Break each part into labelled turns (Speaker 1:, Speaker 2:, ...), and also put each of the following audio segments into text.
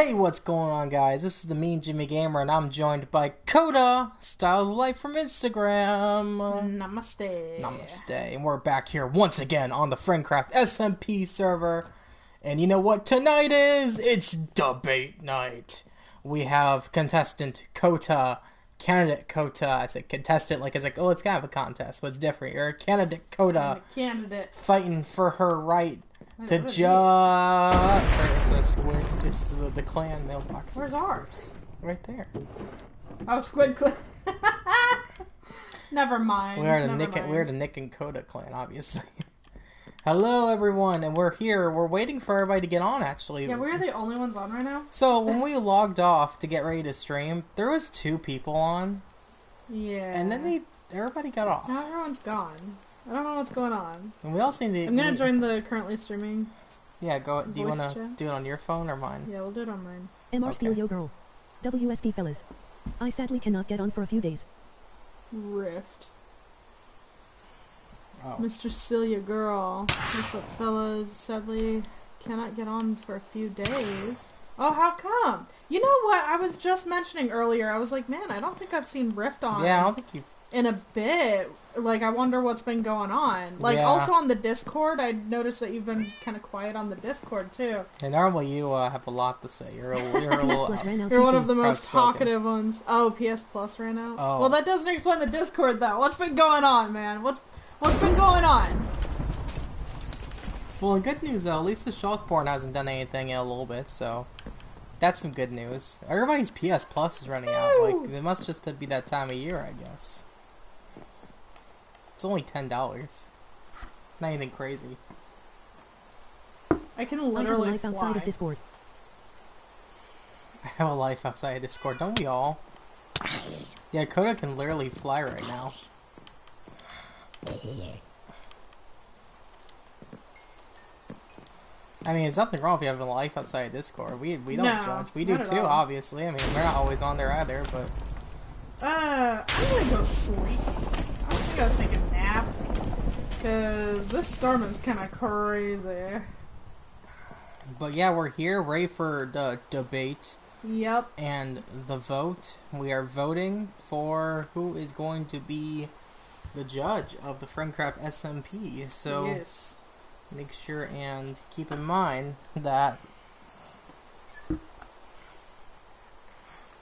Speaker 1: Hey, what's going on, guys? This is the Mean Jimmy Gamer, and I'm joined by Coda, Styles of Life from Instagram.
Speaker 2: Namaste.
Speaker 1: Namaste. And we're back here once again on the Friendcraft SMP server. And you know what tonight is? It's debate night. We have contestant Kota, candidate Kota. I said contestant like it's like, oh, it's kind of a contest, but it's different. You're a candidate Kota,
Speaker 2: Candidate.
Speaker 1: fighting for her right to judge. Sorry, it's a squid. It's the clan mailbox.
Speaker 2: Where's ours?
Speaker 1: Right there.
Speaker 2: Oh, Squid Clan. Never mind.
Speaker 1: We're the Nick and Coda clan, obviously. Hello, everyone, and we're here. We're waiting for everybody to get on, actually.
Speaker 2: Yeah, we're the only ones on right now.
Speaker 1: So when we logged off to get ready to stream, there was 2 people on.
Speaker 2: Yeah.
Speaker 1: And then everybody got off.
Speaker 2: Now everyone's gone. I don't know what's going on.
Speaker 1: And we also need to...
Speaker 2: I'm gonna join the currently streaming.
Speaker 1: Yeah, go. Do you want to
Speaker 2: chat?
Speaker 1: do it on your phone or mine?
Speaker 2: Yeah, we'll do it on mine.
Speaker 3: MR Steel Yo Girl. WSP fellas. I sadly cannot get on for a few days.
Speaker 2: Rift.
Speaker 1: Oh.
Speaker 2: Mr. Celia Girl. What's up, fellas? Sadly cannot get on for a few days. Oh, how come? You know what? I was just mentioning earlier. I was like, man, I don't think I've seen Rift on.
Speaker 1: Yeah, I don't think you...
Speaker 2: In a bit. Like, I wonder what's been going on. Like,
Speaker 1: Yeah.
Speaker 2: also on the Discord, I noticed that you've been kind of quiet on the Discord, too.
Speaker 1: And normally you have a lot to say. You're a little...
Speaker 2: You're one of the most
Speaker 1: outspoken.
Speaker 2: talkative ones. Oh, PS Plus right now?
Speaker 1: Oh.
Speaker 2: Well, that doesn't explain the Discord, though. What's been going on, man? What's been going on?
Speaker 1: Well, good news, though. At least the Shulkborn hasn't done anything in a little bit, so... That's some good news. Everybody's PS Plus is running out. Like, it must just be that time of year, I guess. It's only $10. Not anything crazy.
Speaker 2: I can
Speaker 3: I have a
Speaker 2: literally
Speaker 3: life outside
Speaker 2: fly.
Speaker 3: of Discord.
Speaker 1: I have a life outside of Discord, don't we all? Yeah, Coda can literally fly right now. I mean, there's nothing wrong if you have a life outside of Discord. We don't
Speaker 2: No,
Speaker 1: judge. We do
Speaker 2: not at
Speaker 1: too,
Speaker 2: all.
Speaker 1: obviously. I mean, we're not always on there either, but...
Speaker 2: I'm gonna go sleep. I'm gonna go take a nap. Cause this storm is kinda crazy.
Speaker 1: But yeah, we're here, ready for the debate
Speaker 2: Yep.
Speaker 1: and the vote. We are voting for who is going to be the judge of the Friendcraft SMP. So
Speaker 2: Yes.
Speaker 1: make sure and keep in mind that...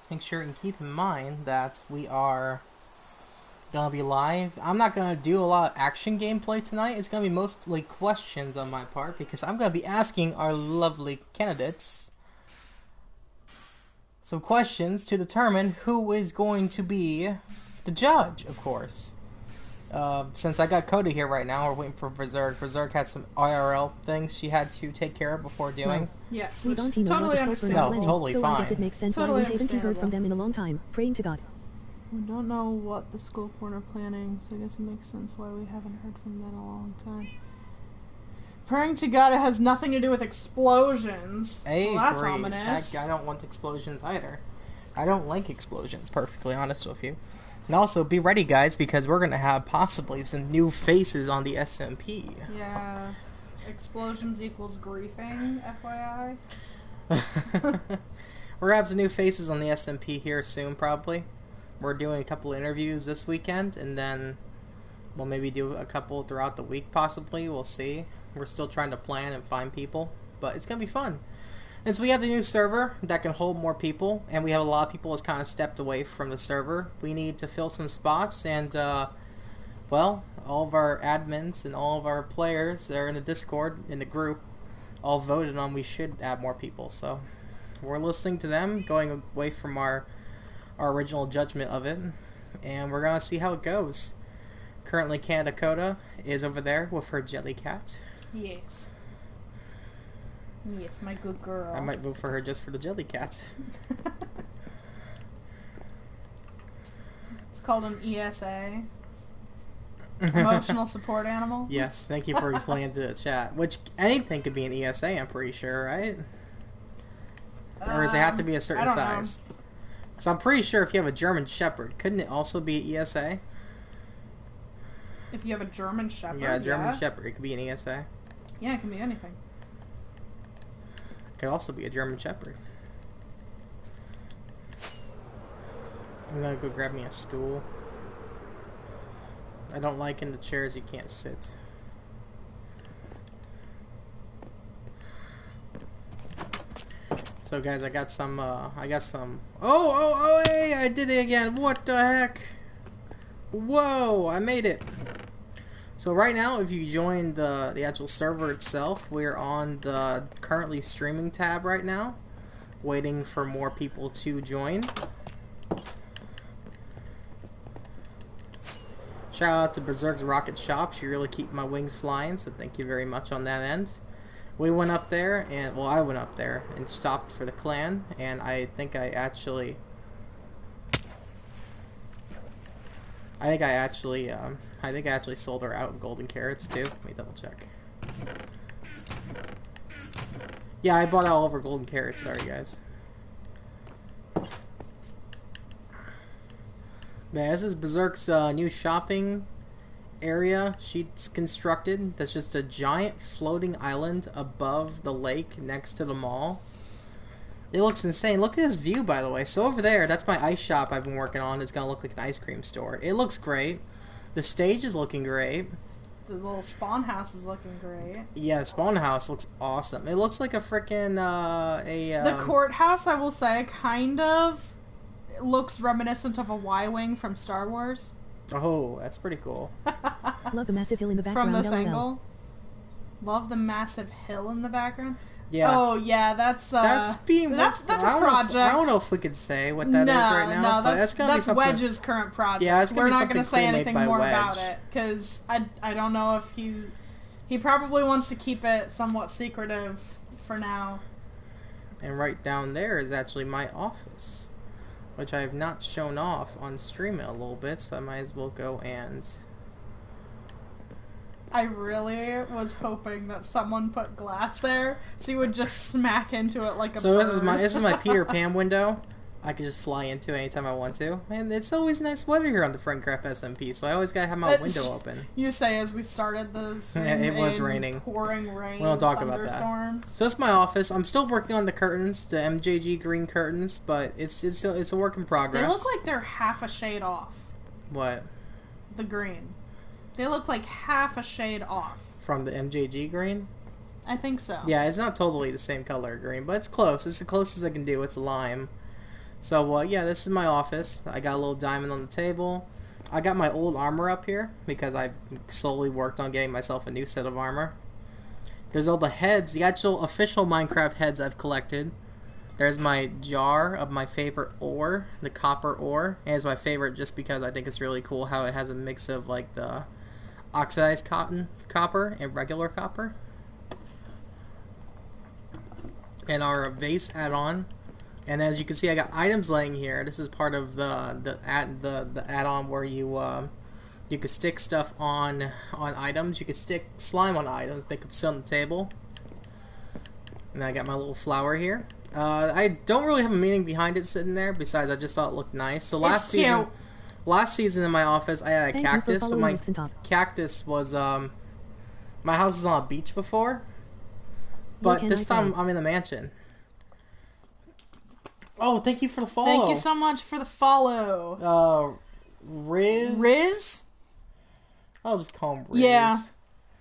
Speaker 1: Make sure and keep in mind that we are gonna be live. I'm not gonna do a lot of action gameplay tonight. It's gonna be mostly questions on my part because I'm gonna be asking our lovely candidates some questions to determine who is going to be the judge, of course. Since I got Coda here right now, we're waiting for Berserk. Berserk had some IRL things she had to take care of before doing.
Speaker 2: Yes.
Speaker 3: We
Speaker 2: which
Speaker 3: don't even
Speaker 2: totally
Speaker 3: want the scope for
Speaker 2: understandable.
Speaker 1: No,
Speaker 3: now
Speaker 1: totally
Speaker 3: so I guess
Speaker 1: fine.
Speaker 3: it makes sense
Speaker 2: Totally
Speaker 3: why we haven't heard from
Speaker 2: understandable.
Speaker 3: them in a long time. Praying to God.
Speaker 2: We don't know what the school board are planning, so I guess it makes sense why we haven't heard from them in a long time. Praying to God, it has nothing to do with explosions.
Speaker 1: I
Speaker 2: Well, that's
Speaker 1: agree.
Speaker 2: ominous.
Speaker 1: I don't want explosions either. I don't like explosions, perfectly honest with you. And also, be ready, guys, because we're going to have possibly some new faces on the SMP.
Speaker 2: Yeah. Explosions equals griefing, FYI.
Speaker 1: We're going to have some new faces on the SMP here soon, probably. We're doing a couple interviews this weekend, and then we'll maybe do a couple throughout the week, possibly. We'll see. We're still trying to plan and find people, but it's going to be fun. And so we have the new server that can hold more people, and we have a lot of people that's kind of stepped away from the server. We need to fill some spots, and, well, all of our admins and all of our players that are in the Discord, in the group, all voted on we should add more people. So we're listening to them, going away from our original judgment of it, and we're going to see how it goes. Currently, Canada Coda is over there with her jelly cat.
Speaker 2: Yes. Yes, my good girl.
Speaker 1: I might vote for her just for the jelly cat.
Speaker 2: It's called an ESA. Emotional support animal.
Speaker 1: Yes, thank you for explaining to the chat. Which, anything could be an ESA, I'm pretty sure, right? Or does it have to be a
Speaker 2: I
Speaker 1: certain
Speaker 2: don't know.
Speaker 1: size? Because I'm pretty sure if you have a German Shepherd, couldn't it also be ESA?
Speaker 2: If you have a German Shepherd,
Speaker 1: Yeah, a German Shepherd, it could be an ESA.
Speaker 2: Yeah, it can be anything.
Speaker 1: Could also be a German Shepherd. I'm gonna go grab me a stool. I don't like in the chairs you can't sit. So guys, I got some, oh, hey, I did it again. What the heck? Whoa, I made it. So right now, if you join the actual server itself, we're on the currently streaming tab right now, waiting for more people to join. Shout out to Berserk's Rocket Shop. She really keep my wings flying, so thank you very much on that end. We went up there, and, well, I went up there and stopped for the clan, and I think I actually sold her out of golden carrots, too. Let me double check. Yeah, I bought all of her golden carrots, sorry, guys. Yeah, this is Berserk's new shopping area she's constructed. That's just a giant floating island above the lake next to the mall. It looks insane. Look at this view, by the way. So over there, that's my ice shop I've been working on. It's gonna look like an ice cream store. It looks great. The stage is looking great.
Speaker 2: The little spawn house is looking great.
Speaker 1: Yeah, the spawn house looks awesome. It looks like a freaking
Speaker 2: the courthouse, I will say, kind of looks reminiscent of a Y-wing from Star Wars.
Speaker 1: Oh, that's pretty cool.
Speaker 3: Love the massive hill in the background.
Speaker 2: From this
Speaker 3: LOL.
Speaker 2: angle. Love the massive hill in the background.
Speaker 1: Yeah.
Speaker 2: Oh yeah, that's
Speaker 1: being
Speaker 2: that's a project.
Speaker 1: I don't know if we could say what that is right now.
Speaker 2: No,
Speaker 1: but that's gonna be something.
Speaker 2: Wedge's current project.
Speaker 1: Yeah, it's gonna
Speaker 2: We're
Speaker 1: be
Speaker 2: not
Speaker 1: something
Speaker 2: going to say
Speaker 1: cool made
Speaker 2: anything
Speaker 1: by
Speaker 2: more
Speaker 1: Wedge.
Speaker 2: about it because I don't know if he probably wants to keep it somewhat secretive for now.
Speaker 1: And right down there is actually my office, which I have not shown off on stream a little bit, so I might as well go and...
Speaker 2: I really was hoping that someone put glass there so you would just smack into it like a
Speaker 1: So
Speaker 2: bird.
Speaker 1: this is my Peter Pan window. I can just fly into it anytime I want to. And it's always nice weather here on the Friendcraft SMP, so I always gotta have my window open.
Speaker 2: You say as we started this
Speaker 1: Yeah, it was raining.
Speaker 2: Pouring rain.
Speaker 1: We don't talk about that.
Speaker 2: Thunderstorms.
Speaker 1: So that's my office. I'm still working on the curtains, the MJG green curtains, but it's a work in progress.
Speaker 2: They look like they're half a shade off.
Speaker 1: What?
Speaker 2: The green. They look like half a shade off.
Speaker 1: From the MJG green?
Speaker 2: I think so.
Speaker 1: Yeah, it's not totally the same color green, but it's close. It's the closest I can do. It's lime. So, yeah, this is my office. I got a little diamond on the table. I got my old armor up here because I slowly worked on getting myself a new set of armor. There's all the heads, the actual official Minecraft heads I've collected. There's my jar of my favorite ore, the copper ore. And it's my favorite just because I think it's really cool how it has a mix of like the oxidized copper and regular copper. And our vase add-on. And as you can see, I got items laying here. This is part of the add-on where you can stick stuff on items. You can stick slime on items, make them sit on the table. And I got my little flower here. I don't really have a meaning behind it sitting there. Besides, I just thought it looked nice. So last season in my office, I had a cactus, but my cactus was my house was on a beach before, but this time I'm in a mansion. Oh, thank you for the follow.
Speaker 2: Thank you so much for the follow.
Speaker 1: Riz? I'll just call him Riz.
Speaker 2: Yeah.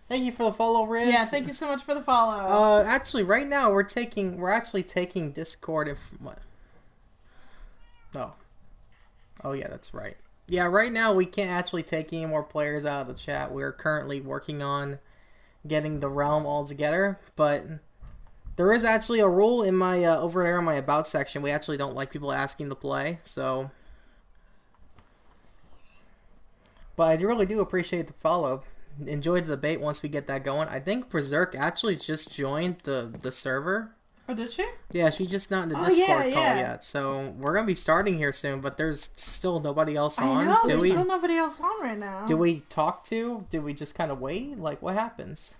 Speaker 1: Thank you for the follow, Riz.
Speaker 2: Yeah, thank you so much for the follow.
Speaker 1: Actually, right now we're actually taking Discord what? No. Oh yeah, that's right. Yeah, right now we can't actually take any more players out of the chat. We're currently working on getting the realm all together, but there is actually a rule in my over there in my about section. We actually don't like people asking to play, so. But I really do appreciate the follow. Enjoy the debate once we get that going. I think Berserk actually just joined the server.
Speaker 2: Oh, did she?
Speaker 1: Yeah, she's just not in the Discord call yet. So we're gonna be starting here soon, but there's still nobody else on.
Speaker 2: I know, there's still nobody else on right now.
Speaker 1: Do we talk to? Do we just kind of wait? Like, what happens?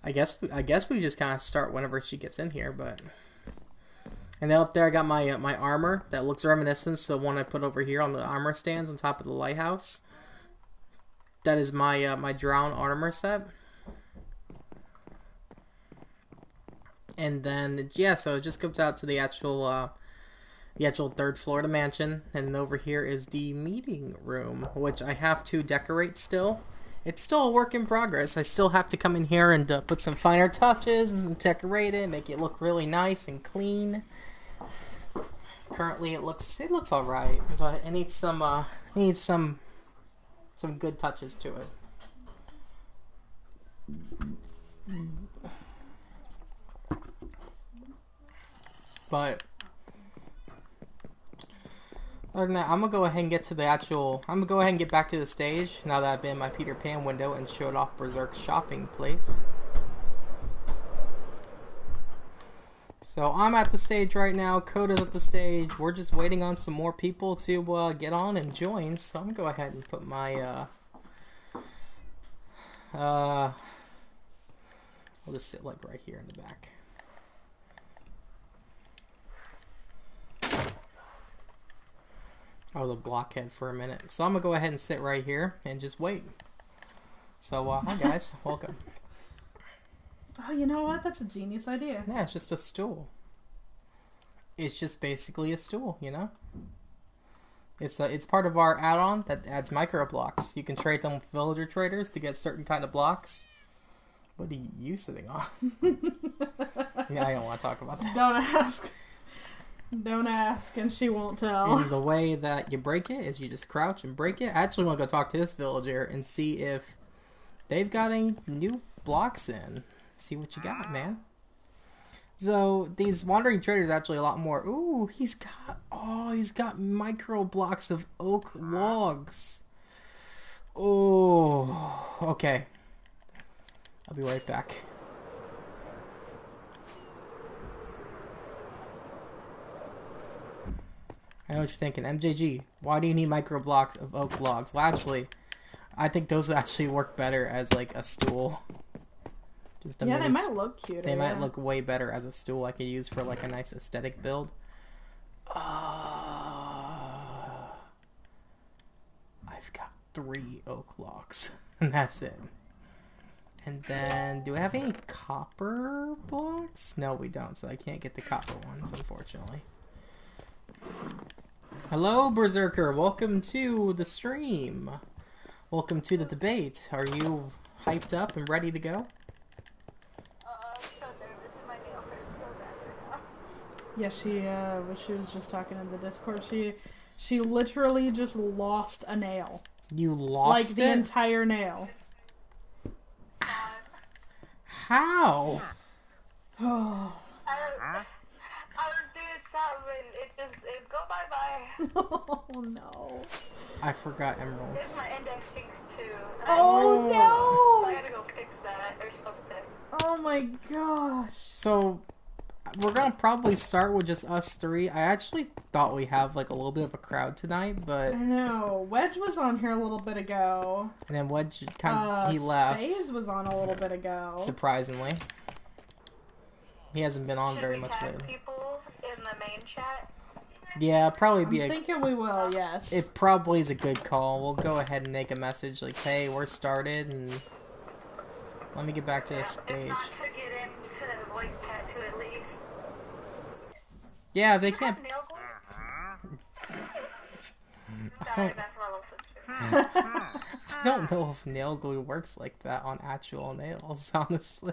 Speaker 1: I guess we just kind of start whenever she gets in here, but. And then up there I got my my armor that looks reminiscent to the one I put over here on the armor stands on top of the lighthouse. That is my my drown armor set. And then yeah, so it just comes out to the actual third floor of the mansion, and over here is the meeting room, which I have to decorate still. It's still a work in progress. I still have to come in here and put some finer touches and decorate it, make it look really nice and clean. Currently, it looks all right, but it needs some good touches to it. But other than that, I'm gonna go ahead and get to the actual. I'm gonna go ahead and get back to the stage now that I've been in my Peter Pan window and showed off Berserk's shopping place. So I'm at the stage right now. Coda's at the stage. We're just waiting on some more people to get on and join. So I'm gonna go ahead and put my I'll just sit like right here in the back. I was a blockhead for a minute. So I'm gonna go ahead and sit right here and just wait. So hi guys, welcome.
Speaker 2: Oh, you know what? That's a genius idea.
Speaker 1: Yeah, it's just a stool. It's just basically a stool, you know? It's part of our add-on that adds micro blocks. You can trade them with villager traders to get certain kind of blocks. What are you sitting on? Yeah, I don't want to talk about that.
Speaker 2: Don't ask. Don't ask, and she won't tell.
Speaker 1: And the way that you break it is you just crouch and break it. I actually want to go talk to this villager and see if they've got any new blocks in. See what you got, man. So these wandering traders are actually a lot more. Ooh, he's got micro blocks of oak logs. Oh, okay. I'll be right back. I know what you're thinking. MJG, why do you need micro blocks of oak logs? Well, actually, I think those actually work better as like a stool.
Speaker 2: Yeah, they might look cuter.
Speaker 1: They might look way better as a stool I could use for like a nice aesthetic build. I've got 3 oak logs, and that's it. And then, do I have any copper blocks? No, we don't, so I can't get the copper ones, unfortunately. Hello, Berserker. Welcome to the stream. Welcome to the debate. Are you hyped up and ready to go?
Speaker 2: Yeah, she was just talking in the Discord. She literally just lost a nail.
Speaker 1: You lost
Speaker 2: like the entire nail.
Speaker 1: How?
Speaker 2: Oh.
Speaker 4: I was doing something, it go bye-bye.
Speaker 2: Oh no.
Speaker 1: I forgot emeralds.
Speaker 4: It's my index finger too.
Speaker 2: Oh no!
Speaker 4: So I gotta go fix that or something.
Speaker 2: Oh my gosh.
Speaker 1: So, we're gonna probably start with just us 3. I actually thought we have like a little bit of a crowd tonight, but
Speaker 2: I know. Wedge was on here a little bit ago.
Speaker 1: And then Wedge he left.
Speaker 2: FaZe was on a little bit ago.
Speaker 1: Surprisingly. He hasn't been on very much
Speaker 4: tag
Speaker 1: lately.
Speaker 4: people in the main chat?
Speaker 1: Yeah, probably be
Speaker 2: I'm thinking we will, yes.
Speaker 1: It probably is a good call. We'll go ahead and make a message like, hey, we're started, and let me get back to the stage.
Speaker 4: If not to get into the voice chat too, at least.
Speaker 1: Yeah, they can't.
Speaker 4: Sorry, that's my little sister.
Speaker 1: I don't know if nail glue works like that on actual nails, honestly.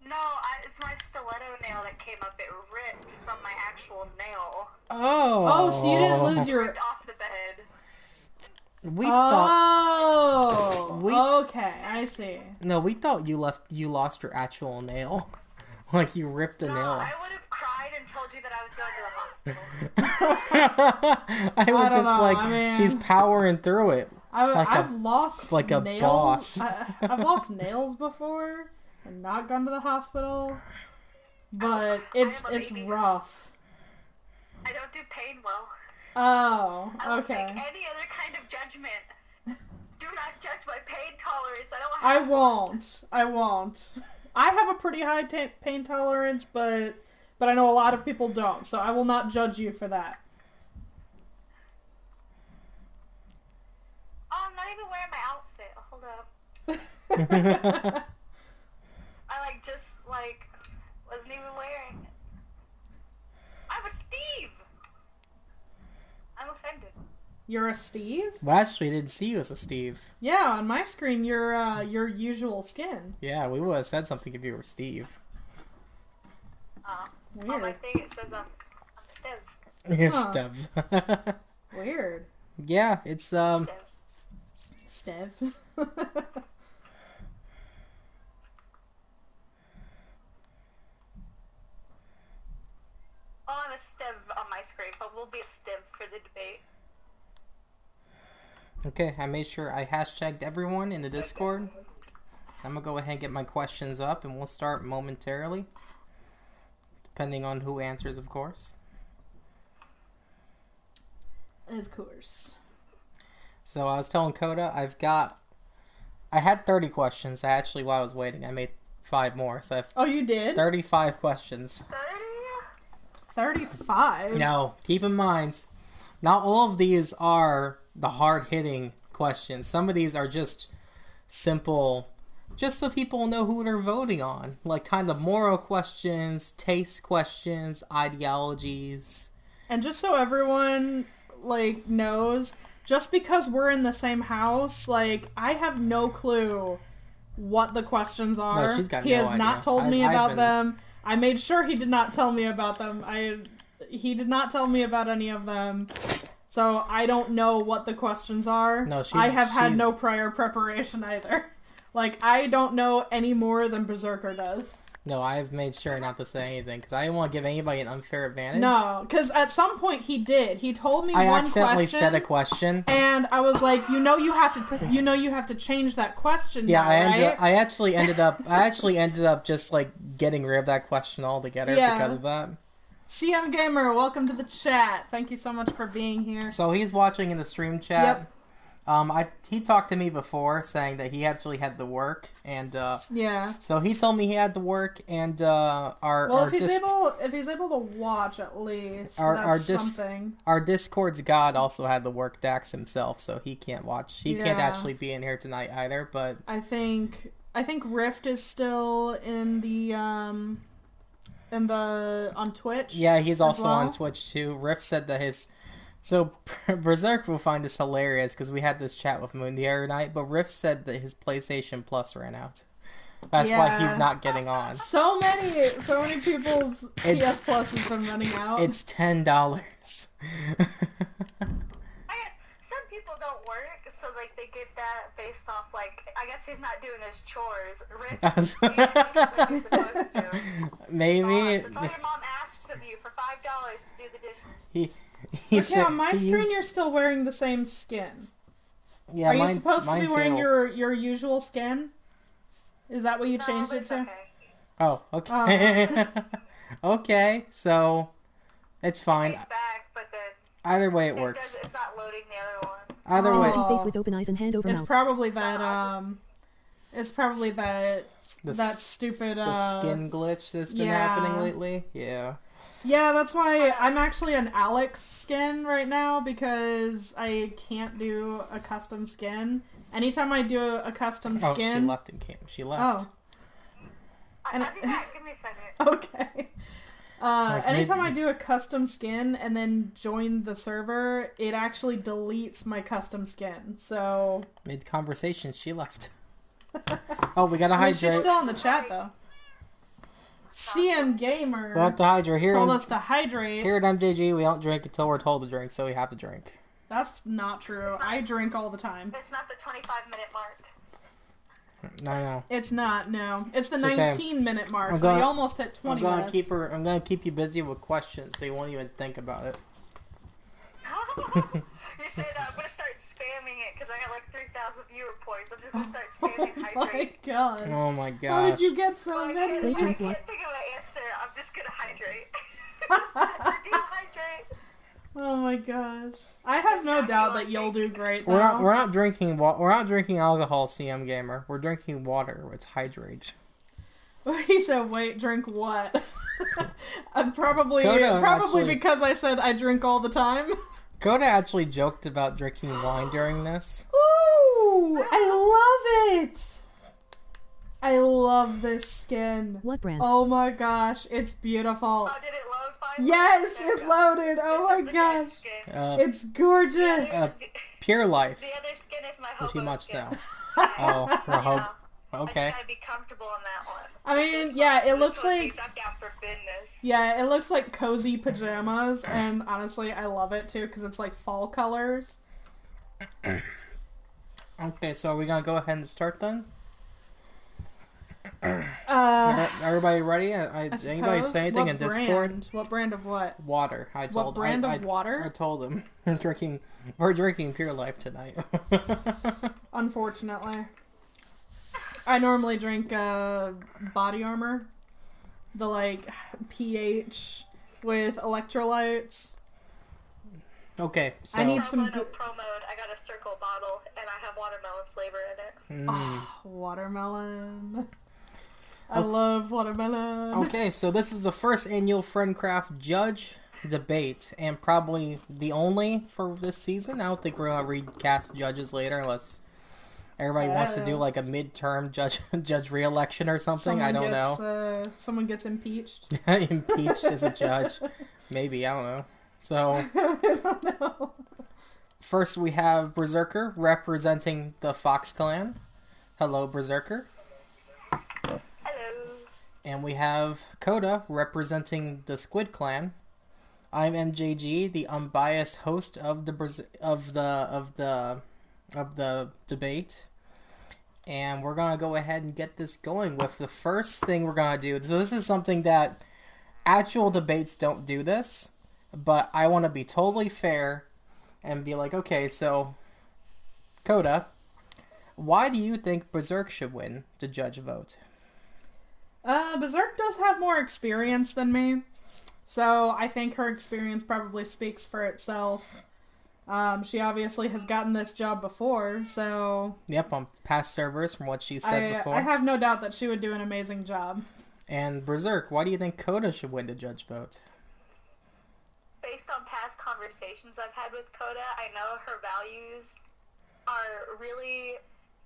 Speaker 4: No, it's my stiletto nail that came up. It ripped from my actual nail.
Speaker 1: Oh.
Speaker 2: Oh, so you didn't lose your...
Speaker 4: Ripped off the bed.
Speaker 1: We thought...
Speaker 2: okay, I see.
Speaker 1: No, we thought you lost your actual nail. Like you ripped a nail.
Speaker 4: I would have cried and told you that I was going to the hospital.
Speaker 1: I was just like, she's powering through it.
Speaker 2: I've lost
Speaker 1: like a
Speaker 2: nails.
Speaker 1: boss.
Speaker 2: I've lost nails before and not gone to the hospital, but it's rough.
Speaker 4: I don't do pain well.
Speaker 2: Oh, okay.
Speaker 4: I will take any other kind of judgment. Do not judge my pain tolerance.
Speaker 2: I won't. I have a pretty high pain tolerance, but I know a lot of people don't, so I will not judge you for that.
Speaker 4: Oh, I'm not even wearing my outfit. Hold up. I wasn't even wearing it. I'm a Steve! I'm offended.
Speaker 2: You're a Steve?
Speaker 1: Well, actually, I didn't see you as a Steve.
Speaker 2: Yeah, on my screen, you're your usual skin.
Speaker 1: Yeah, we would have said something if you were Steve.
Speaker 2: Weird.
Speaker 4: On my thing it says I'm Steve.
Speaker 1: You're
Speaker 2: Huh.
Speaker 1: Steve.
Speaker 2: Weird.
Speaker 1: Yeah, it's
Speaker 2: Stev.
Speaker 4: Well, I'm a Steve on my screen, but we'll be a Steve for the debate.
Speaker 1: okay. I made sure I hashtagged everyone in the Discord. I'm gonna go ahead and get my questions up, and we'll start momentarily, depending on who answers, of course.
Speaker 2: Of course.
Speaker 1: So I was telling Coda, I had 30 questions. While I was waiting, I made 5 more, so I have
Speaker 2: Oh, you did?
Speaker 1: 35 questions.
Speaker 2: 35?
Speaker 1: Now, keep in mind, not all of these are the hard-hitting questions. Some of these are just simple, just so people know who they're voting on. Like, kind of moral questions, taste questions, ideologies.
Speaker 2: And just so everyone, like, knows, just because we're in the same house, like, I have no clue what the questions are.
Speaker 1: No, she's got
Speaker 2: He
Speaker 1: no
Speaker 2: has
Speaker 1: idea.
Speaker 2: not told me
Speaker 1: I've
Speaker 2: about
Speaker 1: been-
Speaker 2: them. I made sure he did not tell me about them. He did not tell me about any of them. So I don't know what the questions are.
Speaker 1: No,
Speaker 2: I have had
Speaker 1: she's-
Speaker 2: no prior preparation either. Like, I don't know any more than Berserker does.
Speaker 1: No, I've made sure not to say anything, because I didn't want to give anybody an unfair advantage.
Speaker 2: No, because at some point he did. He told me
Speaker 1: I
Speaker 2: one
Speaker 1: accidentally
Speaker 2: question.
Speaker 1: said a question.
Speaker 2: And I was like, you have to change that question.
Speaker 1: Yeah,
Speaker 2: now,
Speaker 1: I actually ended up just like getting rid of that question altogether
Speaker 2: Yeah.
Speaker 1: because of that.
Speaker 2: CM Gamer, welcome to the chat. Thank you so much for being here.
Speaker 1: So he's watching in the stream chat.
Speaker 2: Yep.
Speaker 1: He talked to me before saying that he actually had to work, and
Speaker 2: Yeah.
Speaker 1: so he told me he had to work, and
Speaker 2: Well, if he's able to watch at least, that's something.
Speaker 1: our Discord's god also had to work, Dax himself, so he can't watch. He can't
Speaker 2: Yeah.
Speaker 1: actually be in here tonight either. But
Speaker 2: I think Rift is still in the on Twitch.
Speaker 1: yeah, he's also
Speaker 2: well.
Speaker 1: on Twitch too. Riff said that So, Berserk will find this hilarious because we had this chat with Moon the other night, but Riff said that his PlayStation Plus ran out. That's why he's not getting on.
Speaker 2: So many people's PS Plus has been running out.
Speaker 1: It's $10.
Speaker 4: I guess some people don't work, so like they get that based off like I guess he's not doing his chores. Rich, like he's supposed to.
Speaker 1: Maybe.
Speaker 4: Gosh, it's all your mom asks of you for $5 to do the dishes.
Speaker 1: He
Speaker 2: Okay, on my screen, you're still wearing the same skin.
Speaker 1: Yeah,
Speaker 2: Are you supposed to be wearing
Speaker 1: too.
Speaker 2: your usual skin? Is that what you
Speaker 4: No,
Speaker 2: changed
Speaker 4: but
Speaker 2: it
Speaker 4: it's
Speaker 2: to?
Speaker 4: okay.
Speaker 1: Oh, okay. Okay, so it's fine.
Speaker 4: It's back, but then
Speaker 1: Either way, it works.
Speaker 4: it's not loading the other one.
Speaker 1: Either way,
Speaker 2: Oh.
Speaker 3: Face with open eyes and hand over
Speaker 2: It's
Speaker 3: mouth.
Speaker 2: probably that. It's probably that.
Speaker 1: The
Speaker 2: that stupid.
Speaker 1: the skin glitch that's been
Speaker 2: yeah.
Speaker 1: happening lately. Yeah.
Speaker 2: Yeah, that's why I'm actually an Alex skin right now because I can't do a custom skin. Anytime I do a custom
Speaker 1: Oh, she
Speaker 2: skin.
Speaker 1: left and came. She left.
Speaker 2: Oh,
Speaker 4: I'll be back. Give me a second.
Speaker 2: okay.
Speaker 1: Like,
Speaker 2: Anytime
Speaker 1: maybe-
Speaker 2: I do a custom skin and then join the server, it actually deletes my custom skin. So
Speaker 1: Mid conversation, she left. Oh, we gotta
Speaker 2: I mean, she's
Speaker 1: hydrate.
Speaker 2: still in the chat though. CM Gamer
Speaker 1: We have to hydrate here.
Speaker 2: told us to hydrate.
Speaker 1: Here at MJG, we don't drink until we're told to drink, so we have to drink.
Speaker 2: That's not true. I drink all the time.
Speaker 4: It's not the 25-minute mark.
Speaker 1: No.
Speaker 2: It's not. No, it's the
Speaker 1: It's okay.
Speaker 2: 19-minute mark.
Speaker 1: I'm
Speaker 2: So we
Speaker 1: gonna-
Speaker 2: almost hit 20
Speaker 1: I'm
Speaker 2: minutes.
Speaker 1: gonna keep you busy with questions, so you won't even think about it.
Speaker 4: You said I'm gonna start spamming it because I got like 3,000 viewer points. I'm just gonna start spamming
Speaker 2: Oh my
Speaker 4: hydrate.
Speaker 2: gosh.
Speaker 1: Oh my
Speaker 2: How
Speaker 1: gosh.
Speaker 2: did you get so
Speaker 4: I
Speaker 2: many?
Speaker 4: can't think of an answer. I'm just gonna hydrate. Dehydrate.
Speaker 2: Oh my gosh. I have no doubt that you'll do great though.
Speaker 1: We're not drinking alcohol, CM Gamer. We're drinking water. It's hydrate.
Speaker 2: He said, "Wait, drink what?" I'm probably
Speaker 1: Coda actually-
Speaker 2: because I said I drink all the time.
Speaker 1: Coda actually joked about drinking wine during this.
Speaker 2: Ooh, I love it. I love this skin.
Speaker 3: What brand?
Speaker 2: Oh my gosh, it's beautiful.
Speaker 4: Oh, did it load finally?
Speaker 2: Yes,
Speaker 4: There we
Speaker 2: it
Speaker 4: go.
Speaker 2: loaded. Oh
Speaker 4: This
Speaker 2: my
Speaker 4: is the
Speaker 2: gosh.
Speaker 4: Judge skin.
Speaker 2: It's gorgeous.
Speaker 1: Pure Life.
Speaker 4: The other skin is my
Speaker 1: Pretty
Speaker 4: hobo
Speaker 1: much
Speaker 4: skin.
Speaker 1: now. Oh, we're
Speaker 4: Yeah. I
Speaker 1: okay.
Speaker 4: just gotta be comfortable in that one.
Speaker 2: I mean,
Speaker 4: This
Speaker 2: yeah,
Speaker 4: one-
Speaker 2: it
Speaker 4: this
Speaker 2: looks
Speaker 4: one
Speaker 2: like-
Speaker 4: means I'm down for business.
Speaker 2: Yeah, it looks like cozy pajamas, and honestly, I love it too because it's like fall colors.
Speaker 1: Okay, so are we gonna go ahead and start then?
Speaker 2: Uh,
Speaker 1: Everybody ready?
Speaker 2: I
Speaker 1: Anybody
Speaker 2: suppose.
Speaker 1: say anything
Speaker 2: What
Speaker 1: in Discord?
Speaker 2: brand? What brand of what?
Speaker 1: Water. I told.
Speaker 2: What brand
Speaker 1: I
Speaker 2: of water?
Speaker 1: I told him we're drinking Pure Life tonight.
Speaker 2: Unfortunately, I normally drink Body Armor, the like pH with electrolytes.
Speaker 1: Okay, so
Speaker 2: I need
Speaker 4: Pro
Speaker 2: some
Speaker 4: mode,
Speaker 2: good
Speaker 4: pro mode. I got a circle bottle and I have watermelon flavor in it.
Speaker 2: watermelon. I love watermelon.
Speaker 1: Okay, so this is the first annual Friendcraft Judge debate, and probably the only for this season. I don't think we're gonna recast judges later unless everybody wants to do like a midterm judge re-election or something. I don't know.
Speaker 2: Someone gets impeached.
Speaker 1: Impeached as a judge, maybe, I don't know. So
Speaker 2: I don't know.
Speaker 1: first we have Berserker representing the Fox Clan. Hello, Berserker.
Speaker 4: Hello.
Speaker 1: And we have Coda representing the Squid Clan. I'm MJG, the unbiased host of the debate. And we're gonna go ahead and get this going with the first thing we're gonna do. So this is something that actual debates don't do this, but I want to be totally fair and be like, okay, so Coda, why do you think Berserk should win the judge vote?
Speaker 2: Berserk does have more experience than me, so I think her experience probably speaks for itself. She obviously has gotten this job before, so...
Speaker 1: Yep, on past servers from what she said before.
Speaker 2: I have no doubt that she would do an amazing job.
Speaker 1: And Berserk, why do you think Coda should win the judge vote?
Speaker 4: Based on past conversations I've had with Coda, I know her values are really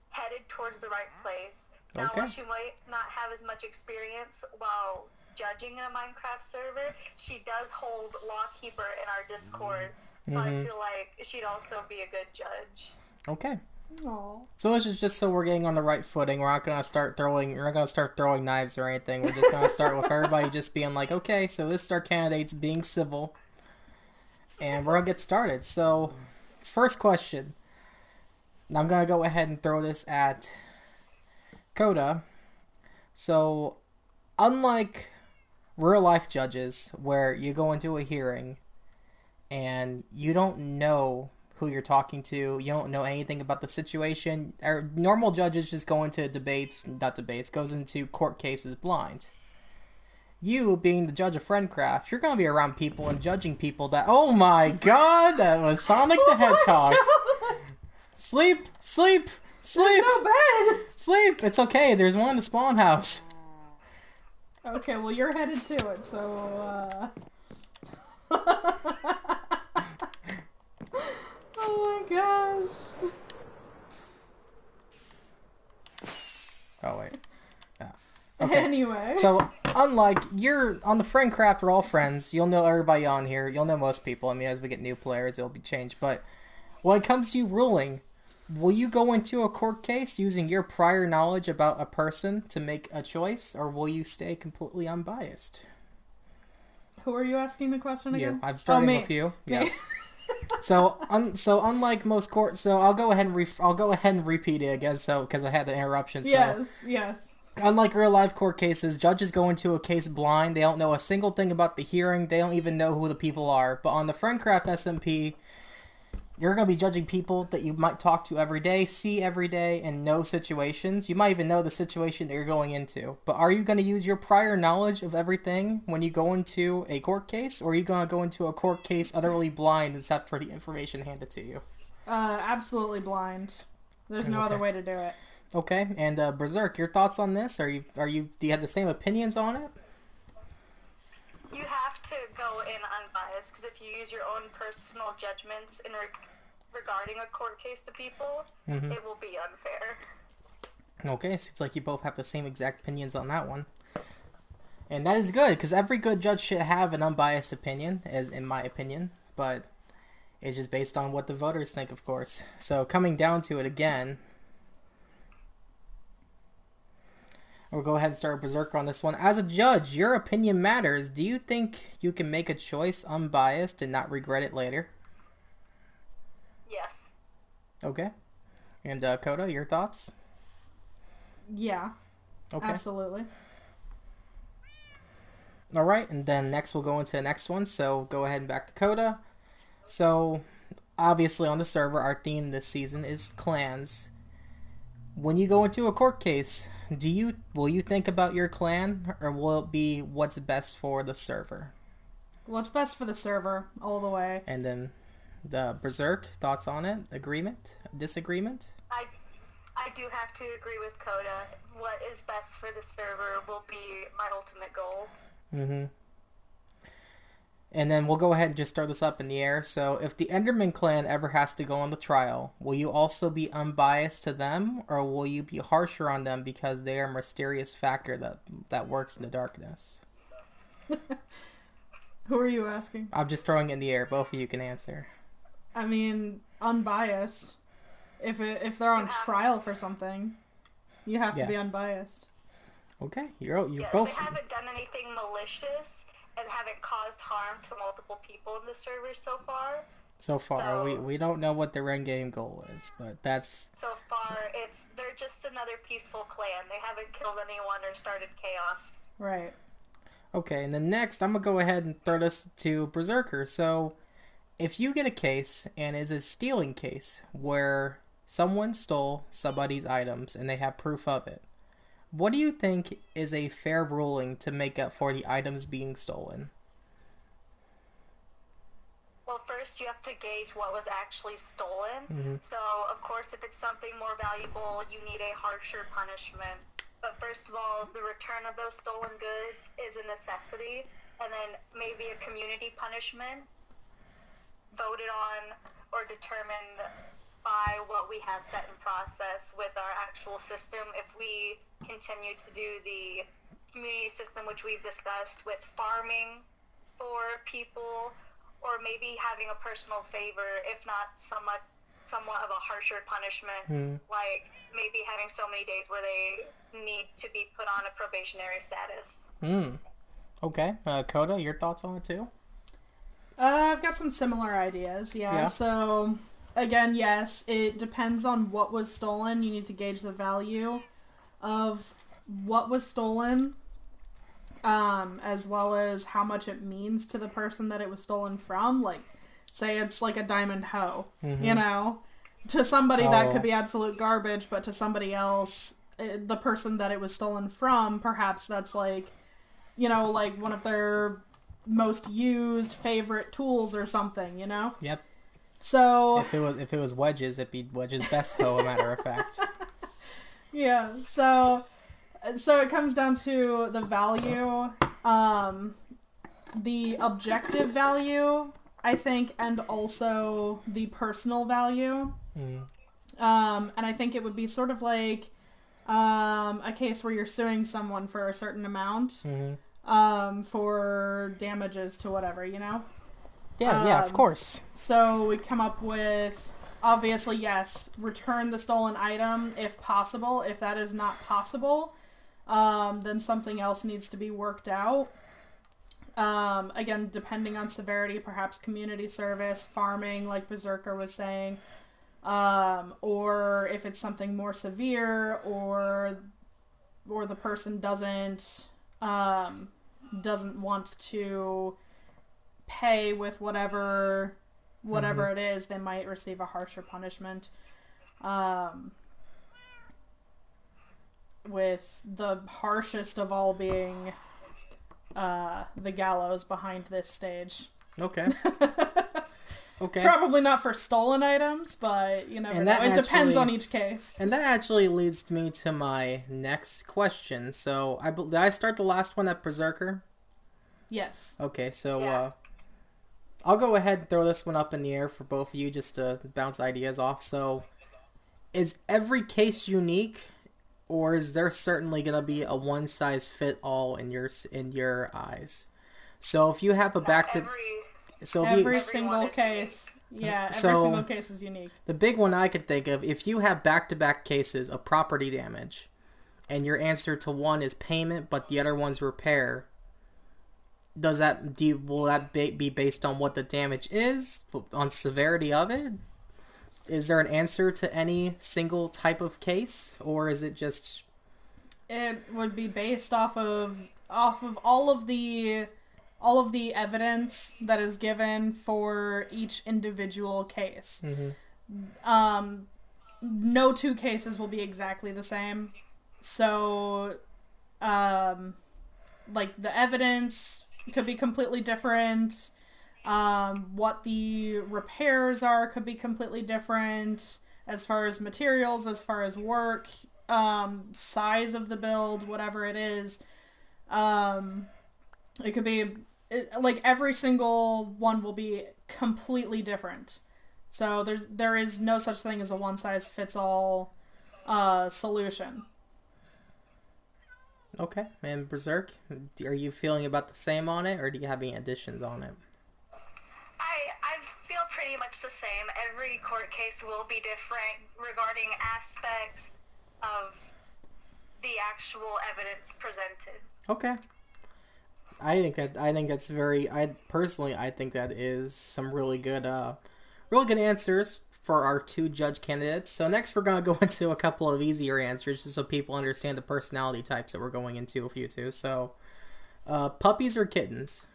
Speaker 4: headed towards the right place. Now,
Speaker 1: Okay.
Speaker 4: while she might not have as much experience while judging in a Minecraft server, she does hold Lawkeeper in our Discord, so I feel like she'd also be a good judge.
Speaker 1: Okay.
Speaker 2: Aww.
Speaker 1: So this is just so we're getting on the right footing. We're not gonna start throwing knives or anything. We're just gonna start with everybody just being like, okay, so this is our candidates being civil. And we're gonna get started. So first question. I'm gonna go ahead and throw this at Coda. So unlike real life judges where you go into a hearing and you don't know who you're talking to, you don't know anything about the situation, or normal judges just go into goes into court cases blind. You, being the judge of Friendcraft, you're gonna be around people and judging people that, oh my god, that was Sonic the Hedgehog. Sleep! Sleep! Sleep!
Speaker 2: No bed!
Speaker 1: Sleep! It's okay, there's one in the spawn house.
Speaker 2: Okay, well, you're headed to it, so, Oh my gosh.
Speaker 1: Oh wait. Okay.
Speaker 2: Anyway.
Speaker 1: So, unlike, you're on the Friendcraft, we're all friends. You'll know everybody on here. You'll know most people. I mean, as we get new players, it'll be changed. But when it comes to you ruling, will you go into a court case using your prior knowledge about a person to make a choice, or will you stay completely unbiased?
Speaker 2: Who are you asking the question again?
Speaker 1: You. I'm starting
Speaker 2: me.
Speaker 1: with you.
Speaker 2: Me.
Speaker 1: Yeah. So unlike most courts, so I'll go ahead and repeat it again, so because I had the interruption. So.
Speaker 2: Yes.
Speaker 1: Unlike real life court cases, judges go into a case blind. They don't know a single thing about the hearing. They don't even know who the people are. But on the Friendcraft SMP, you're going to be judging people that you might talk to every day, see every day, and know situations. You might even know the situation that you're going into. But are you going to use your prior knowledge of everything when you go into a court case? Or are you going to go into a court case utterly blind except for the information handed to you?
Speaker 2: Absolutely blind. There's no
Speaker 1: Okay.
Speaker 2: other way to do it.
Speaker 1: Okay, and Berserk, your thoughts on this? Do you have the same opinions on it?
Speaker 4: You have to go in unbiased, because if you use your own personal judgments in regarding a court case to people, it will be unfair.
Speaker 1: Okay, seems like you both have the same exact opinions on that one. And that is good, because every good judge should have an unbiased opinion, as in my opinion. But it's just based on what the voters think, of course. So coming down to it again, we'll go ahead and start Berserker on this one. As a judge, your opinion matters. Do you think you can make a choice unbiased and not regret it later?
Speaker 4: Yes.
Speaker 1: Okay. And Coda, your thoughts?
Speaker 2: Yeah.
Speaker 1: Okay.
Speaker 2: Absolutely.
Speaker 1: All right, and then next we'll go into the next one. So go ahead and back to Coda. So obviously on the server, our theme this season is clans. When you go into a court case, will you think about your clan, or will it be what's best for the server?
Speaker 2: What's best for the server, all the way.
Speaker 1: And then the Berserk, thoughts on it? Agreement? Disagreement?
Speaker 4: I do have to agree with Coda. What is best for the server will be my ultimate goal.
Speaker 1: Mm-hmm. And then we'll go ahead and just throw this up in the air. So if the Enderman clan ever has to go on the trial, will you also be unbiased to them, or will you be harsher on them because they are a mysterious factor that works in the darkness?
Speaker 2: Who are you asking?
Speaker 1: I'm just throwing it in the air. Both of you can answer.
Speaker 2: I mean, unbiased. If they're on trial for something, you have to be unbiased.
Speaker 1: Okay, you're
Speaker 4: Yes,
Speaker 1: both.
Speaker 4: they haven't done anything malicious and haven't caused harm to multiple people in the server so far.
Speaker 1: So far, we don't know what their end game goal is, but that's...
Speaker 4: So far, they're just another peaceful clan. They haven't killed anyone or started chaos.
Speaker 2: Right.
Speaker 1: Okay, and then next, I'm going to go ahead and throw this to Berserker. So, if you get a case, and it's a stealing case, where someone stole somebody's items, and they have proof of it, what do you think is a fair ruling to make up for the items being stolen?
Speaker 4: Well, first you have to gauge what was actually stolen.
Speaker 1: Mm-hmm.
Speaker 4: So, of course, if it's something more valuable, you need a harsher punishment. But first of all, the return of those stolen goods is a necessity, and then maybe a community punishment voted on or determined by what we have set in process with our actual system. If we continue to do the community system, which we've discussed, with farming for people, or maybe having a personal favor, if not somewhat of a harsher punishment, like maybe having so many days where they need to be put on a probationary status.
Speaker 1: Okay. Coda, your thoughts on it too?
Speaker 2: I've got some similar ideas, yeah. So, again, yes, it depends on what was stolen. You need to gauge the value of what was stolen, as well as how much it means to the person that it was stolen from. Like, say it's like a diamond hoe, you know? To somebody that could be absolute garbage, but to somebody else, the person that it was stolen from, perhaps that's like, you know, like one of their most used favorite tools or something, you know?
Speaker 1: Yep.
Speaker 2: So
Speaker 1: if it was Wedge's, it'd be Wedge's best hoe, a matter of fact.
Speaker 2: Yeah, so it comes down to the value, the objective value, I think, and also the personal value. And I think it would be sort of like a case where you're suing someone for a certain amount for damages to whatever, you know?
Speaker 1: Yeah, of course.
Speaker 2: So we come up with, obviously, yes, return the stolen item if possible. If that is not possible, then something else needs to be worked out. Again, depending on severity, perhaps community service, farming, like Berserker was saying, or if it's something more severe, or the person doesn't want to pay with whatever it is, they might receive a harsher punishment. With the harshest of all being the gallows behind this stage.
Speaker 1: Okay. Okay.
Speaker 2: Probably not for stolen items, but you never know. It depends on each case.
Speaker 1: And that actually leads me to my next question. So, did I start the last one at Berserker?
Speaker 2: Yes.
Speaker 1: Okay, so I'll go ahead and throw this one up in the air for both of you just to bounce ideas off. So, is every case unique? or is there certainly going to be a one size fit all in your eyes? So if you have a back to so if you
Speaker 2: Every
Speaker 4: Everyone
Speaker 2: single
Speaker 4: is
Speaker 2: case. Yeah, every single
Speaker 1: so
Speaker 2: case is unique.
Speaker 1: the big one I could think of, if you have back to back cases of property damage, and your answer to one is payment, but the other one's repair, will that be based on what the damage is, on severity of it? Is there an answer to any single type of case, or is it just
Speaker 2: It would be based off of all of the evidence that is given for each individual case. Um, no two cases will be exactly the same. So, like the evidence could be completely different. What the repairs are could be completely different as far as materials, as far as work, size of the build, whatever it is. It could be like every single one will be completely different. So there is no such thing as a one size fits all solution.
Speaker 1: okay? And Berserk, are you feeling about the same on it, or do you have any additions on it?
Speaker 4: I feel pretty much the same. Every court case will be different regarding aspects of the actual evidence presented.
Speaker 1: Okay. I think that's very. I think that is some really good answers for our two judge candidates. So next we're gonna go into a couple of easier answers, just so people understand the personality types that we're going into a few two. So, puppies or kittens?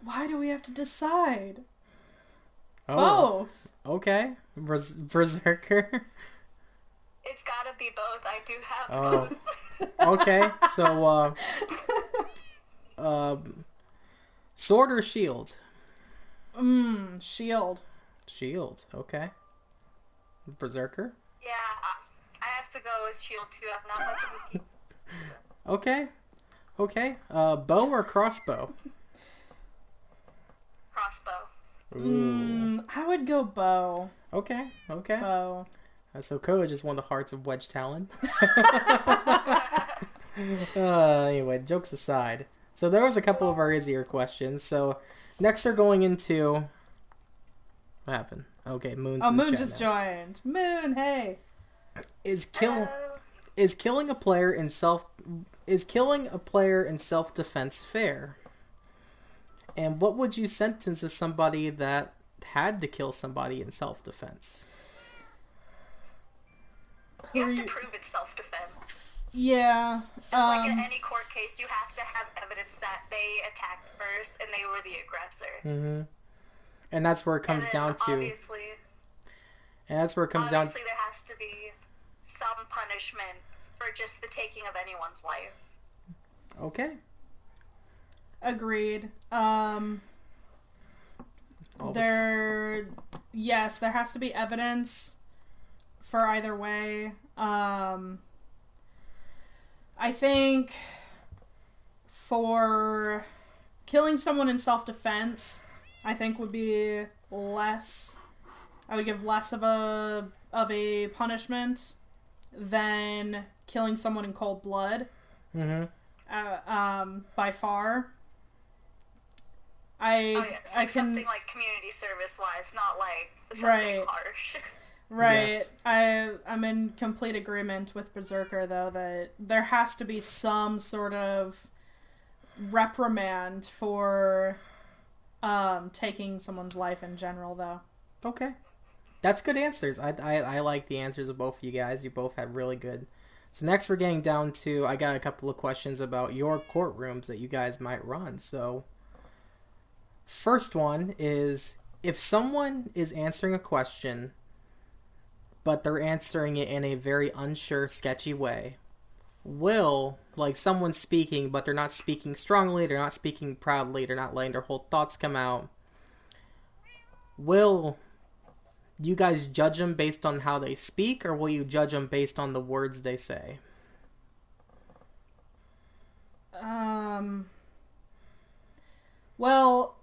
Speaker 2: Why do we have to decide?
Speaker 1: Oh,
Speaker 2: Both.
Speaker 1: okay. Berserker.
Speaker 4: It's gotta be both. I do have
Speaker 1: Oh.
Speaker 4: both.
Speaker 1: Okay. So, sword or shield?
Speaker 2: Shield.
Speaker 1: Shield. Okay. Berserker.
Speaker 4: Yeah, I have to go with Shield too. I'm not much of a geek.
Speaker 1: Okay. Okay. Bow or crossbow?
Speaker 4: Crossbow.
Speaker 1: Ooh.
Speaker 2: I would go bow.
Speaker 1: Okay. Okay.
Speaker 2: Bow.
Speaker 1: So Koa just won the hearts of Wedge Talon. Anyway, jokes aside. So there was a couple of our easier questions. So next we're going into... What happened? Okay, Moon's in the
Speaker 2: Moon
Speaker 1: chat
Speaker 2: just
Speaker 1: now.
Speaker 2: joined. Moon, hey.
Speaker 1: Is killing a player in self defense fair? And what would you sentence as somebody that had to kill somebody in self defense?
Speaker 4: You have to prove it's self-defense.
Speaker 2: Yeah.
Speaker 4: Just like in any court case, you have to have evidence that they attacked first and they were the aggressor.
Speaker 1: Mm-hmm. And that's where it comes down to.
Speaker 4: Obviously,
Speaker 1: And that's where it comes down.
Speaker 4: there has to be some punishment for just the taking of anyone's life.
Speaker 1: Okay.
Speaker 2: Agreed. Yes, there has to be evidence for either way. I think for killing someone in self-defense, I think would be less. I would give less of a punishment than killing someone in cold blood.
Speaker 1: Mm-hmm.
Speaker 2: By far.
Speaker 4: So something like community service wise, not like something harsh.
Speaker 2: Right.
Speaker 1: Yes.
Speaker 2: I'm in complete agreement with Berserker, though, that there has to be some sort of reprimand for taking someone's life in general, though.
Speaker 1: Okay. That's good answers. I like the answers of both of you guys. You both have really good. So next we're getting down to, I got a couple of questions about your courtrooms that you guys might run. So first one is, if someone is answering a question, but they're answering it in a very unsure, sketchy way, like someone's speaking, but they're not speaking strongly, they're not speaking proudly, they're not letting their whole thoughts come out, will you guys judge them based on how they speak, or will you judge them based on the words they say?
Speaker 2: Well,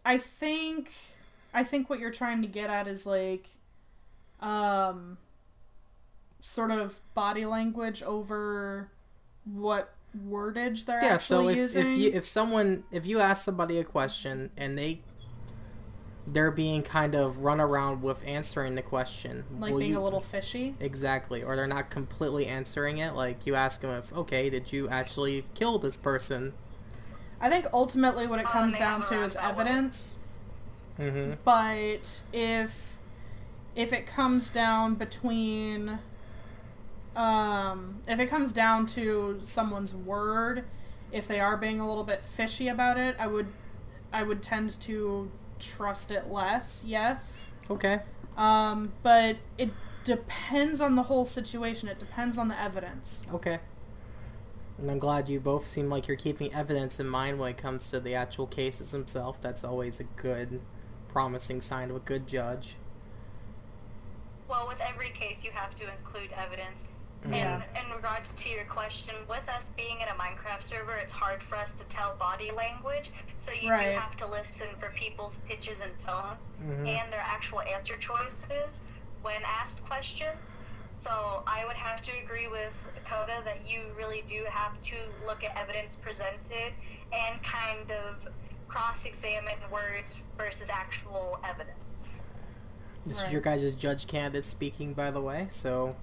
Speaker 2: I think what you're trying to get at is like, sort of body language over what wordage they're
Speaker 1: Yeah,
Speaker 2: actually
Speaker 1: so
Speaker 2: using.
Speaker 1: if you ask somebody a question and they're being kind of run around with answering the question,
Speaker 2: like
Speaker 1: will
Speaker 2: being
Speaker 1: you
Speaker 2: a little fishy.
Speaker 1: exactly, or they're not completely answering it, like you ask them if, okay, did you actually kill this person?
Speaker 2: I think ultimately what it
Speaker 4: and
Speaker 2: comes
Speaker 4: they
Speaker 2: down
Speaker 4: have
Speaker 2: to
Speaker 4: a
Speaker 2: is
Speaker 4: roundabout way.
Speaker 2: evidence.
Speaker 1: Mm-hmm.
Speaker 2: But if it comes down between if it comes down to someone's word, if they are being a little bit fishy about it, I would tend to trust it less, yes.
Speaker 1: Okay.
Speaker 2: But it depends on the whole situation. It depends on the evidence.
Speaker 1: Okay. And I'm glad you both seem like you're keeping evidence in mind when it comes to the actual cases themselves. That's always a good, promising sign of a good judge.
Speaker 4: Well, with every case, you have to include evidence.
Speaker 2: Yeah.
Speaker 4: And in regards to your question, with us being in a Minecraft server, it's hard for us to tell body language. So you
Speaker 2: Right.
Speaker 4: do have to listen for people's pitches and tones and their actual answer choices when asked questions. So I would have to agree with Coda that you really do have to look at evidence presented and kind of cross-examine words versus actual evidence.
Speaker 1: This is
Speaker 2: Right.
Speaker 1: your guys' judge candidate speaking, by the way, so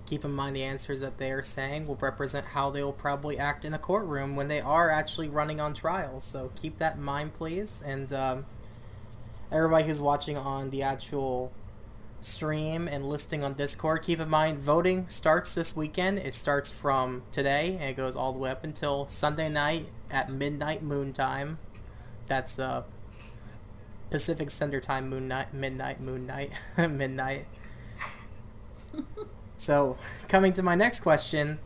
Speaker 1: keep in mind the answers that they are saying will represent how they will probably act in a courtroom when they are actually running on trials. So keep that in mind, please. And everybody who's watching on the actual stream and listing on Discord, keep in mind voting starts this weekend. It starts from today and it goes all the way up until Sunday night at midnight moon time. That's Pacific Standard Time midnight midnight. So, coming to my next question,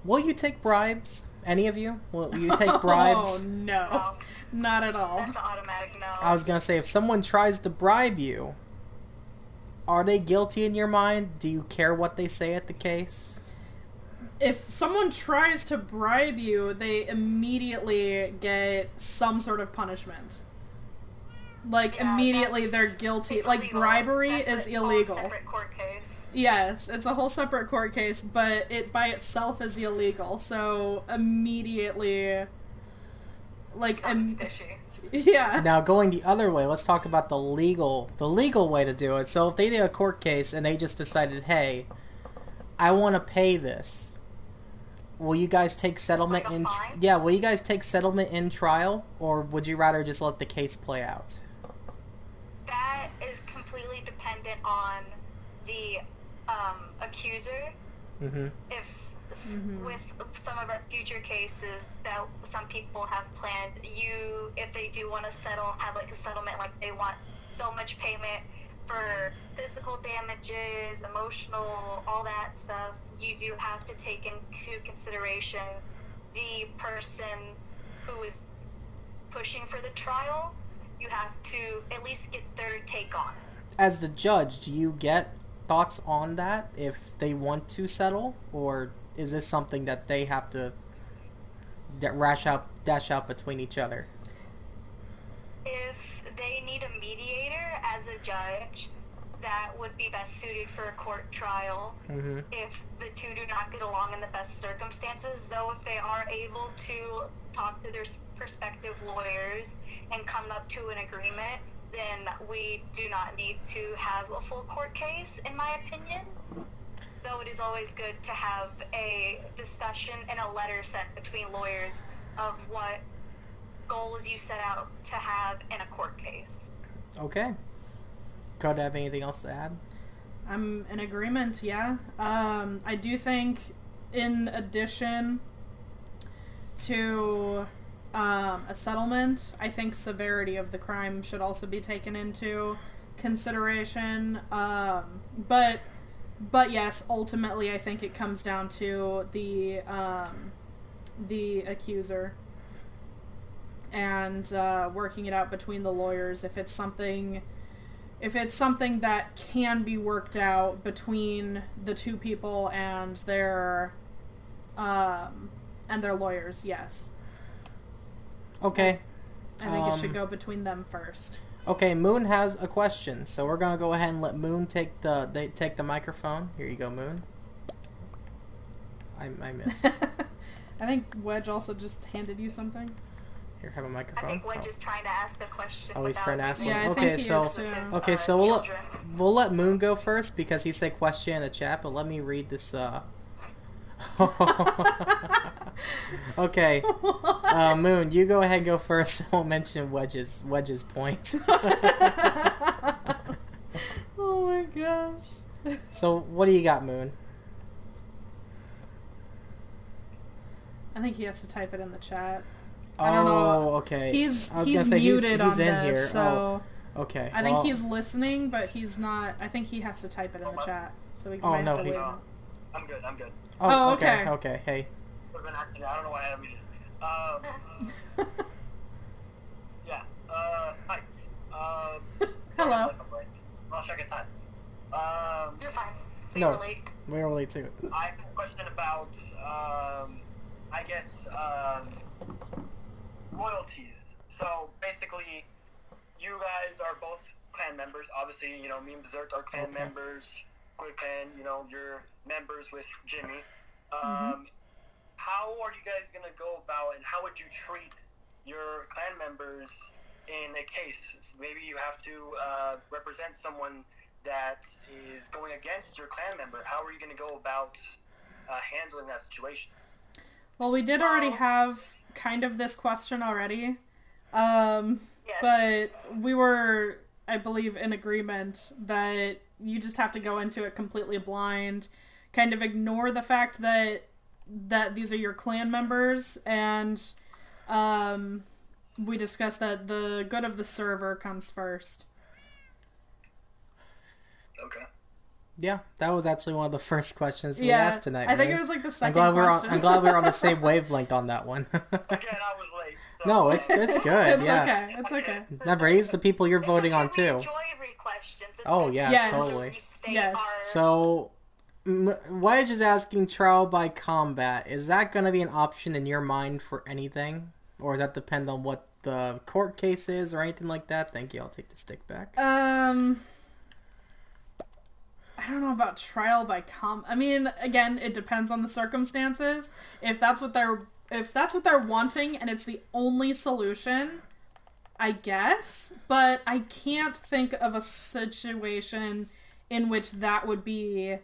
Speaker 1: will you take bribes? Any of you? Will you take bribes?
Speaker 2: Oh, no.
Speaker 4: No.
Speaker 2: Not at all.
Speaker 4: That's an automatic no.
Speaker 1: I was gonna say, if someone tries to bribe you, are they guilty in your mind? Do you care what they say at the case?
Speaker 2: If someone tries to bribe you, they immediately get some sort of punishment. Like,
Speaker 4: Yeah,
Speaker 2: immediately they're guilty.
Speaker 4: It's
Speaker 2: Like,
Speaker 4: illegal.
Speaker 2: bribery
Speaker 4: That's
Speaker 2: is
Speaker 4: a whole
Speaker 2: illegal.
Speaker 4: separate court case.
Speaker 2: Yes, it's a whole separate court case, but it by itself is illegal. So, immediately, like,
Speaker 4: Sounds fishy.
Speaker 2: yeah.
Speaker 1: Now, going the other way, let's talk about the legal way to do it. So, if they did a court case and they just decided, hey, I want to pay this, will you guys take settlement
Speaker 4: Like a
Speaker 1: in?
Speaker 4: fine?
Speaker 1: Yeah, will you guys take settlement in trial, or would you rather just let the case play out?
Speaker 4: That is completely dependent on the accuser.
Speaker 1: Mm-hmm.
Speaker 4: If with some of our future cases that some people have planned, if they do want to settle, have like a settlement, like they want so much payment for physical damages, emotional, all that stuff, you do have to take into consideration the person who is pushing for the trial. You have to at least get their take on it.
Speaker 1: As the judge, do you get thoughts on that if they want to settle, or is this something that they have to dash out between each other?
Speaker 4: If they need a mediator as a judge, that would be best suited for a court trial.
Speaker 1: Mm-hmm.
Speaker 4: If the two do not get along in the best circumstances, though, if they are able to talk to their prospective lawyers and come up to an agreement, then we do not need to have a full court case, in my opinion. Though it is always good to have a discussion and a letter sent between lawyers of what goals you set out to have in a court case.
Speaker 1: Okay. Could I have anything else to add?
Speaker 2: I'm in agreement, yeah. I do think, in addition to a settlement, I think severity of the crime should also be taken into consideration. But yes, ultimately, I think it comes down to the accuser and working it out between the lawyers. If it's something that can be worked out between the two people and their lawyers, yes.
Speaker 1: Okay.
Speaker 2: I think it should go between them first.
Speaker 1: Okay, Moon has a question, so we're gonna go ahead and let Moon take the microphone. Here you go, Moon. I missed.
Speaker 2: I think Wedge also just handed you something.
Speaker 1: Here, have a
Speaker 4: I
Speaker 1: microphone.
Speaker 4: think Wedge is trying to ask a question.
Speaker 1: Oh, he's trying to ask one.
Speaker 2: Yeah, I
Speaker 1: Okay,
Speaker 2: think he
Speaker 1: so
Speaker 2: is too.
Speaker 1: so we'll let Moon go first because he said question in the chat. But let me read this. Okay, Moon, you go ahead and go first. I won't mention Wedge's point.
Speaker 2: Oh my gosh.
Speaker 1: So what do you got, Moon?
Speaker 2: I think he has to type it in the chat.
Speaker 1: Oh,
Speaker 2: I don't know.
Speaker 1: okay.
Speaker 2: He's
Speaker 1: I was gonna say
Speaker 2: muted
Speaker 1: he's
Speaker 2: on
Speaker 1: in
Speaker 2: this,
Speaker 1: here.
Speaker 2: so
Speaker 1: Okay.
Speaker 2: I think he's listening, but he's not. I think he has to type it in the chat, so we might have to wait.
Speaker 5: I'm good.
Speaker 2: Oh,
Speaker 1: okay.
Speaker 2: okay.
Speaker 1: Okay. Hey.
Speaker 5: It was an accident. I don't know why I had muted. Yeah. Hi.
Speaker 2: Hello.
Speaker 5: Lost track of time.
Speaker 4: You're fine.
Speaker 1: No.
Speaker 4: You're late.
Speaker 1: We're late too.
Speaker 5: I have a question about, I guess, royalties. So basically, you guys are both clan members. Obviously, you know, me and Berserk are clan members. Quickpen, you know, you're members with Jimmy. How are you guys gonna go about, and how would you treat your clan members in a case? Maybe you have to represent someone that is going against your clan member. How are you going to go about handling that situation?
Speaker 2: Well, we did already have kind of this question already,
Speaker 4: Yes.
Speaker 2: but we were, I believe, in agreement that you just have to go into it completely blind, kind of ignore the fact that these are your clan members, and we discussed that the good of the server comes first.
Speaker 5: Okay.
Speaker 1: Yeah, that was actually one of the first questions we asked tonight.
Speaker 2: I think
Speaker 1: Moon.
Speaker 2: it was like the second
Speaker 1: I'm
Speaker 2: question.
Speaker 1: glad we're on the same wavelength on that one.
Speaker 5: Again, I was late. So,
Speaker 1: No, it's good.
Speaker 2: It's
Speaker 1: yeah.
Speaker 2: okay. It's okay.
Speaker 1: Remember, he's the people you're voting on
Speaker 4: We
Speaker 1: too.
Speaker 4: enjoy every question.
Speaker 1: Oh yeah,
Speaker 2: Yes.
Speaker 1: totally.
Speaker 2: Yes.
Speaker 1: So, Wedge is asking trial by combat. Is that going to be an option in your mind for anything, or does that depend on what the court case is or anything like that? Thank you. I'll take the stick back.
Speaker 2: I don't know about trial by I mean, again, it depends on the circumstances. If that's what they're wanting and it's the only solution, I guess. But I can't think of a situation in which that would be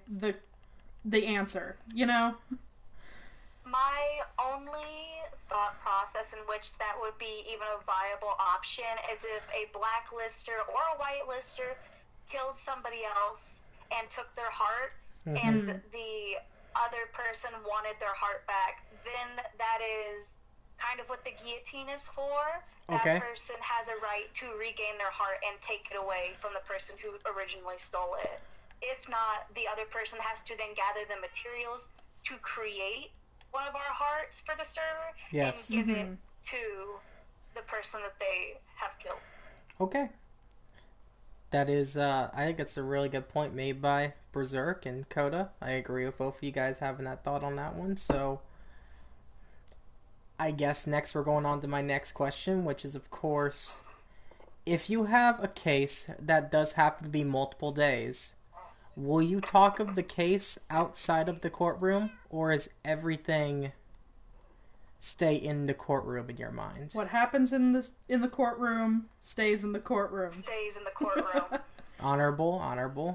Speaker 2: the answer, you know?
Speaker 4: My only thought process in which that would be even a viable option is if a blacklister or a whitelister killed somebody else and took their heart, and the other person wanted their heart back, then that is kind of what the guillotine is for. That person has a right to regain their heart and take it away from the person who originally stole it. If not, the other person has to then gather the materials to create one of our hearts for the server and give it to the person that they have killed.
Speaker 1: Okay. That is, I think it's a really good point made by Berserk and Coda. I agree with both of you guys having that thought on that one. So, I guess next we're going on to my next question, which is, of course, if you have a case that does happen to be multiple days, will you talk of the case outside of the courtroom, or is everything stay in the courtroom in your mind?
Speaker 2: What happens in the courtroom stays in the courtroom.
Speaker 4: Stays in the courtroom.
Speaker 1: Honorable.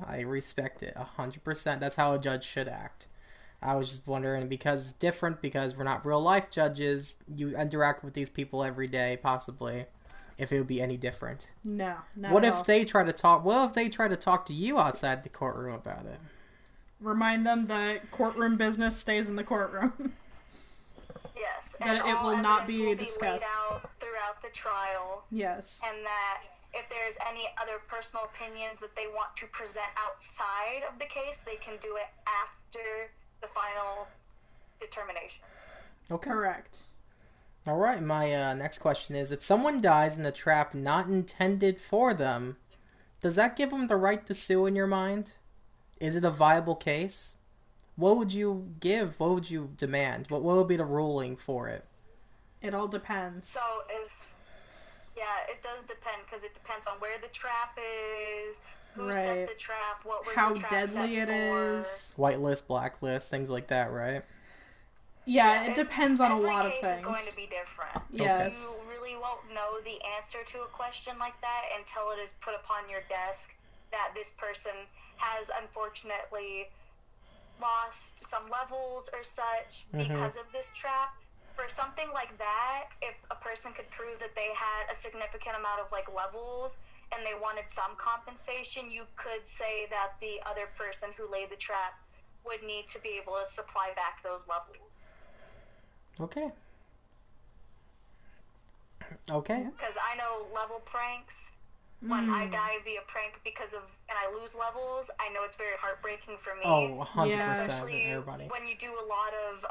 Speaker 1: I respect it 100%. That's how a judge should act. I was just wondering, because it's different, because we're not real life judges. You interact with these people every day, possibly. If it would be any different.
Speaker 2: No, not
Speaker 1: What
Speaker 2: at
Speaker 1: if
Speaker 2: all.
Speaker 1: they try to talk? What if they try to talk to you outside the courtroom about it?
Speaker 2: Remind them that courtroom business stays in the courtroom.
Speaker 4: Yes,
Speaker 2: That
Speaker 4: and
Speaker 2: it
Speaker 4: all
Speaker 2: will not
Speaker 4: evidence
Speaker 2: be
Speaker 4: will
Speaker 2: discussed.
Speaker 4: laid out throughout the trial,
Speaker 2: Yes.
Speaker 4: and that if there's any other personal opinions that they want to present outside of the case, they can do it after the final determination.
Speaker 1: Okay.
Speaker 2: Correct.
Speaker 1: All right. My next question is: if someone dies in a trap not intended for them, does that give them the right to sue in your mind? Is it a viable case? What would you give? What would you demand? What would be the ruling for it?
Speaker 2: It all depends.
Speaker 4: So if Yeah, it does depend because it depends on where the trap is, who set
Speaker 2: Right.
Speaker 4: the trap, what was
Speaker 2: How
Speaker 4: the trap
Speaker 2: deadly
Speaker 4: set
Speaker 2: it
Speaker 4: for.
Speaker 2: is.
Speaker 1: Whitelist, blacklist, things like that, right?
Speaker 2: Yeah, it
Speaker 4: it's-
Speaker 2: depends on a
Speaker 4: every
Speaker 2: lot of
Speaker 4: case is going to
Speaker 2: things.
Speaker 4: be different.
Speaker 2: Yes.
Speaker 4: You really won't know the answer to a question like that until it is put upon your desk that this person has unfortunately lost some levels or such because of this trap. For something like that, if a person could prove that they had a significant amount of like levels and they wanted some compensation, you could say that the other person who laid the trap would need to be able to supply back those levels.
Speaker 1: Okay. Okay.
Speaker 4: Because I know level pranks. When I die via prank and I lose levels, I know it's very heartbreaking for me.
Speaker 1: Oh, 100%,
Speaker 2: Yeah.
Speaker 4: Especially
Speaker 1: everybody.
Speaker 4: when you do a lot of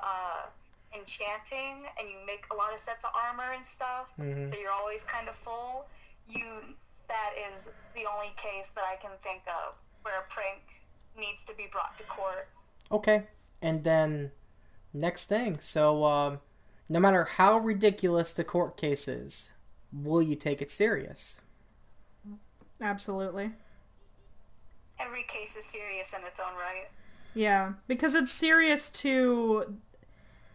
Speaker 4: enchanting and you make a lot of sets of armor and stuff, so you're always kind of full. That is the only case that I can think of where a prank needs to be brought to court.
Speaker 1: Okay. And then, next thing. So, no matter how ridiculous the court case is, will you take it serious?
Speaker 2: Absolutely.
Speaker 4: Every case is serious in its own right.
Speaker 2: Yeah, because it's serious to,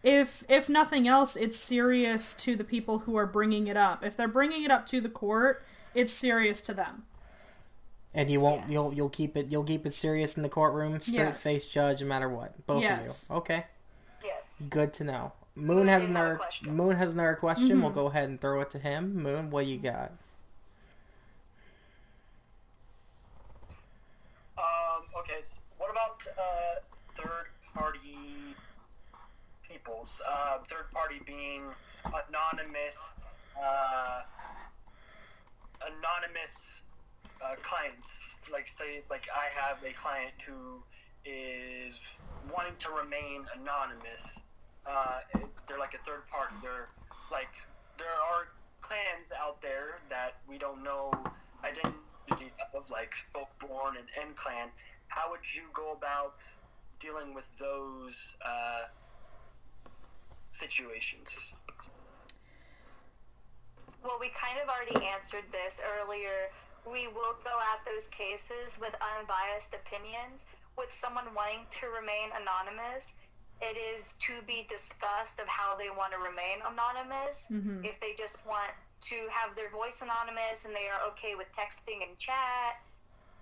Speaker 2: if nothing else, it's serious to the people who are bringing it up. If they're bringing it up to the court, it's serious to them.
Speaker 1: And you won't.
Speaker 4: Yes.
Speaker 1: You'll keep it serious in the courtroom. Straight
Speaker 2: Yes.
Speaker 1: face judge, no matter what. Both
Speaker 2: Yes.
Speaker 1: of you. Okay.
Speaker 4: Yes.
Speaker 1: Good to know. Moon has another
Speaker 4: question.
Speaker 1: Moon has another question. We'll go ahead and throw it to him. Moon, what you got?
Speaker 5: Okay, so what about third-party peoples? Third-party being anonymous clients. Like, say, like I have a client who is wanting to remain anonymous. They're like a third party. They're like, there are clans out there that we don't know identities of, like Spokeborn and N Clan. How would you go about dealing with those situations?
Speaker 4: Well, we kind of already answered this earlier. We will go at those cases with unbiased opinions. With someone wanting to remain anonymous, it is to be discussed of how they want to remain anonymous. If they just want to have their voice anonymous and they are okay with texting and chat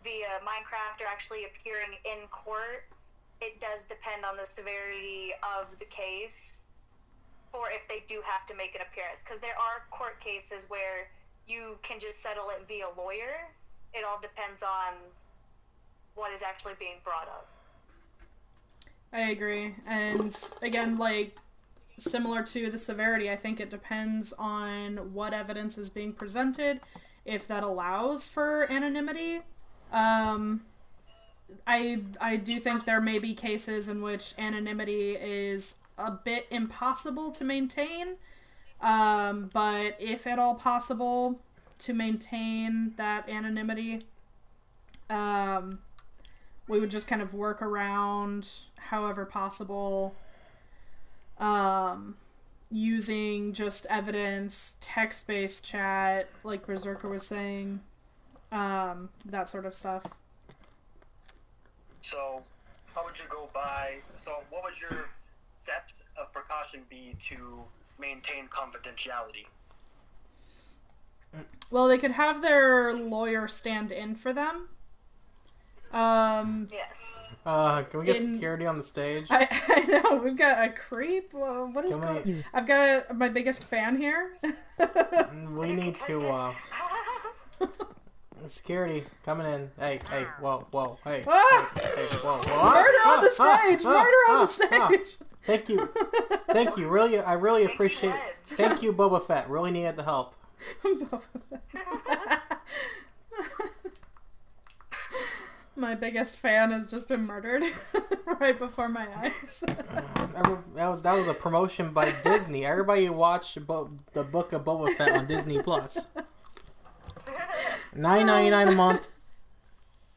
Speaker 4: via Minecraft or actually appearing in court, it does depend on the severity of the case or if they do have to make an appearance. Because there are court cases where you can just settle it via lawyer. It all depends on what is actually being brought up.
Speaker 2: I agree. And again, like, similar to the severity, I think it depends on what evidence is being presented, if that allows for anonymity. I do think there may be cases in which anonymity is a bit impossible to maintain, but if at all possible to maintain that anonymity, we would just kind of work around however possible, using just evidence, text-based chat, like Berserker was saying, that sort of stuff.
Speaker 5: So, how would you go by? So, what would your steps of precaution be to maintain confidentiality?
Speaker 2: Well, they could have their lawyer stand in for them.
Speaker 4: Yes.
Speaker 1: Can we get security on the stage?
Speaker 2: I know, we've got a creep. What is
Speaker 1: Can we-
Speaker 2: going on? I've got my biggest fan here.
Speaker 1: We need to, security coming in. Hey, whoa, hey,
Speaker 2: Ah!
Speaker 1: hey, whoa.
Speaker 2: Murder on the stage! Murder on the stage!
Speaker 1: Thank you. I really appreciate. Thank you, Boba Fett. Really needed the help.
Speaker 2: My biggest fan has just been murdered right before my eyes.
Speaker 1: That was a promotion by Disney. Everybody watch the Book of Boba Fett on Disney Plus. $9.99 a month.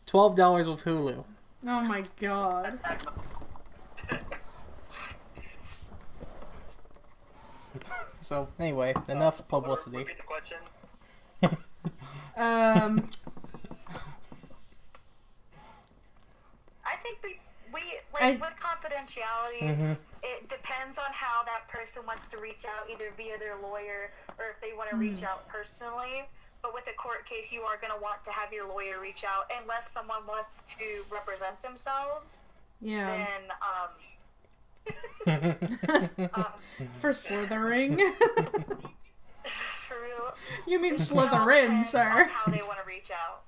Speaker 1: $12 with Hulu.
Speaker 2: Oh my god.
Speaker 1: So anyway, enough publicity.
Speaker 5: Repeat the question.
Speaker 4: I think we like with confidentiality, it depends on how that person wants to reach out, either via their lawyer or if they want to reach out personally. But with a court case, you are going to want to have your lawyer reach out unless someone wants to represent themselves.
Speaker 2: Yeah.
Speaker 4: Then,
Speaker 2: For slithering.
Speaker 4: for real.
Speaker 2: You mean
Speaker 4: It all
Speaker 2: Slytherin,
Speaker 4: depends on
Speaker 2: sir.
Speaker 4: how they want to reach out.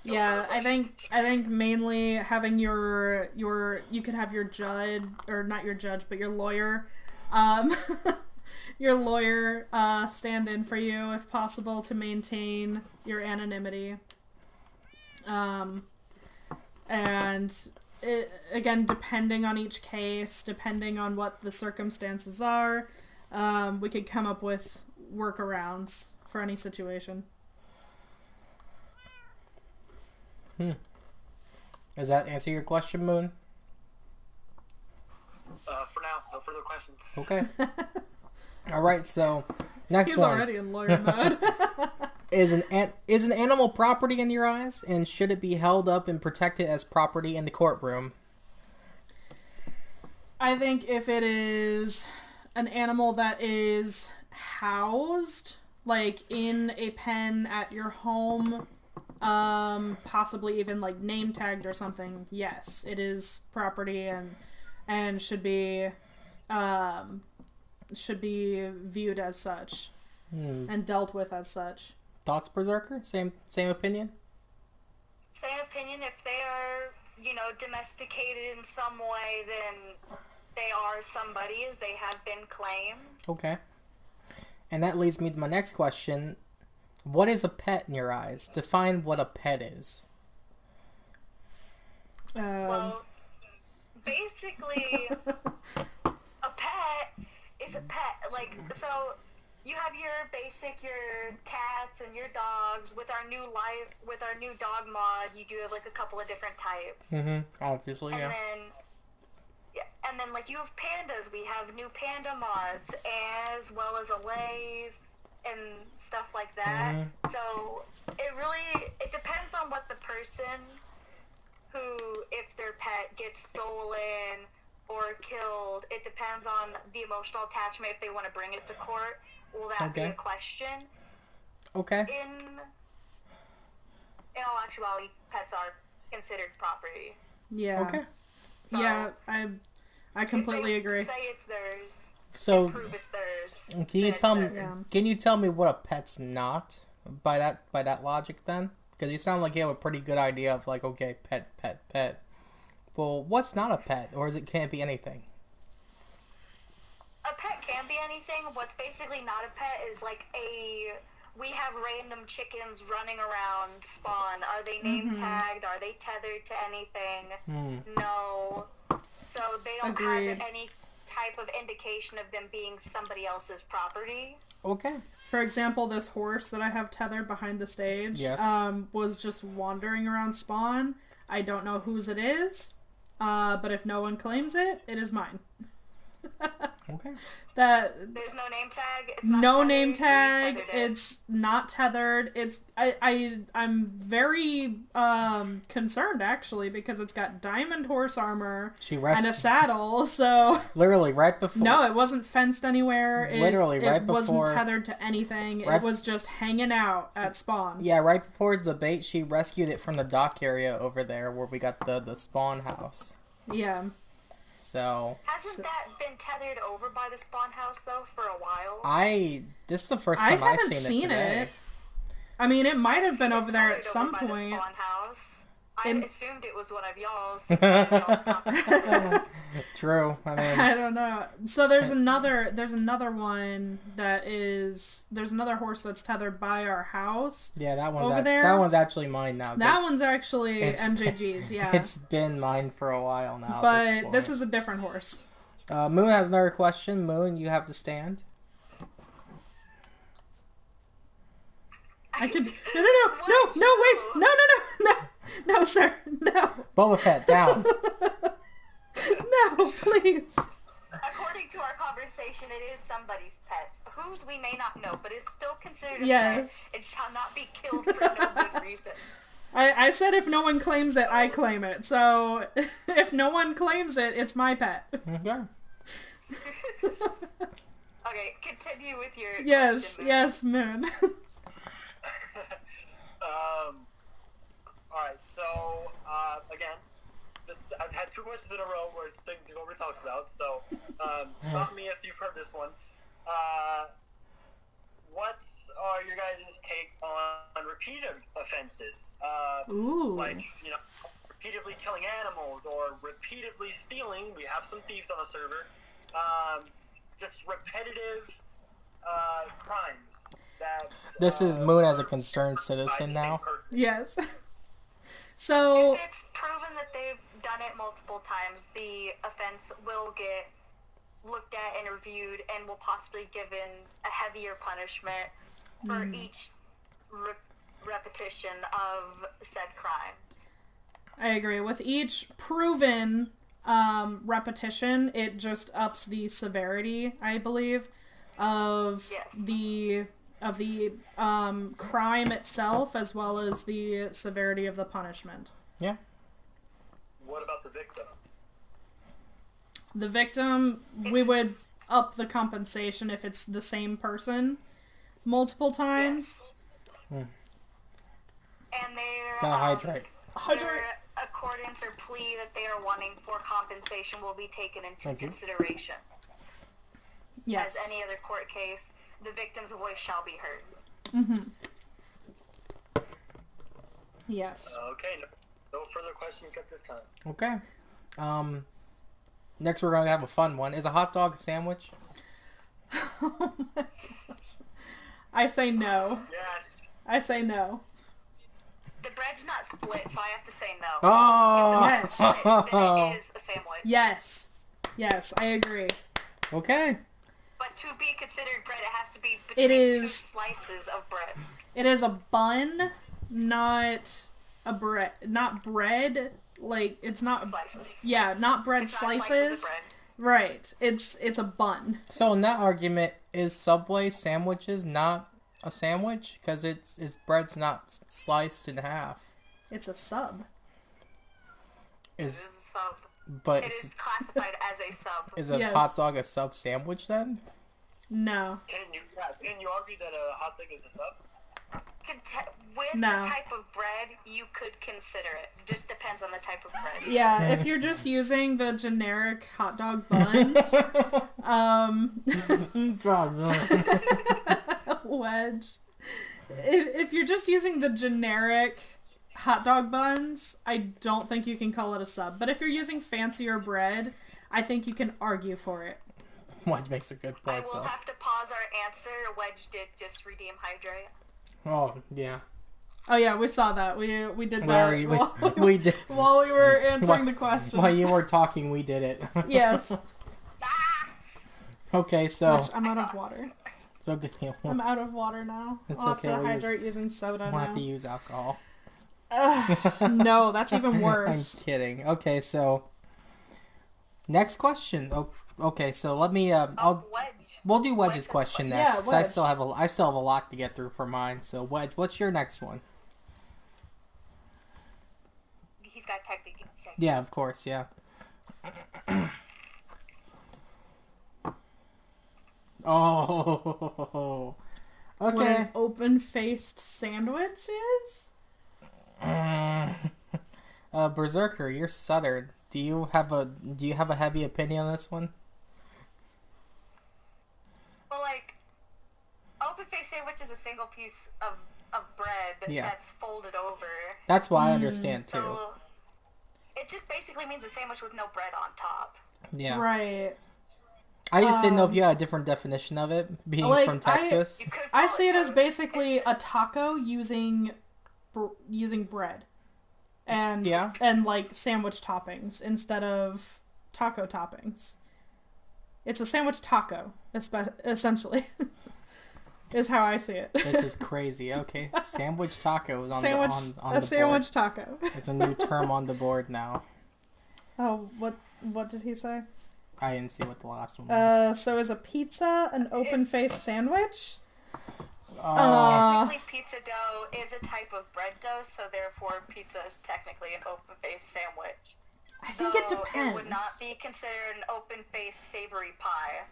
Speaker 2: Yeah, I think mainly having your you could have your judge, or not your judge, but your lawyer, your lawyer stand in for you if possible to maintain your anonymity. And again, depending on each case, depending on what the circumstances are, we could come up with workarounds for any situation.
Speaker 1: Does that answer your question, Moon?
Speaker 5: For now, no further questions.
Speaker 1: Okay. All right. So next
Speaker 2: He's
Speaker 1: one.
Speaker 2: already in lawyer mode.
Speaker 1: Is an animal property in your eyes, and should it be held up and protected as property in the courtroom?
Speaker 2: I think if it is an animal that is housed, like in a pen at your home, possibly even like name tagged or something, yes, it is property and should be viewed as such and dealt with as such.
Speaker 1: Thoughts, Berserker? Same opinion?
Speaker 4: Same opinion. If they are, domesticated in some way, then they are somebody as they have been claimed.
Speaker 1: Okay. And that leads me to my next question. What is a pet in your eyes? Define what a pet is.
Speaker 4: Well, basically, a pet is a pet. Like, so you have your cats and your dogs. With our new dog mod, you do have like a couple of different types.
Speaker 1: Obviously, yeah.
Speaker 4: And then like you have pandas. We have new panda mods as well as allays and stuff like that. So it depends on what the person if their pet gets stolen or killed, it depends on the emotional attachment if they want to bring it to court. Will that be a question?
Speaker 1: Okay.
Speaker 4: In all actuality, pets are considered property.
Speaker 2: Yeah.
Speaker 1: Okay.
Speaker 4: So
Speaker 2: yeah, I completely
Speaker 4: if they
Speaker 2: agree.
Speaker 4: say it's theirs,
Speaker 1: So
Speaker 4: prove it's theirs.
Speaker 1: can you
Speaker 4: then it's
Speaker 1: tell me?
Speaker 4: theirs.
Speaker 1: Can you tell me what a pet's not by that logic then? Because you sound like you have a pretty good idea of like, okay, pet. Well, what's not a pet, or can't be anything?
Speaker 4: A pet can be anything. What's basically not a pet is like we have random chickens running around spawn. Are they name tagged? Are they tethered to anything? No. So they don't
Speaker 2: Agreed.
Speaker 4: have any type of indication of them being somebody else's property.
Speaker 1: Okay.
Speaker 2: For example, this horse that I have tethered behind the stage was just wandering around spawn. I don't know whose it is, but if no one claims it, it is mine.
Speaker 1: Okay.
Speaker 4: There's no name tag. It's not
Speaker 2: No
Speaker 4: tethered,
Speaker 2: name
Speaker 4: we
Speaker 2: tag.
Speaker 4: tethered it.
Speaker 2: It's not tethered. I'm very concerned actually because it's got diamond horse armor and a saddle. So
Speaker 1: literally right before.
Speaker 2: no, it wasn't fenced anywhere. It wasn't
Speaker 1: before
Speaker 2: tethered to anything. It was just hanging out at spawn.
Speaker 1: Yeah, right before the bait, she rescued it from the dock area over there where we got the spawn house.
Speaker 2: Yeah.
Speaker 1: So
Speaker 4: Hasn't that been tethered over by the spawn house though for a while?
Speaker 1: this is the first time I've seen it today.
Speaker 2: I mean, it might have been
Speaker 4: Seen it
Speaker 2: over there
Speaker 4: tethered
Speaker 2: at some
Speaker 4: over by the
Speaker 2: point.
Speaker 4: spawn house. I
Speaker 2: In-
Speaker 4: assumed it was one of y'all's. Since it was y'all's property.
Speaker 1: True. I mean,
Speaker 2: I don't know. So there's another one there's another horse that's tethered by our house.
Speaker 1: yeah, that
Speaker 2: over there.
Speaker 1: that one's actually mine now.
Speaker 2: That one's actually
Speaker 1: it's-
Speaker 2: MJG's, yeah.
Speaker 1: It's been mine for a while now.
Speaker 2: But this is a different horse.
Speaker 1: Moon has another question. Moon, you have to stand.
Speaker 2: I could no wait no sir no
Speaker 1: Boba Fett down.
Speaker 2: no please.
Speaker 4: According to our conversation, it is somebody's pet, whose we may not know, but is still considered a
Speaker 2: Yes.
Speaker 4: pet and shall not be killed for no good reason.
Speaker 2: I said if no one claims it, I claim it. So if no one claims it, it's my pet.
Speaker 1: Okay.
Speaker 4: Okay, continue with your
Speaker 2: Yes,
Speaker 4: question, Moon.
Speaker 2: yes, Moon.
Speaker 5: Alright, so, again, I've had 2 questions in a row where it's things you've already talked about, so, stop me if you've heard this one. What are your guys' take on repeated offenses?
Speaker 2: Ooh.
Speaker 5: Like, repeatedly killing animals, or repeatedly stealing. We have some thieves on the server. Just repetitive, crimes that...
Speaker 1: This is Moon as a concerned citizen now.
Speaker 2: Yes. So,
Speaker 4: If it's proven that they've done it multiple times, the offense will get looked at and reviewed and will possibly given a heavier punishment for each repetition of said crimes.
Speaker 2: I agree. With each proven repetition, it just ups the severity, I believe, of
Speaker 4: Yes.
Speaker 2: the crime itself, as well as the severity of the punishment.
Speaker 1: Yeah.
Speaker 5: What about the victim?
Speaker 2: The victim, we would up the compensation if it's the same person multiple times.
Speaker 4: Yes. And
Speaker 1: Gotta hydrate.
Speaker 4: their accordance or plea that they are wanting for compensation will be taken into
Speaker 1: Thank you.
Speaker 4: consideration.
Speaker 2: Yes.
Speaker 4: As any other court case, the victim's voice shall be heard.
Speaker 2: Yes.
Speaker 5: Okay, no further questions at this time.
Speaker 1: Okay. Next we're gonna have a fun one. Is a hot dog a sandwich?
Speaker 2: Oh my gosh. I say no.
Speaker 5: Yes.
Speaker 2: I say no.
Speaker 4: The bread's not split, so I have to say no.
Speaker 1: Oh!
Speaker 2: Yes.
Speaker 4: Then it is a sandwich.
Speaker 2: Yes. Yes, I agree.
Speaker 1: Okay.
Speaker 4: But to be considered bread, it has to be
Speaker 2: It
Speaker 4: between 2
Speaker 2: is-
Speaker 4: slices of bread.
Speaker 2: It is a bun, not a bread. Not bread. Like, it's not...
Speaker 4: Slices.
Speaker 2: Yeah, not bread
Speaker 4: It's not
Speaker 2: slices.
Speaker 4: slices of bread.
Speaker 2: Right. It's a bun.
Speaker 1: So in that argument, is Subway sandwiches not a sandwich? Because its bread's not sliced in half.
Speaker 2: It's a sub.
Speaker 4: It is a sub.
Speaker 1: But
Speaker 4: It is classified as a sub.
Speaker 1: is a
Speaker 2: Yes.
Speaker 1: hot dog a sub sandwich then?
Speaker 2: No.
Speaker 5: Can you argue that a hot dog is a sub?
Speaker 4: With
Speaker 2: No.
Speaker 4: the type of bread, you could consider it. Just depends on the type of bread.
Speaker 2: Yeah, if you're just using the generic hot dog buns, wedge. If you're just using the generic hot dog buns, I don't think you can call it a sub. But if you're using fancier bread, I think you can argue for it.
Speaker 1: Wedge makes a good
Speaker 4: I
Speaker 1: point
Speaker 4: will
Speaker 1: though.
Speaker 4: have to pause our answer. Wedge did just redeem Hydrate.
Speaker 1: Oh yeah.
Speaker 2: Oh yeah, we saw that. We did that
Speaker 1: Larry, we did.
Speaker 2: while we were answering
Speaker 1: Wh-
Speaker 2: the question.
Speaker 1: While you were talking, we did it.
Speaker 2: Yes.
Speaker 1: Okay, so
Speaker 2: Which I'm out of water.
Speaker 1: so good.
Speaker 2: I'm out of water now.
Speaker 1: It's
Speaker 2: I'll
Speaker 1: okay,
Speaker 2: have to
Speaker 1: we'll use-
Speaker 2: hydrate using soda
Speaker 1: We'll have
Speaker 2: now.
Speaker 1: to use alcohol.
Speaker 2: No, that's even
Speaker 1: I'm
Speaker 2: worse.
Speaker 1: kidding. Okay, so next question. Okay, so let me. We'll do Wedge's question
Speaker 2: Yeah,
Speaker 1: next. 'Cause I
Speaker 2: Wedge.
Speaker 1: still have a lot to get through for mine. So Wedge, what's your next one?
Speaker 4: He's got technique in a second.
Speaker 1: Yeah, of course. Yeah. Oh.
Speaker 2: What
Speaker 1: Okay.
Speaker 2: an open-faced sandwich is?
Speaker 1: Berserker, you're Southern. Do you have a heavy opinion on this one?
Speaker 4: Well, like, open face sandwich is a single piece of bread
Speaker 1: Yeah.
Speaker 4: that's folded over.
Speaker 1: That's what I understand too.
Speaker 4: So it just basically means a sandwich with no bread on top.
Speaker 1: Yeah.
Speaker 2: Right.
Speaker 1: I just didn't know if you had a different definition of it, being
Speaker 2: Like,
Speaker 1: from Texas.
Speaker 4: You could
Speaker 2: I
Speaker 4: call
Speaker 2: see it as
Speaker 4: toast.
Speaker 2: basically
Speaker 4: It's-
Speaker 2: a taco using bread. And
Speaker 1: Yeah.
Speaker 2: and like sandwich toppings instead of taco toppings. It's a sandwich taco, essentially. Is how I see it.
Speaker 1: This is crazy. Okay, sandwich tacos on
Speaker 2: Sandwich,
Speaker 1: on
Speaker 2: a
Speaker 1: the
Speaker 2: sandwich
Speaker 1: board.
Speaker 2: taco.
Speaker 1: It's a new term on the board now.
Speaker 2: Oh, what did he say?
Speaker 1: I didn't see what the last one was.
Speaker 2: So is a pizza an open-faced sandwich?
Speaker 4: Technically, pizza dough is a type of bread dough, so therefore pizza is technically an open-faced sandwich.
Speaker 2: I think it
Speaker 4: Though
Speaker 2: depends.
Speaker 4: It would not be considered an open-faced savory pie.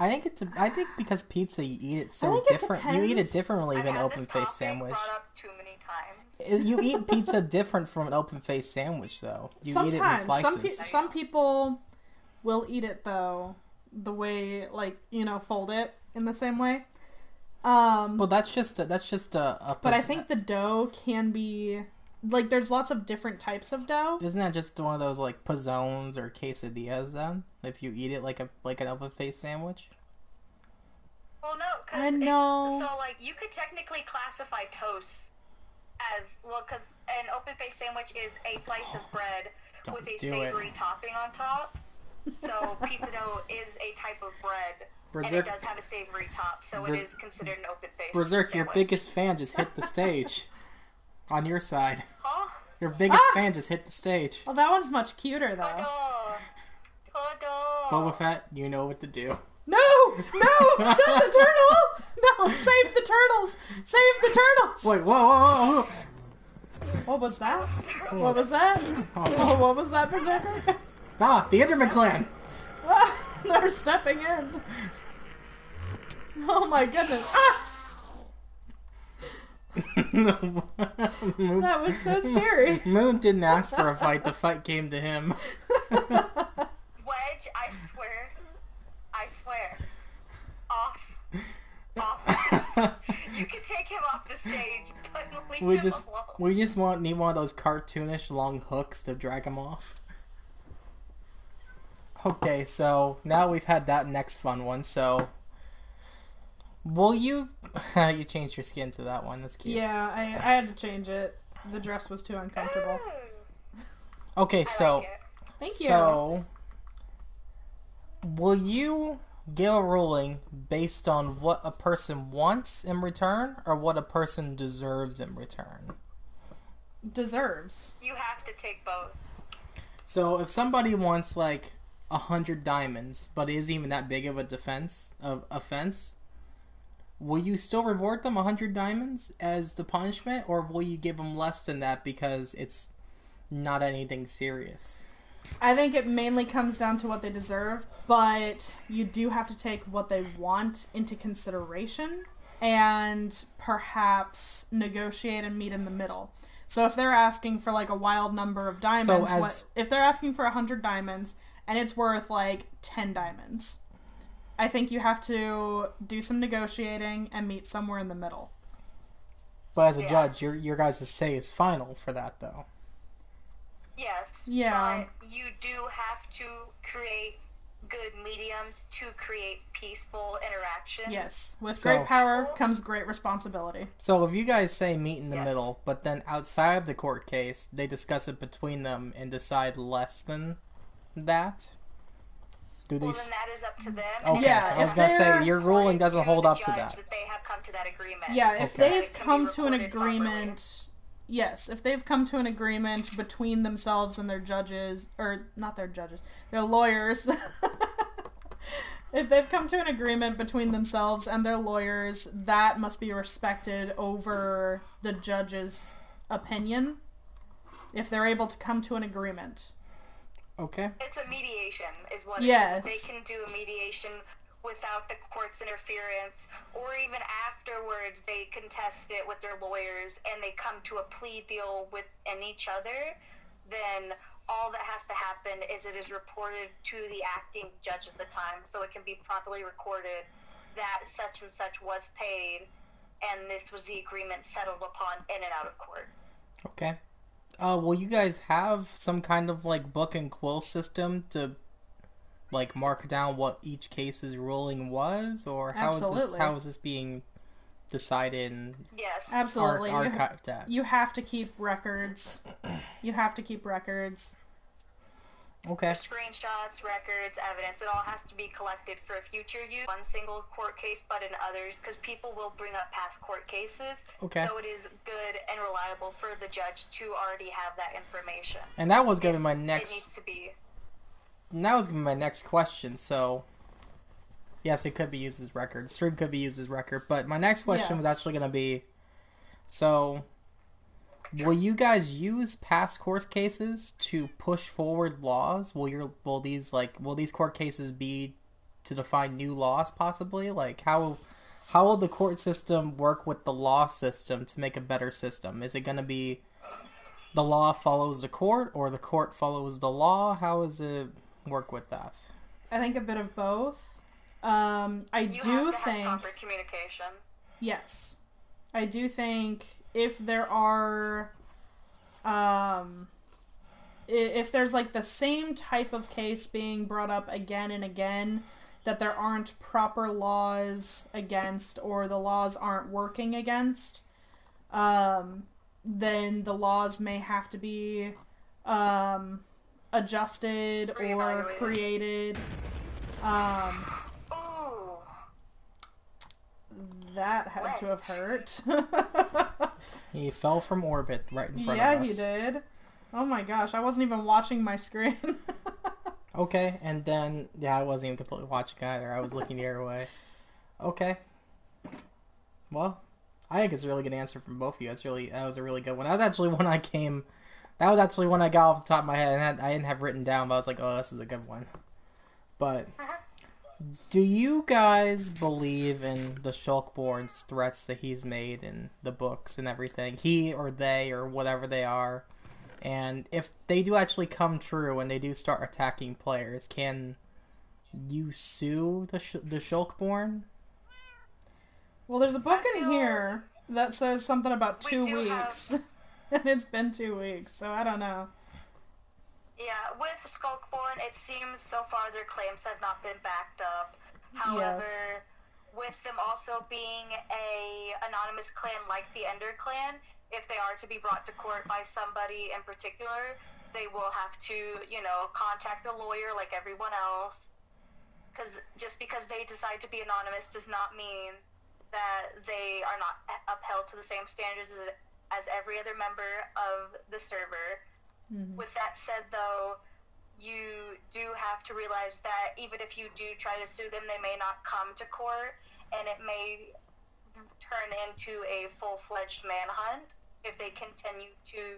Speaker 1: I think because pizza, you eat it
Speaker 2: I
Speaker 1: so
Speaker 2: think it
Speaker 1: different. You eat it
Speaker 2: depends.
Speaker 1: differently
Speaker 4: I've
Speaker 1: than an
Speaker 4: had this
Speaker 1: open-faced
Speaker 4: topic
Speaker 1: sandwich.
Speaker 4: brought up too many times.
Speaker 1: You eat pizza different from an open-faced sandwich, though. You eat it in
Speaker 2: Sometimes
Speaker 1: slices.
Speaker 2: some people will eat it though the way, like, you know, fold it in the same way.
Speaker 1: Well, that's just a.
Speaker 2: But I think the dough can be like, there's lots of different types of dough.
Speaker 1: Isn't that just one of those like pizzones or quesadillas then? If you eat it like an open-faced sandwich.
Speaker 4: Well, no,
Speaker 2: I
Speaker 4: because
Speaker 2: know.
Speaker 4: so like you could technically classify toast as well, because an open-faced sandwich is a slice of bread
Speaker 1: Don't
Speaker 4: with a
Speaker 1: do
Speaker 4: savory topping on top. So pizza dough is a type of bread, and
Speaker 1: Berserk,
Speaker 4: it does have a savory top, so it is considered an open-faced
Speaker 1: Berserk,
Speaker 4: sandwich.
Speaker 1: your biggest fan just hit the stage. On your side.
Speaker 4: Huh?
Speaker 1: Your biggest fan just hit the stage.
Speaker 2: Well, that one's much cuter though.
Speaker 4: Todo.
Speaker 1: Boba Fett, you know what to do.
Speaker 2: No, not the turtle. No, save the turtles. Save the turtles.
Speaker 1: Wait, whoa.
Speaker 2: What was that? What was that? Oh, what was that, Berserker?
Speaker 1: Ah, the Enderman clan.
Speaker 2: They're stepping in. Oh my goodness. Ah! That was so scary.
Speaker 1: Moon didn't ask for a fight. The fight came to him.
Speaker 4: Wedge, I swear. Off. You can take him off the stage, but leave him alone.
Speaker 1: We just need one of those cartoonish long hooks to drag him off. Okay, so now we've had that next fun one. So, will you? You changed your skin to that one. That's cute.
Speaker 2: Yeah, I had to change it. The dress was too uncomfortable.
Speaker 1: Okay,
Speaker 4: I
Speaker 1: so
Speaker 4: like it.
Speaker 2: Thank you.
Speaker 1: So, will you give a ruling based on what a person wants in return, or what a person deserves in return?
Speaker 2: Deserves.
Speaker 4: You have to take both.
Speaker 1: So, if somebody wants like 100 diamonds, but isn't even that big of a offense, will you still reward them 100 diamonds as the punishment, or will you give them less than that because it's not anything serious?
Speaker 2: I think it mainly comes down to what they deserve, but you do have to take what they want into consideration and perhaps negotiate and meet in the middle. So if they're asking for like a wild number of diamonds, if they're asking for 100 diamonds and it's worth like 10 diamonds, I think you have to do some negotiating and meet somewhere in the middle.
Speaker 1: But as a judge, your guys' say is final for that, though.
Speaker 4: Yes.
Speaker 2: Yeah.
Speaker 4: But you do have to create good mediums to create peaceful interaction.
Speaker 2: Yes. With
Speaker 1: So-
Speaker 2: great power comes great responsibility.
Speaker 1: So if you guys say meet in the
Speaker 4: Yes.
Speaker 1: middle, but then outside of the court case, they discuss it between them and decide less than that, do they?
Speaker 4: Well, then that is up to them.
Speaker 1: Okay,
Speaker 2: Yeah,
Speaker 1: I was
Speaker 2: if
Speaker 1: gonna
Speaker 2: they're-
Speaker 1: say your ruling doesn't hold
Speaker 4: the
Speaker 1: up to
Speaker 4: judge
Speaker 1: that.
Speaker 4: They have come to that agreement.
Speaker 2: Yeah, if
Speaker 1: Okay.
Speaker 2: they've
Speaker 4: It can be
Speaker 2: come to an
Speaker 4: recorded properly.
Speaker 2: agreement... Yes, if they've come to an agreement between themselves and their judges, or not their judges, their lawyers. If they've come to an agreement between themselves and their lawyers, that must be respected over the judge's opinion. If they're able to come to an agreement.
Speaker 1: Okay.
Speaker 4: It's a mediation, is what
Speaker 2: Yes.
Speaker 4: it is. They can do a mediation without the court's interference, or even afterwards they contest it with their lawyers and they come to a plea deal within each other, then all that has to happen is it is reported to the acting judge at the time, so it can be properly recorded that such and such was paid and this was the agreement settled upon in and out of court.
Speaker 1: Okay. Will you guys have some kind of like book and quill system to like mark down what each case's ruling was, or how
Speaker 2: Absolutely.
Speaker 1: is this being decided and
Speaker 4: Yes.
Speaker 2: Absolutely.
Speaker 1: archived at?
Speaker 2: You have to keep records. You have to keep records.
Speaker 1: Okay.
Speaker 4: Screenshots, records, evidence, it all has to be collected for future use. One single court case, but in others, because people will bring up past court cases.
Speaker 1: Okay.
Speaker 4: So it is good and reliable for the judge to already have that information.
Speaker 1: And that was gonna be my
Speaker 4: It needs
Speaker 1: next.
Speaker 4: to be.
Speaker 1: that was gonna be my next question. So, yes, it could be used as record. Stream could be used as record. But my next question was
Speaker 2: Yes.
Speaker 1: actually gonna be, so will you guys use past court cases to push forward laws? Will these court cases be to define new laws possibly? Like how will the court system work with the law system to make a better system? Is it going to be the law follows the court or the court follows the law? How does it work with that?
Speaker 2: I think a bit of both. I
Speaker 4: You
Speaker 2: do
Speaker 4: have to
Speaker 2: think
Speaker 4: have proper communication.
Speaker 2: yes. I do think if there are if there's like the same type of case being brought up again and again that there aren't proper laws against or the laws aren't working against, then the laws may have to be adjusted or
Speaker 4: Reevaluated.
Speaker 2: created.
Speaker 4: Ooh.
Speaker 2: That had to have hurt.
Speaker 1: He fell from orbit right in front
Speaker 2: Yeah,
Speaker 1: of us.
Speaker 2: he did. Oh my gosh, I wasn't even watching my screen.
Speaker 1: Okay, and then I wasn't even completely watching either. I was looking the other way. Okay. Well, I think it's a really good answer from both of you. That was a really good one. That was actually one I got off the top of my head and I didn't have written down, but I was like, oh, this is a good one. But do you guys believe in the Shulkborn's threats that he's made in the books and everything? He or they or whatever they are. And if they do actually come true and they do start attacking players, can you sue the Shulkborn?
Speaker 2: Well, there's a book
Speaker 4: I
Speaker 2: in
Speaker 4: feel-
Speaker 2: here that says something about
Speaker 4: We
Speaker 2: 2
Speaker 4: do
Speaker 2: weeks. And it's been 2 weeks, so I don't know.
Speaker 4: Yeah, with Skulkborn, it seems so far their claims have not been backed up. However,
Speaker 2: Yes.
Speaker 4: with them also being a anonymous clan like the Ender clan, if they are to be brought to court by somebody in particular, they will have to, contact a lawyer like everyone else. Because just because they decide to be anonymous does not mean that they are not upheld to the same standards as every other member of the server. With that said, though, you do have to realize that even if you do try to sue them, they may not come to court, and it may turn into a full-fledged manhunt if they continue to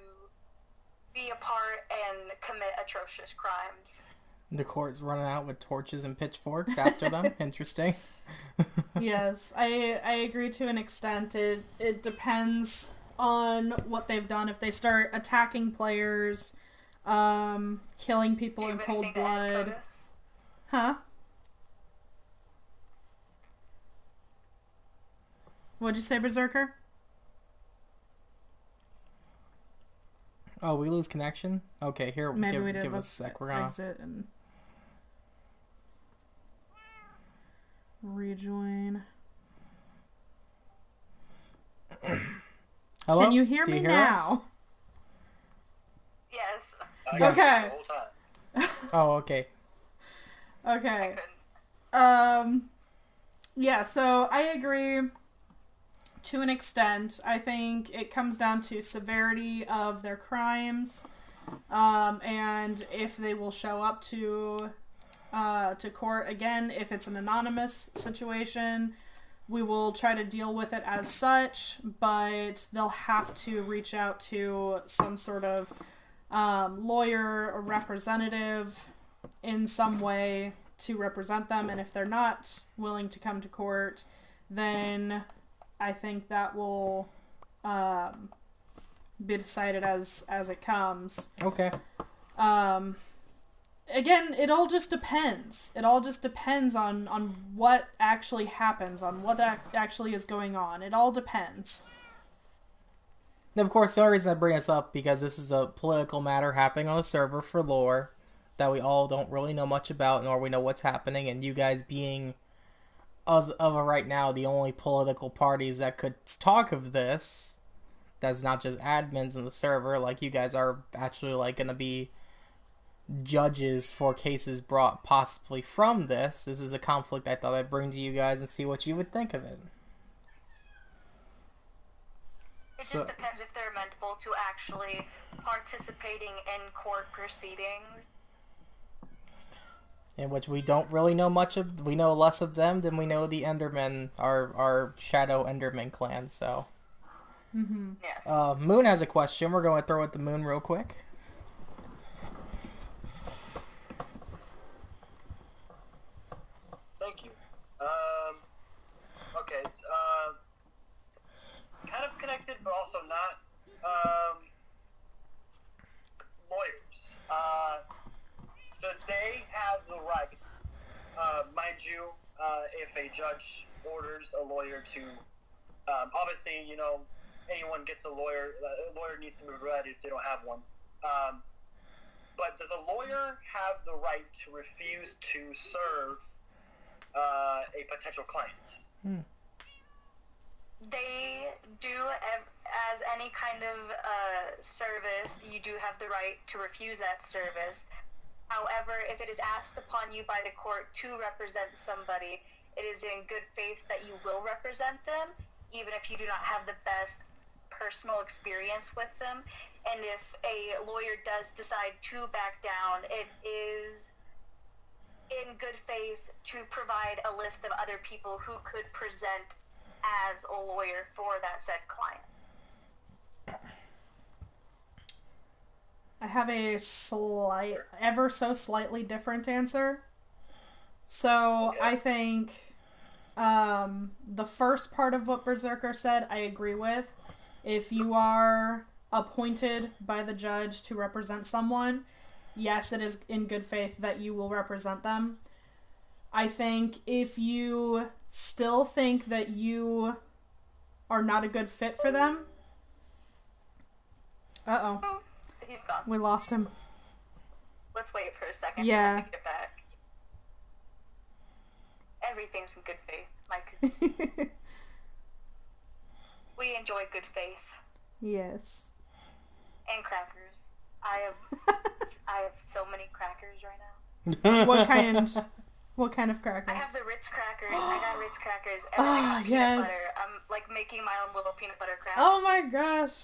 Speaker 4: be a part and commit atrocious crimes.
Speaker 1: The court's running out with torches and pitchforks after them. Interesting.
Speaker 2: Yes, I agree to an extent. It depends on what they've done. If they start attacking players, killing people
Speaker 4: Do you
Speaker 2: in
Speaker 4: have
Speaker 2: cold
Speaker 4: anything to add,
Speaker 2: blood.
Speaker 4: Coda?
Speaker 2: Huh? What'd you say, Berserker?
Speaker 1: Oh, we lose connection? Okay, here,
Speaker 2: Maybe we did.
Speaker 1: give us
Speaker 2: Let's
Speaker 1: a sec. We're gonna...
Speaker 2: exit and rejoin.
Speaker 1: Hello?
Speaker 2: Can you hear
Speaker 1: Do
Speaker 2: me
Speaker 1: us?
Speaker 2: now?
Speaker 4: Yes.
Speaker 5: I
Speaker 1: Yeah.
Speaker 5: got you
Speaker 2: Okay.
Speaker 5: the whole time.
Speaker 1: Oh, okay.
Speaker 2: Okay.
Speaker 4: Couldn't.
Speaker 2: Yeah, so I agree to an extent. I think it comes down to severity of their crimes, and if they will show up to court again. If it's an anonymous situation, we will try to deal with it as such, but they'll have to reach out to some sort of lawyer or representative in some way to represent them, and if they're not willing to come to court, then I think that will be decided as it comes.
Speaker 1: Okay.
Speaker 2: Again, it all just depends. It all just depends on what actually happens, on what actually is going on. It all depends.
Speaker 1: And of course, the only reason I bring this up because this is a political matter happening on the server for lore that we all don't really know much about, nor we know what's happening, and you guys being, as of right now, the only political parties that could talk of this, that's not just admins in the server, like you guys are actually like going to be judges for cases brought possibly from this. This is a conflict I thought I'd bring to you guys and see what you would think of it.
Speaker 4: It
Speaker 1: So-
Speaker 4: just depends if they're amenable to actually participating in court proceedings.
Speaker 1: in which we don't really know much of. We know less of them than we know the Endermen, our Shadow Enderman clan. So,
Speaker 4: Yes.
Speaker 1: Moon has a question. We're going to throw it to Moon real quick.
Speaker 5: Thank you. Okay. Kind of connected, but also not. Lawyers. Should they have the right, mind you, if a judge orders a lawyer to, obviously, anyone gets a lawyer needs to be read if they don't have one. But does a lawyer have the right to refuse to serve a potential client?
Speaker 4: They do, as any kind of service, you do have the right to refuse that service. However, if it is asked upon you by the court to represent somebody, it is in good faith that you will represent them, even if you do not have the best personal experience with them. And if a lawyer does decide to back down, it is in good faith to provide a list of other people who could present as a lawyer for that said client.
Speaker 2: I have a ever so slightly different answer. So
Speaker 5: Okay.
Speaker 2: I think the first part of what Berserker said, I agree with. If you are appointed by the judge to represent someone, yes, it is in good faith that you will represent them. I think if you still think that you are not a good fit for them... Uh-oh.
Speaker 4: He's gone.
Speaker 2: We lost him.
Speaker 4: Let's wait for a second.
Speaker 2: Yeah.
Speaker 4: For him to get back. Everything's in good faith, Mike. We enjoy good faith
Speaker 2: Yes.
Speaker 4: and crackers. I have so many crackers right now.
Speaker 2: What kind of crackers?
Speaker 4: I have the Ritz crackers. I got Ritz crackers. And then I got peanut
Speaker 2: yes.
Speaker 4: butter. I'm like making my own little peanut butter cracker.
Speaker 2: Oh my gosh.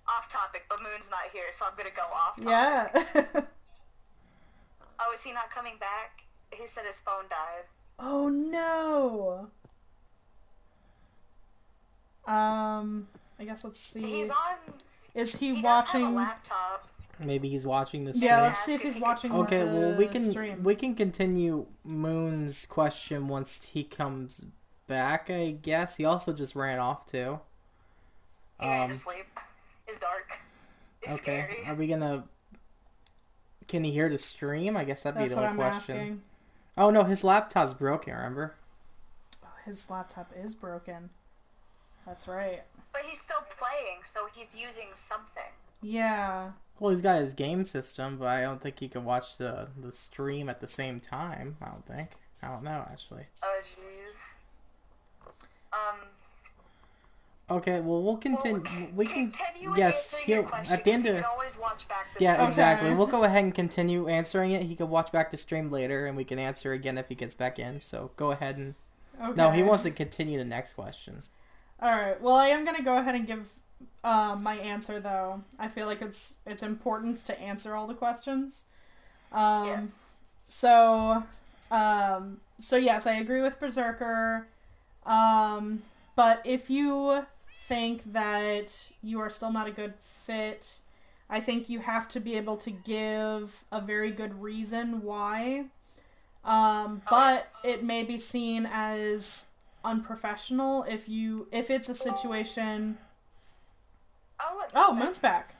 Speaker 4: Off topic, but Moon's not here, so I'm gonna go off topic.
Speaker 2: Yeah.
Speaker 4: Oh, is he not coming back? He said his phone died.
Speaker 2: Oh no. I guess let's see.
Speaker 4: He's on.
Speaker 2: Is he
Speaker 4: He
Speaker 2: watching?
Speaker 4: does have a laptop.
Speaker 1: Maybe he's watching the stream.
Speaker 2: Yeah, let's see if he's watching.
Speaker 1: Okay,
Speaker 2: the
Speaker 1: well
Speaker 2: stream.
Speaker 1: we can continue Moon's question once he comes back. I guess he also just ran off too.
Speaker 4: He ran to sleep. It's dark. It's
Speaker 1: Okay,
Speaker 4: scary.
Speaker 1: are we gonna? Can he hear the stream? I guess that'd be
Speaker 2: That's
Speaker 1: the
Speaker 2: what
Speaker 1: only
Speaker 2: I'm
Speaker 1: question.
Speaker 2: asking.
Speaker 1: Oh no, his laptop's broken. Remember?
Speaker 2: Oh, his laptop is broken. That's right.
Speaker 4: But he's still playing, so he's using something.
Speaker 2: Yeah.
Speaker 1: Well, he's got his game system, but I don't think he can watch the stream at the same time. I don't think. I don't know actually.
Speaker 4: Oh jeez.
Speaker 1: Okay, well we'll continue. We can.
Speaker 4: Continue
Speaker 1: Yes,
Speaker 4: answering your
Speaker 1: he'll
Speaker 4: question,
Speaker 1: at the end
Speaker 4: so you
Speaker 1: of.
Speaker 4: can always watch back the
Speaker 1: Yeah,
Speaker 4: stream.
Speaker 1: exactly.
Speaker 2: Okay.
Speaker 1: We'll go ahead and continue answering it. He can watch back the stream later, and we can answer again if he gets back in. So go ahead and.
Speaker 2: Okay.
Speaker 1: No, he wants to continue the next question.
Speaker 2: All right. Well, I am gonna go ahead and give my answer though. I feel like it's important to answer all the questions.
Speaker 4: Yes.
Speaker 2: So yes, I agree with Berserker. But if you think that you are still not a good fit, I think you have to be able to give a very good reason why. But it may be seen as unprofessional if it's a situation. Oh, Moon's back.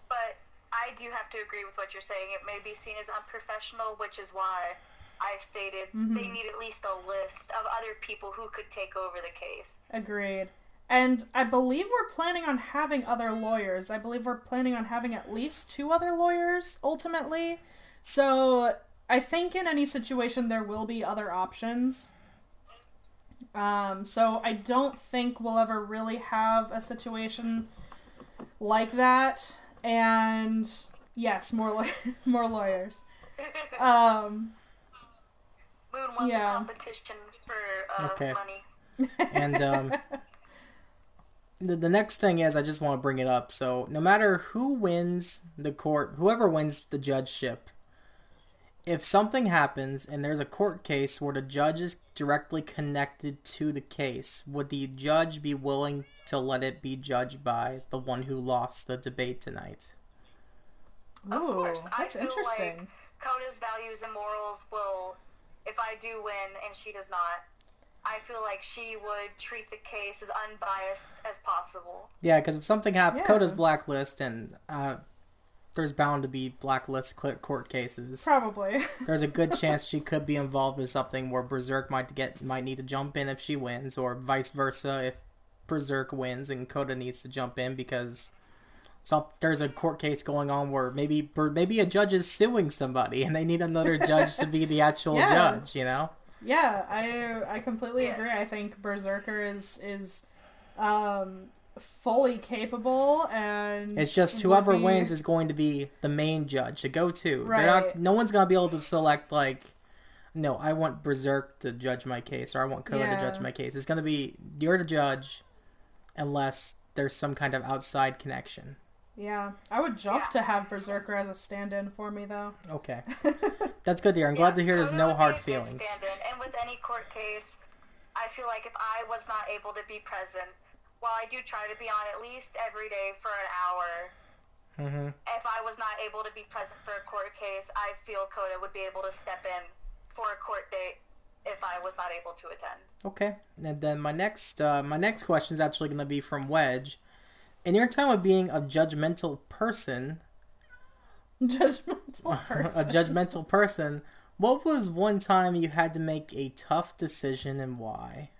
Speaker 4: But I do have to agree with what you're saying. It may be seen as unprofessional, which is why I stated they need at least a list of other people who could take over the case.
Speaker 2: Agreed. And I believe we're planning on having other lawyers. I believe we're planning on having at least 2 other lawyers, ultimately. So I think in any situation there will be other options. So I don't think we'll ever really have a situation like that. And yes, more lawyers.
Speaker 4: Moon wants
Speaker 2: Yeah.
Speaker 4: a competition for
Speaker 1: Okay.
Speaker 4: money.
Speaker 1: And the next thing is, I just want to bring it up. So no matter who wins the court, whoever wins the judgeship, if something happens and there's a court case where the judge is directly connected to the case, would the judge be willing to let it be judged by the one who lost the debate tonight?
Speaker 4: Of
Speaker 2: Ooh,
Speaker 4: course.
Speaker 2: that's
Speaker 4: I feel
Speaker 2: interesting.
Speaker 4: like Coda's values and morals will, if I do win and she does not, I feel like she would treat the case as unbiased as possible.
Speaker 1: Yeah, because if something happens,
Speaker 2: Yeah.
Speaker 1: Coda's blacklist, and there's bound to be blacklist court cases.
Speaker 2: Probably.
Speaker 1: There's a good chance she could be involved in something where Berserk might need to jump in if she wins, or vice versa if Berserk wins and Coda needs to jump in because there's a court case going on where maybe a judge is suing somebody and they need another judge to be the actual
Speaker 2: Yeah.
Speaker 1: judge, you know?
Speaker 2: Yeah, I completely
Speaker 4: Yes.
Speaker 2: agree. I think Berserker is fully capable, and
Speaker 1: It's just
Speaker 2: would
Speaker 1: whoever
Speaker 2: be-
Speaker 1: wins is going to be the main judge, the go-to.
Speaker 2: Right.
Speaker 1: No one's going to be able to select, like, no, I want Berserk to judge my case, or I want Coda to
Speaker 2: Yeah.
Speaker 1: judge my case. It's going to be, you're the judge, unless there's some kind of outside connection.
Speaker 2: Yeah, I would jump
Speaker 4: Yeah.
Speaker 2: to have Berserker as a stand-in for me, though.
Speaker 1: Okay. That's good to hear. I'm glad to hear there's
Speaker 4: Coda
Speaker 1: no
Speaker 4: would be
Speaker 1: hard
Speaker 4: a good
Speaker 1: feelings.
Speaker 4: stand-in. And with any court case, I feel like if I was not able to be present, while I do try to be on at least every day for an hour,
Speaker 1: Mm-hmm.
Speaker 4: if I was not able to be present for a court case, I feel Coda would be able to step in for a court date if I was not able to attend.
Speaker 1: Okay. And then my next question is actually going to be from Wedge. In your time of being a judgmental person,
Speaker 2: Judgmental person.
Speaker 1: a judgmental person, what was one time you had to make a tough decision and why?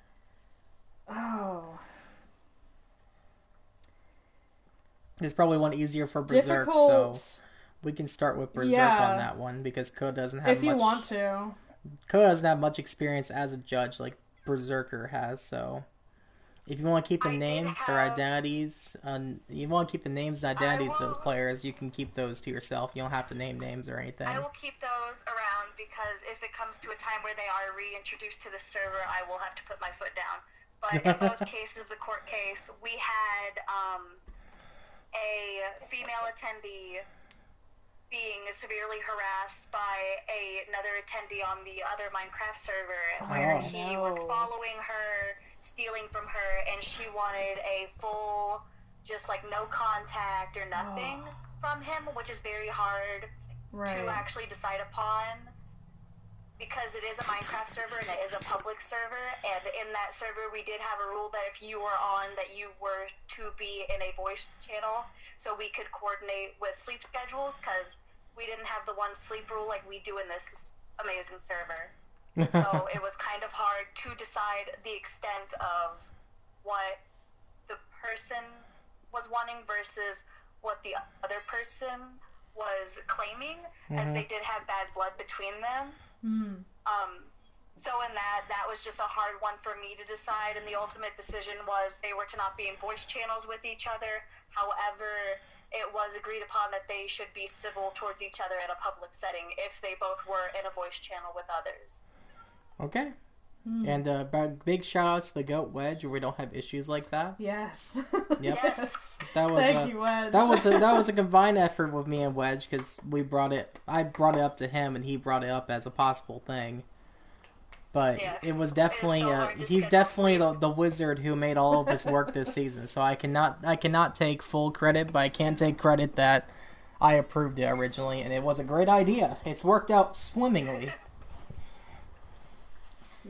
Speaker 2: Oh,
Speaker 1: There's probably one easier for Berserk,
Speaker 2: difficult.
Speaker 1: so we can start with Berserk
Speaker 2: Yeah.
Speaker 1: on that one because Coda doesn't have
Speaker 2: If you
Speaker 1: much.
Speaker 2: want to.
Speaker 1: Coda doesn't have much experience as a judge like Berserker has, so if you want to keep the
Speaker 4: I did
Speaker 1: names or
Speaker 4: have-
Speaker 1: identities, you want to keep the names and identities of those
Speaker 4: will-
Speaker 1: players, you can keep those to yourself. You don't have to name names or anything.
Speaker 4: I will keep those around because if it comes to a time where they are reintroduced to the server, I will have to put my foot down. But in both cases of the court case, we had a female attendee being severely harassed by another attendee on the other Minecraft server where
Speaker 1: Oh.
Speaker 4: he was
Speaker 2: No.
Speaker 4: following her, stealing from her, and she wanted a full, just like no contact or nothing from him, which is very hard
Speaker 2: Right.
Speaker 4: to actually decide upon because it is a Minecraft server and it is a public server, and in that server we did have a rule that if you were on that you were to be in a voice channel so we could coordinate with sleep schedules because we didn't have the one sleep rule like we do in this amazing server. So it was kind of hard to decide the extent of what the person was wanting versus what the other person was claiming, as they did have bad blood between them.
Speaker 2: Mm.
Speaker 4: So in that was just a hard one for me to decide, and the ultimate decision was they were to not be in voice channels with each other. However, it was agreed upon that they should be civil towards each other in a public setting if they both were in a voice channel with others.
Speaker 1: Okay. And big shout out to the Goat Wedge, where we don't have issues like that.
Speaker 2: Yes.
Speaker 1: Yep.
Speaker 4: Yes.
Speaker 1: That was
Speaker 2: Thank you, Wedge.
Speaker 1: that was a combined effort with me and Wedge because I brought it up to him and he brought it up as a possible thing. But
Speaker 4: Yes.
Speaker 1: it was
Speaker 4: It is
Speaker 1: definitely
Speaker 4: so hard to
Speaker 1: he's
Speaker 4: schedule
Speaker 1: definitely
Speaker 4: sleep.
Speaker 1: the wizard who made all of this work this season. So I cannot take full credit, but I can take credit that I approved it originally and it was a great idea. It's worked out swimmingly.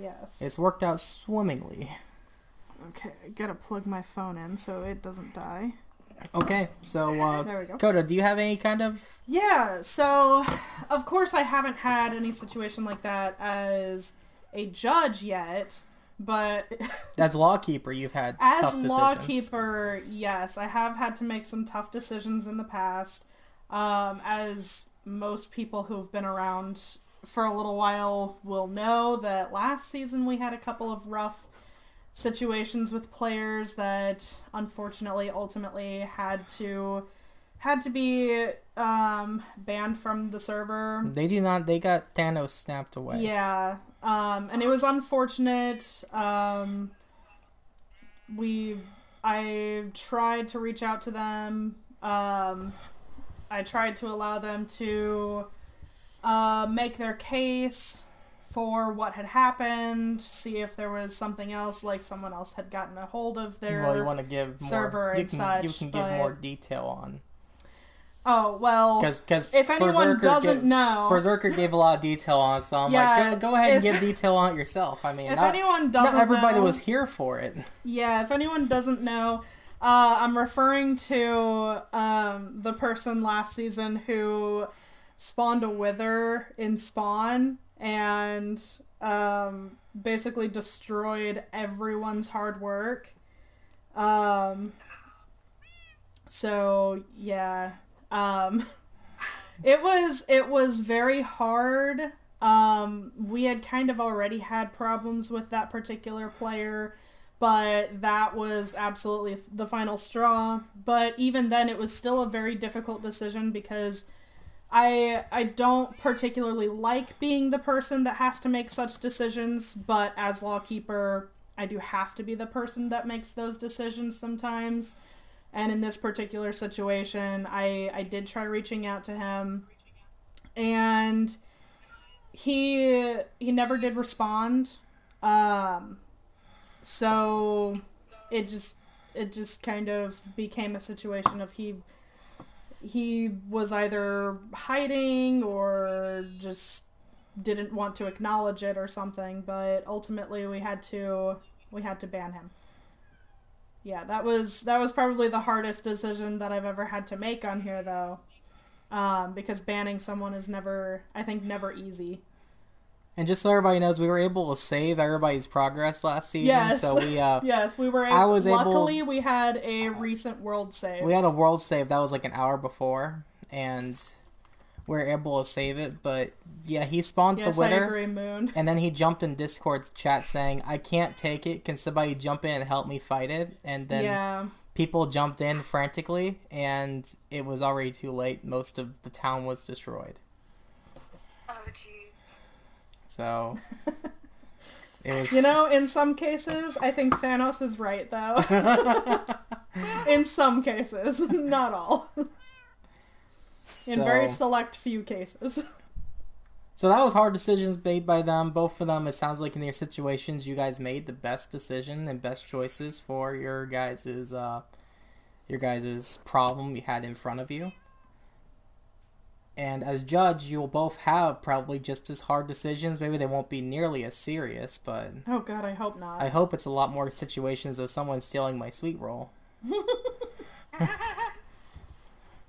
Speaker 2: Yes.
Speaker 1: It's worked out swimmingly.
Speaker 2: Okay, I gotta plug my phone in so it doesn't die.
Speaker 1: Okay, so
Speaker 2: There we go.
Speaker 1: Coda, do you have any kind of
Speaker 2: Yeah, so of course I haven't had any situation like that as a judge yet, but
Speaker 1: as lawkeeper you've had
Speaker 2: as
Speaker 1: tough decisions?
Speaker 2: lawkeeper, yes, I have had to make some tough decisions in the past. As most people who've been around for a little while will know that last season we had a couple of rough situations with players that unfortunately ultimately had to be banned from the server.
Speaker 1: They got Thanos snapped away.
Speaker 2: Yeah, and it was unfortunate. We I tried to reach out to them. I tried to allow them to make their case for what had happened, see if there was something else, like someone else had gotten a hold of their
Speaker 1: Well, you want to give
Speaker 2: server
Speaker 1: more,
Speaker 2: and such.
Speaker 1: You can give more detail on.
Speaker 2: Oh, well,
Speaker 1: because
Speaker 2: if anyone doesn't know...
Speaker 1: Berserker gave a lot of detail on it, so I'm like, go ahead and give detail on it yourself. I mean,
Speaker 2: if anyone doesn't
Speaker 1: not everybody
Speaker 2: know,
Speaker 1: was here for it.
Speaker 2: Yeah, if anyone doesn't know, I'm referring to the person last season who spawned a wither in spawn and basically destroyed everyone's hard work. So, yeah. It was very hard. We had kind of already had problems with that particular player, but that was absolutely the final straw. But even then, it was still a very difficult decision because I don't particularly like being the person that has to make such decisions, but as Lawkeeper, I do have to be the person that makes those decisions sometimes. And in this particular situation, I did try reaching out to him, and he never did respond. So it just kind of became a situation of he was either hiding or just didn't want to acknowledge it or something. But ultimately, we had to ban him. Yeah, that was probably the hardest decision that I've ever had to make on here, though, because banning someone is never easy.
Speaker 1: And just so everybody knows, we were able to save everybody's progress last season.
Speaker 2: Yes.
Speaker 1: So we
Speaker 2: yes, we were. Luckily, we had a recent world save.
Speaker 1: We had a world save that was like an hour before, and we were able to save it. But yeah, he spawned the wither.
Speaker 2: I agree, Moon.
Speaker 1: And then he jumped in Discord's chat saying, "I can't take it. Can somebody jump in and help me fight it?" And then people jumped in frantically, and it was already too late. Most of the town was destroyed.
Speaker 4: Oh, jeez.
Speaker 1: So, it was...
Speaker 2: You know, in some cases, I think Thanos is right, though. In some cases, not all. In very select few cases.
Speaker 1: So that was hard decisions made by them. Both of them, it sounds like in your situations, you guys made the best decision and best choices for your guys' problem you had in front of you. And as judge, you will both have probably just as hard decisions. Maybe they won't be nearly as serious, but...
Speaker 2: Oh god, I hope not.
Speaker 1: I hope it's a lot more situations of someone stealing my sweet roll.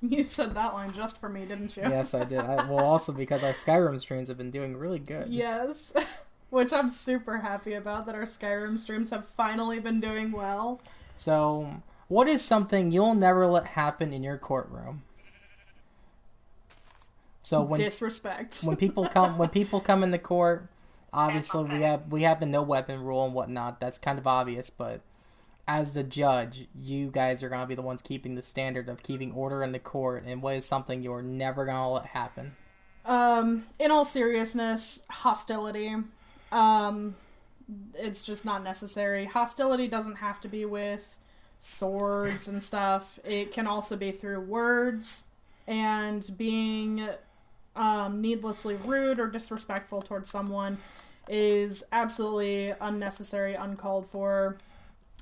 Speaker 2: You said that line just for me, didn't you?
Speaker 1: Yes, I did. Well, also because our Skyrim streams have been doing really good.
Speaker 2: Yes. Which I'm super happy about, that our Skyrim streams have finally been doing well.
Speaker 1: So, what is something you'll never let happen in your courtroom? So when
Speaker 2: disrespect.
Speaker 1: when people come into court, obviously we have the no weapon rule and whatnot. That's kind of obvious, but as the judge, you guys are gonna be the ones keeping the standard of keeping order in the court. And what is something you're never gonna let happen?
Speaker 2: In all seriousness, hostility. It's just not necessary. Hostility doesn't have to be with swords and stuff. It can also be through words, and being needlessly rude or disrespectful towards someone is absolutely unnecessary, uncalled for,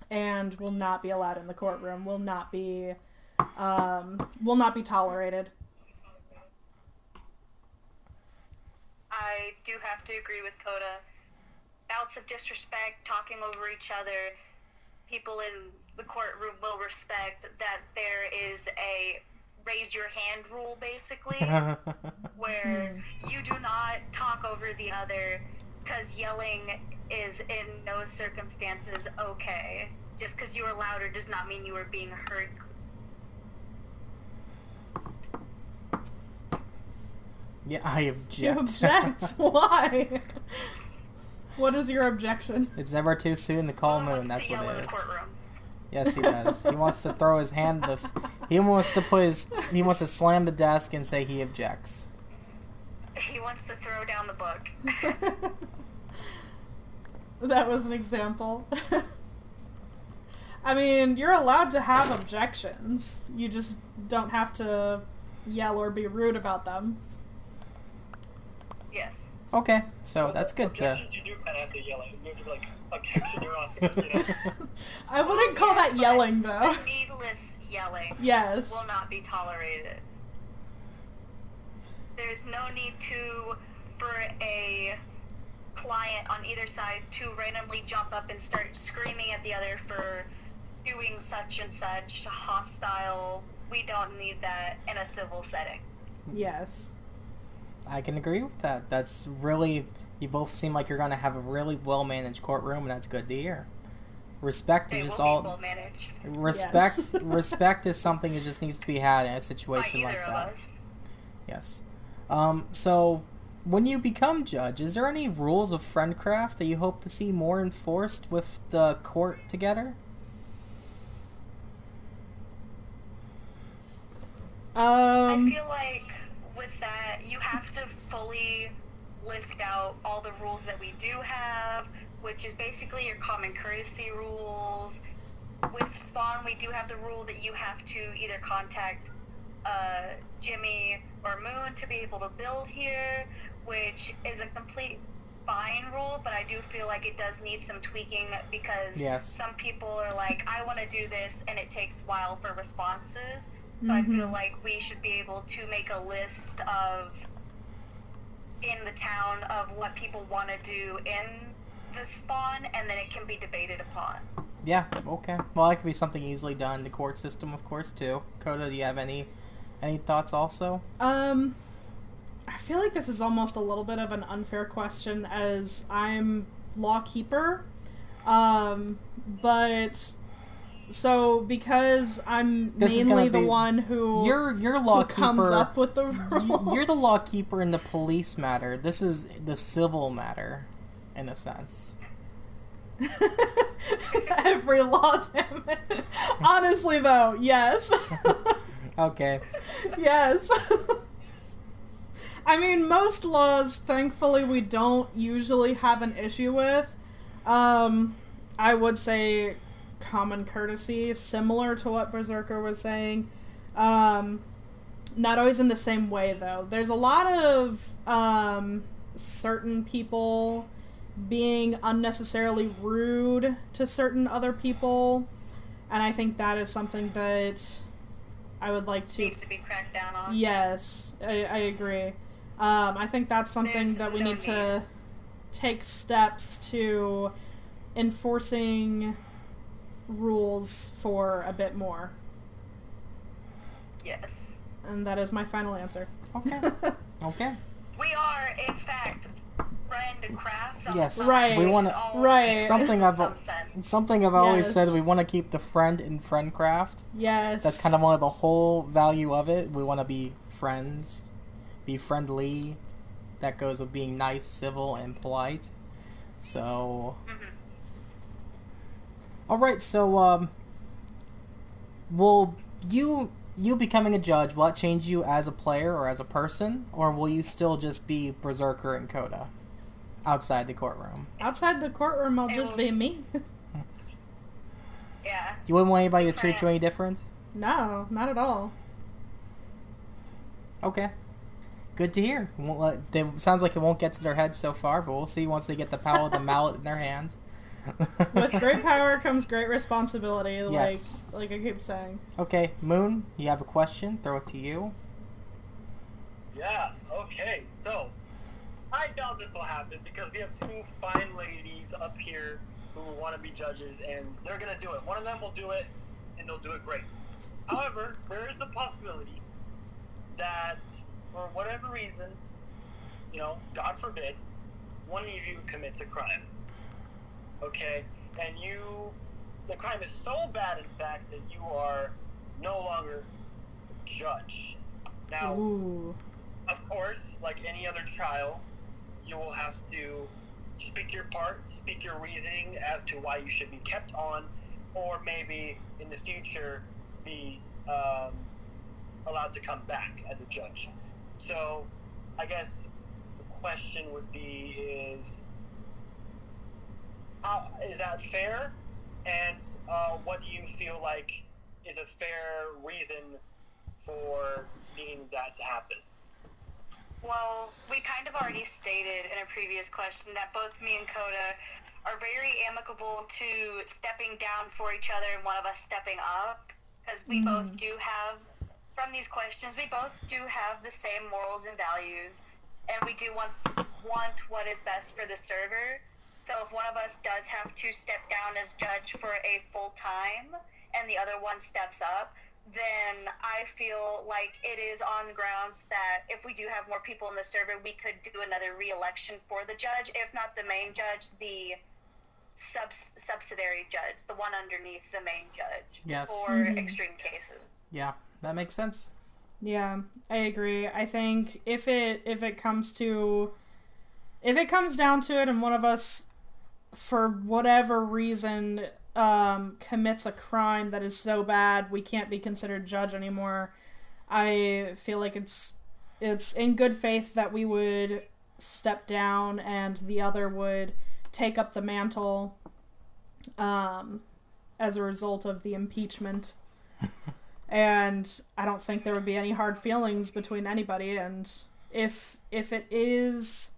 Speaker 2: and will not be allowed in the courtroom. Will not be tolerated.
Speaker 4: I do have to agree with Coda. Bouts of disrespect, talking over each other, people in the courtroom will respect that there is a raise your hand rule, basically, where you do not talk over the other, because yelling is in no circumstances okay. Just because you are louder does not mean you are being heard.
Speaker 1: Yeah, I object.
Speaker 2: You object? Why? What is your objection?
Speaker 1: It's never too soon to call moon. That's what it is.
Speaker 4: Courtroom.
Speaker 1: Yes, he does. He wants to throw his hand. He wants to slam the desk and say he objects.
Speaker 4: He wants to throw down the book.
Speaker 2: That was an example. I mean, you're allowed to have objections. You just don't have to yell or be rude about them.
Speaker 4: Yes.
Speaker 1: Okay, so that's good to.
Speaker 5: Objections, you do kind of have to yell at. You have to be like, objection, you're on. You know?
Speaker 2: I wouldn't call that
Speaker 4: but
Speaker 2: yelling, though.
Speaker 4: The needless yelling
Speaker 2: Yes.
Speaker 4: will not be tolerated. There's no need for a client on either side to randomly jump up and start screaming at the other for doing such and such hostile. We don't need that in a civil setting.
Speaker 2: Yes.
Speaker 1: I can agree with that. That's really. You both seem like you're going to have a really well managed courtroom, and that's good to hear. Respect
Speaker 4: They
Speaker 1: is just
Speaker 4: will be
Speaker 1: all.
Speaker 4: well managed
Speaker 1: Respect.
Speaker 2: Yes.
Speaker 1: Respect is something that just needs to be had in a
Speaker 4: by
Speaker 1: situation
Speaker 4: either
Speaker 1: like
Speaker 4: of
Speaker 1: that.
Speaker 4: us.
Speaker 1: Yes. So, when you become judge, is there any rules of Friendcraft that you hope to see more enforced with the court together?
Speaker 4: I feel like with that, you have to fully list out all the rules that we do have, which is basically your common courtesy rules. With Spawn, we do have the rule that you have to either contact Jimmy or Moon to be able to build here, which is a complete fine rule, but I do feel like it does need some tweaking because
Speaker 1: Yes.
Speaker 4: some people are like, I want to do this, and it takes a while for responses. So I feel like we should be able to make a list of in the town of what people want to do in the Spawn, and then it can be debated upon.
Speaker 1: Yeah, okay. Well, that could be something easily done in the court system, of course, too. Coda, do you have any thoughts also?
Speaker 2: I feel like this is almost a little bit of an unfair question as I'm lawkeeper. But so because I'm
Speaker 1: This is
Speaker 2: mainly
Speaker 1: gonna
Speaker 2: the
Speaker 1: be-
Speaker 2: one who
Speaker 1: You're
Speaker 2: who
Speaker 1: lawkeeper.
Speaker 2: comes up with the rules.
Speaker 1: You're the lawkeeper in the police matter. This is the civil matter, in a sense.
Speaker 2: Every law, damn it. Honestly, though, yes.
Speaker 1: Okay.
Speaker 2: Yes. I mean, most laws, thankfully, we don't usually have an issue with. I would say common courtesy, similar to what Berserker was saying. Not always in the same way, though. There's a lot of certain people being unnecessarily rude to certain other people, and I think that is something that I would like to...
Speaker 4: Needs to be cracked down on.
Speaker 2: Yes, I agree. I think that's something
Speaker 4: There's
Speaker 2: that we
Speaker 4: no
Speaker 2: need to take steps to enforcing rules for a bit more.
Speaker 4: Yes.
Speaker 2: And that is my final answer.
Speaker 1: Okay. Okay.
Speaker 4: We are, in fact, Friendcraft.
Speaker 1: Yes.
Speaker 2: Right.
Speaker 1: We want to.
Speaker 2: Right.
Speaker 1: Something I've always
Speaker 2: Yes.
Speaker 1: said. We want to keep the friend in Friendcraft.
Speaker 2: Yes.
Speaker 1: That's kind of one of the whole value of it. We want to be friends, be friendly. That goes with being nice, civil, and polite. So, all right. So, will you becoming a judge? Will that change you as a player or as a person, or will you still just be Berserker and Coda outside the courtroom?
Speaker 2: Outside the courtroom, I'll
Speaker 4: It
Speaker 2: just
Speaker 4: will-
Speaker 2: be me.
Speaker 4: Yeah.
Speaker 1: You wouldn't want anybody to treat you any different?
Speaker 2: No, not at all.
Speaker 1: Okay. Good to hear. Sounds like it won't get to their heads so far, but we'll see once they get the power of the mallet in their hand.
Speaker 2: With great power comes great responsibility,
Speaker 1: Yes.
Speaker 2: like I keep saying.
Speaker 1: Okay, Moon, you have a question? Throw it to you.
Speaker 5: Yeah, okay, so I doubt this will happen because we have two fine ladies up here who want to be judges, and they're going to do it. One of them will do it, and they'll do it great. However, there is the possibility that, for whatever reason, God forbid, one of you commits a crime. Okay? And the crime is so bad, in fact, that you are no longer judge. Now,
Speaker 2: Ooh.
Speaker 5: of course, like any other trial, you will have to speak your part, speak your reasoning as to why you should be kept on, or maybe in the future be allowed to come back as a judge. So, I guess the question would be is that fair? And what do you feel like is a fair reason for needing that to happen?
Speaker 4: Well, we kind of already stated in a previous question that both me and Coda are very amicable to stepping down for each other and one of us stepping up, because we both do have, from these questions, we both do have the same morals and values, and we do want what is best for the server. So if one of us does have to step down as judge for a full time and the other one steps up, then I feel like it is on grounds that if we do have more people in the server, we could do another re-election for the judge. If not the main judge, the subsidiary judge, the one underneath the main judge.
Speaker 1: Yes.
Speaker 4: For extreme cases.
Speaker 1: Yeah, that makes sense.
Speaker 2: Yeah, I agree. I think if it comes down to it and one of us, for whatever reason, commits a crime that is so bad we can't be considered judge anymore, I feel like it's in good faith that we would step down and the other would take up the mantle as a result of the impeachment. And I don't think there would be any hard feelings between anybody. And if it is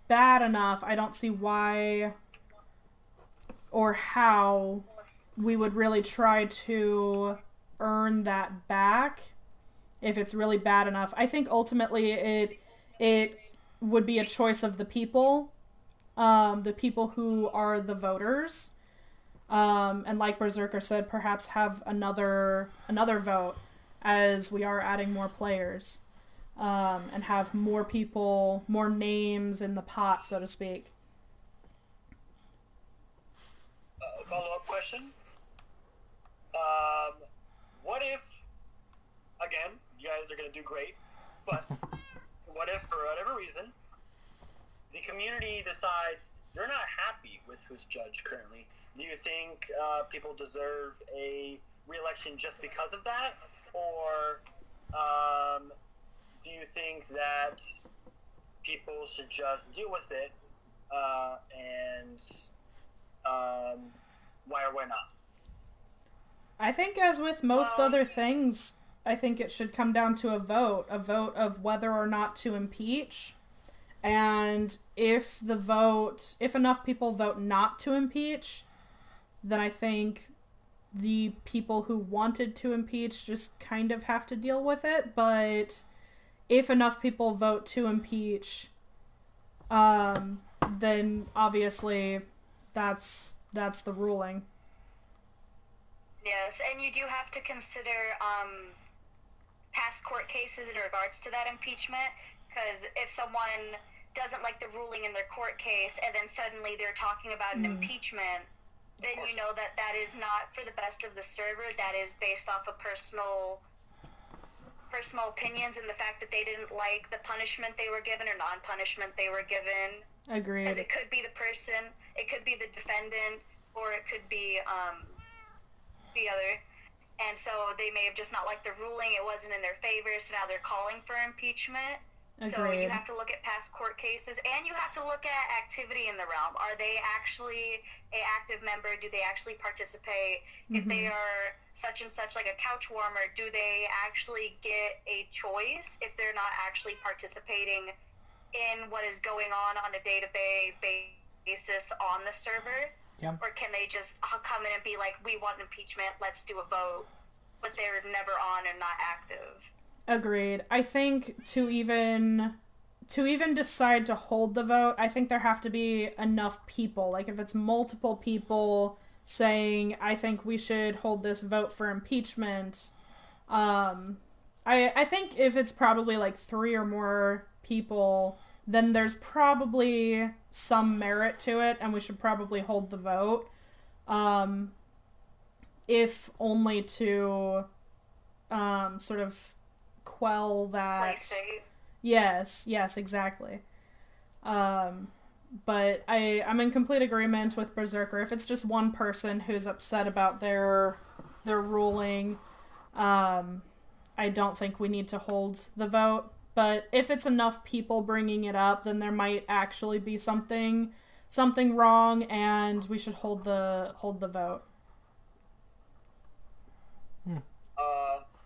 Speaker 2: bad enough, I don't see why or how we would really try to earn that back if it's really bad enough. I think ultimately it would be a choice of the people who are the voters. And like Berserker said, perhaps have another vote as we are adding more players. And have more people, more names in the pot, so to speak.
Speaker 5: Follow-up question. What if, again, you guys are going to do great, but what if, for whatever reason, the community decides they're not happy with who's judge currently? Do you think people deserve a re-election just because of that? Or do you think that people should just deal with it and why or why not?
Speaker 2: I think as with most other things, I think it should come down to a vote of whether or not to impeach. And if enough people vote not to impeach, then I think the people who wanted to impeach just kind of have to deal with it. But if enough people vote to impeach, then obviously that's the ruling.
Speaker 4: Yes, and you do have to consider past court cases in regards to that impeachment, because if someone doesn't like the ruling in their court case and then suddenly they're talking about an impeachment, then you know that is not for the best of the server. That is based off of personal opinions and the fact that they didn't like the punishment they were given or non-punishment they were given.
Speaker 2: Agreed.
Speaker 4: Because it could be the person, it could be the defendant, or it could be the other. And so they may have just not liked the ruling, it wasn't in their favor, so now they're calling for impeachment.
Speaker 2: Agreed.
Speaker 4: So you have to look at past court cases, and you have to look at activity in the realm. Are they actually an active member? Do they actually participate? If they are such and such, like a couch warmer, do they actually get a choice if they're not actually participating in what is going on a day-to-day basis on the server?
Speaker 1: Yeah.
Speaker 4: Or can they just come in and be like, we want impeachment, let's do a vote, but they're never on and not active?
Speaker 2: Agreed. I think to even decide to hold the vote, I think there have to be enough people. Like if it's multiple people saying, I think we should hold this vote for impeachment, I think if it's probably like 3 or more people, then there's probably some merit to it, and we should probably hold the vote. If only to sort of quell that.
Speaker 4: Play safe.
Speaker 2: Yes, exactly. But I'm in complete agreement with Berserker. If it's just one person who's upset about their ruling, I don't think we need to hold the vote. but if it's enough people bringing it up, then there might actually be something wrong, and we should hold the vote.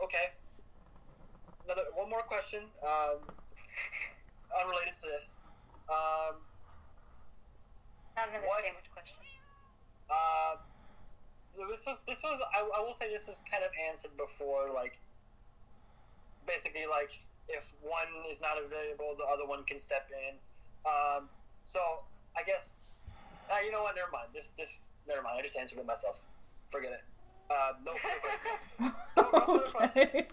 Speaker 5: Okay. One more question, unrelated to this.
Speaker 4: Not another sandwich question.
Speaker 5: This was I will say this was kind of answered before, like basically like if one is not available, the other one can step in. So I guess you know what? Never mind. Never mind. I just answered it myself. Forget it. No further questions.
Speaker 2: Okay.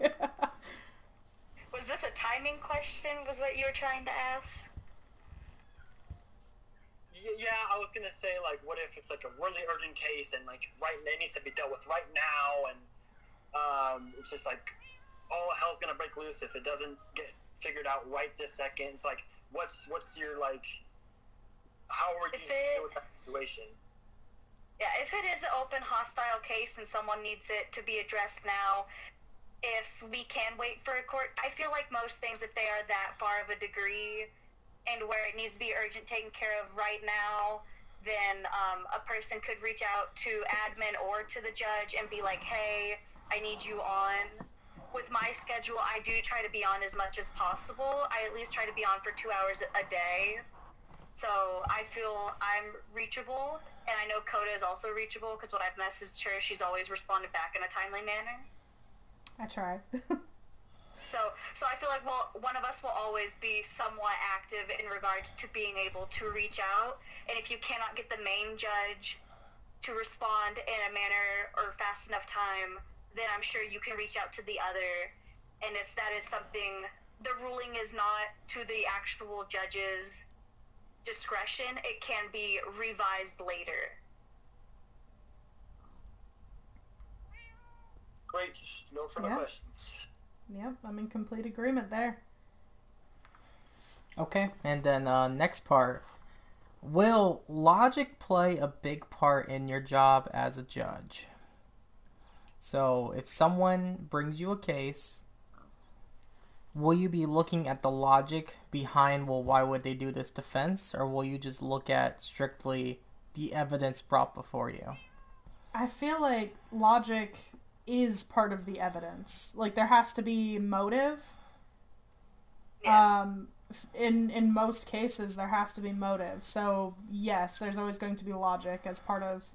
Speaker 4: Was this a timing question? Was what you were trying to ask?
Speaker 5: Yeah, I was gonna say like, what if it's like a really urgent case and like it needs to be dealt with right now, and it's just like, oh, hell's gonna break loose if it doesn't get figured out right this second. It's like, what's your like, how are you deal with that situation?
Speaker 4: Yeah, if it is an open hostile case and someone needs it to be addressed now, if we can wait for a court, I feel like most things, if they are that far of a degree and where it needs to be urgent taken care of right now, then a person could reach out to admin or to the judge and be like, hey, I need you on. With my schedule, I do try to be on as much as possible. I at least try to be on for 2 hours a day. So I feel I'm reachable, and I know Coda is also reachable because when I've messaged her, she's always responded back in a timely manner.
Speaker 2: I try.
Speaker 4: So I feel like, well, one of us will always be somewhat active in regards to being able to reach out. And if you cannot get the main judge to respond in a manner or fast enough time, then I'm sure you can reach out to the other. And if that is something, the ruling is not to the actual judge's discretion, it can be revised later.
Speaker 5: Great. No further questions.
Speaker 2: Yep, I'm in complete agreement there.
Speaker 1: Okay, and then next part. Will logic play a big part in your job as a judge? So, if someone brings you a case, will you be looking at the logic behind, well, why would they do this defense? Or will you just look at strictly the evidence brought before you?
Speaker 2: I feel like logic is part of the evidence. Like, there has to be motive.
Speaker 4: Yes.
Speaker 2: In most cases, there has to be motive. So, yes, there's always going to be logic as part of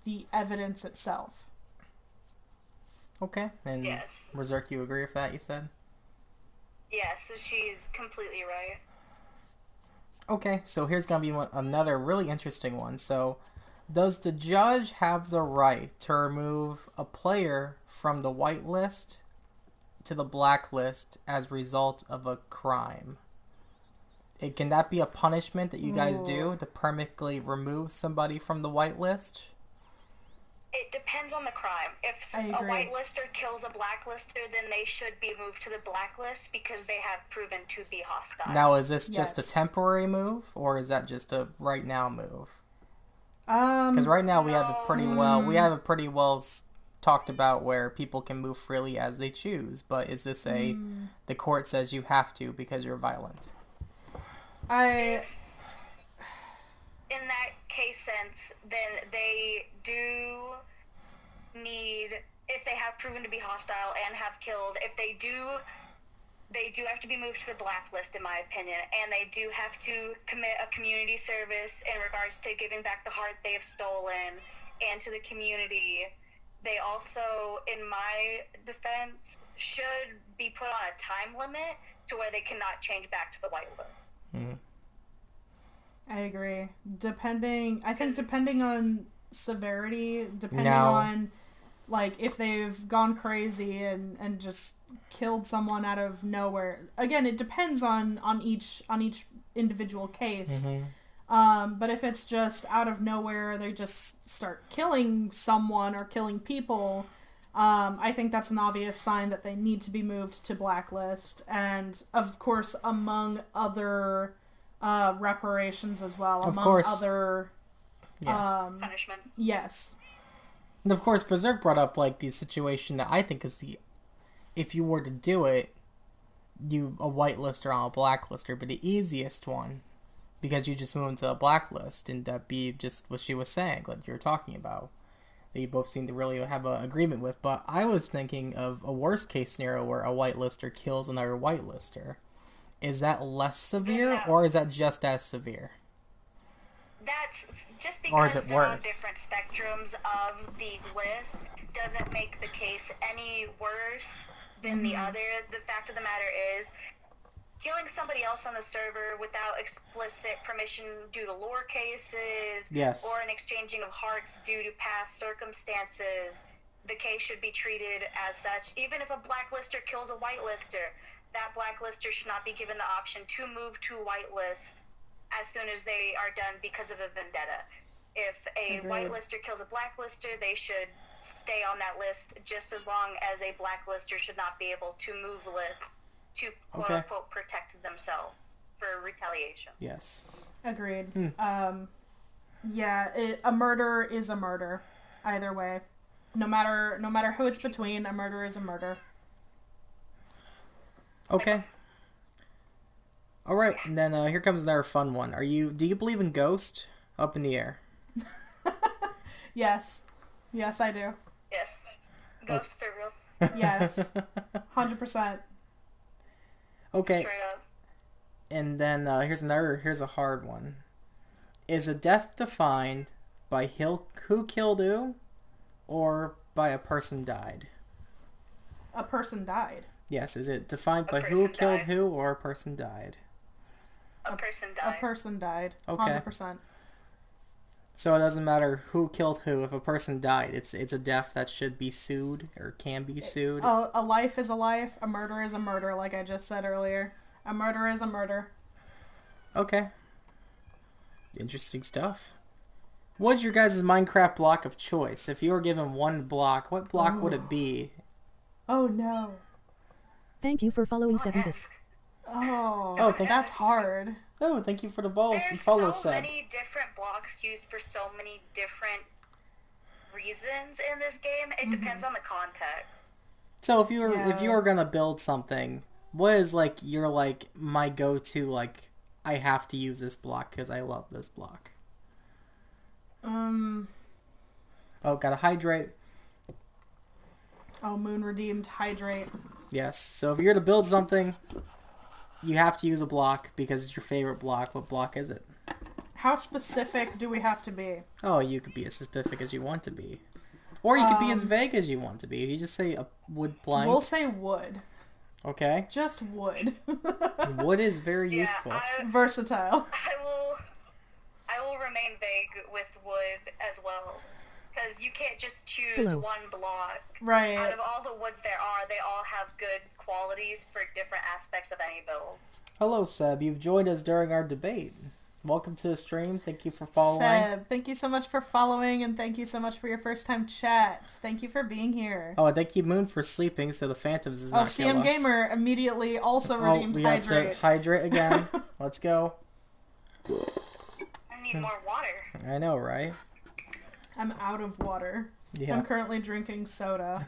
Speaker 2: the evidence itself.
Speaker 1: Okay, and
Speaker 4: Yes.
Speaker 1: Berserk, you agree with that, you said?
Speaker 4: Yes, so she's completely right.
Speaker 1: Okay, so here's going to be another really interesting one. So, does the judge have the right to remove a player from the whitelist to the blacklist as a result of a crime? Can that be a punishment that you guys do, to permanently remove somebody from the whitelist?
Speaker 4: It depends on the crime. If
Speaker 2: I
Speaker 4: a
Speaker 2: agree.
Speaker 4: whitelister kills a blacklister, then they should be moved to the blacklist because they have proven to be hostile.
Speaker 1: Now, is this just a
Speaker 2: Yes.
Speaker 1: temporary move, or is that just a right now move?
Speaker 2: Because
Speaker 1: Because right now we have a
Speaker 4: No.
Speaker 1: pretty well talked about where people can move freely as they choose. But is this the court says you have to because you're violent?
Speaker 2: I
Speaker 4: In that case sense, then they do need, if they have proven to be hostile and have killed, if they do have to be moved to the blacklist, in my opinion, and they do have to commit a community service in regards to giving back the heart they have stolen and to the community. They also, in my defense, should be put on a time limit to where they cannot change back to the whitelist.
Speaker 1: Mm-hmm.
Speaker 2: I agree. Depending on severity, depending
Speaker 1: No.
Speaker 2: on like if they've gone crazy and just killed someone out of nowhere. Again, it depends on each individual case.
Speaker 1: Mm-hmm.
Speaker 2: But if it's just out of nowhere, they just start killing someone or killing people. I think that's an obvious sign that they need to be moved to blacklist, and of course, among other reparations as well.
Speaker 1: Of
Speaker 2: among
Speaker 1: course.
Speaker 2: other
Speaker 4: Punishment.
Speaker 2: yes.
Speaker 1: And of course, Berserk brought up like the situation that I think is if you were to do it, you a whitelister on a blacklister, but the easiest one, because you just move into a blacklist, and that'd be just what she was saying, like you were talking about, that you both seem to really have an agreement with. But I was thinking of a worst case scenario where a whitelister kills another whitelister. Is that less severe,
Speaker 4: No.
Speaker 1: or is that just as severe?
Speaker 4: That's just
Speaker 1: Or is
Speaker 4: because
Speaker 1: it
Speaker 4: they're on
Speaker 1: worse?
Speaker 4: different spectrums of the list doesn't make the case any worse than the other. The fact of the matter is, killing somebody else on the server without explicit permission due to lore cases,
Speaker 1: Yes.
Speaker 4: or an exchanging of hearts due to past circumstances, the case should be treated as such. Even if a blacklister kills a whitelister, that blacklister should not be given the option to move to whitelist as soon as they are done because of a vendetta. If a
Speaker 2: Agreed.
Speaker 4: whitelister kills a blacklister, they should stay on that list just as long as a blacklister should not be able to move lists to quote-unquote protect themselves for retaliation.
Speaker 1: Yes.
Speaker 2: Agreed. Yeah, a murder is a murder, either way. No matter who it's between, a murder is a murder.
Speaker 1: Okay. All right, and then here comes another fun one. Do you believe in ghosts? Up in the air.
Speaker 2: Yes. Yes, I do.
Speaker 4: Yes. Ghosts are real.
Speaker 2: Yes. 100%.
Speaker 1: Okay,
Speaker 4: Straight up.
Speaker 1: and then here's a hard one. Is a death defined by who killed who, or by a person died?
Speaker 2: A person died.
Speaker 1: Yes, is it defined
Speaker 4: A
Speaker 1: by who
Speaker 4: person
Speaker 1: killed
Speaker 4: died.
Speaker 1: who, or a person died?
Speaker 4: A person
Speaker 2: A
Speaker 4: died.
Speaker 2: person died.
Speaker 1: Okay.
Speaker 2: 100%.
Speaker 1: So it doesn't matter who killed who. If a person died, it's a death that should be sued or can be sued.
Speaker 2: A life is a life. A murder is a murder, like I just said earlier. A murder is a murder.
Speaker 1: Okay. Interesting stuff. What's your guys' Minecraft block of choice? If you were given one block, what block would it be?
Speaker 2: Oh no.
Speaker 3: Thank you for following
Speaker 4: Don't
Speaker 3: Seventhus.
Speaker 4: ask.
Speaker 2: Oh, that's hard.
Speaker 1: Oh, thank you for the balls.
Speaker 4: There's
Speaker 1: Follow
Speaker 4: so
Speaker 1: Seb.
Speaker 4: many different blocks used for so many different reasons in this game. It depends on the context.
Speaker 1: So if you
Speaker 2: Yeah.
Speaker 1: were gonna build something, what is my go-to, like, I have to use this block because I love this block? Oh, gotta hydrate.
Speaker 2: Oh, Moon Redeemed Hydrate.
Speaker 1: Yes. So if you're to build something, you have to use a block because it's your favorite block. What block is it?
Speaker 2: How specific do we have to be?
Speaker 1: Oh, you could be as specific as you want to be. Or you could be as vague as you want to be. If you just say a wood plank.
Speaker 2: We'll say wood.
Speaker 1: Okay.
Speaker 2: Just wood.
Speaker 1: Wood is very
Speaker 4: Yeah,
Speaker 1: useful.
Speaker 2: Versatile.
Speaker 4: I will remain vague with wood as well. Because you can't just choose
Speaker 3: Hello.
Speaker 4: one block.
Speaker 2: Right.
Speaker 4: Out of all the woods there are, they all have good qualities for different aspects of any build.
Speaker 1: Hello, Seb. You've joined us during our debate. Welcome to the stream. Thank you for following.
Speaker 2: Seb, thank you so much for following, and thank you so much for your first time chat. Thank you for being here.
Speaker 1: Oh, and thank you, Moon, for sleeping so the Phantoms does not kill
Speaker 2: CM
Speaker 1: us.
Speaker 2: Gamer immediately also redeemed
Speaker 1: we have
Speaker 2: Hydrate.
Speaker 1: to hydrate again. Let's go.
Speaker 4: I need more water.
Speaker 1: I know, right?
Speaker 2: I'm out of water.
Speaker 1: Yeah.
Speaker 2: I'm currently drinking soda.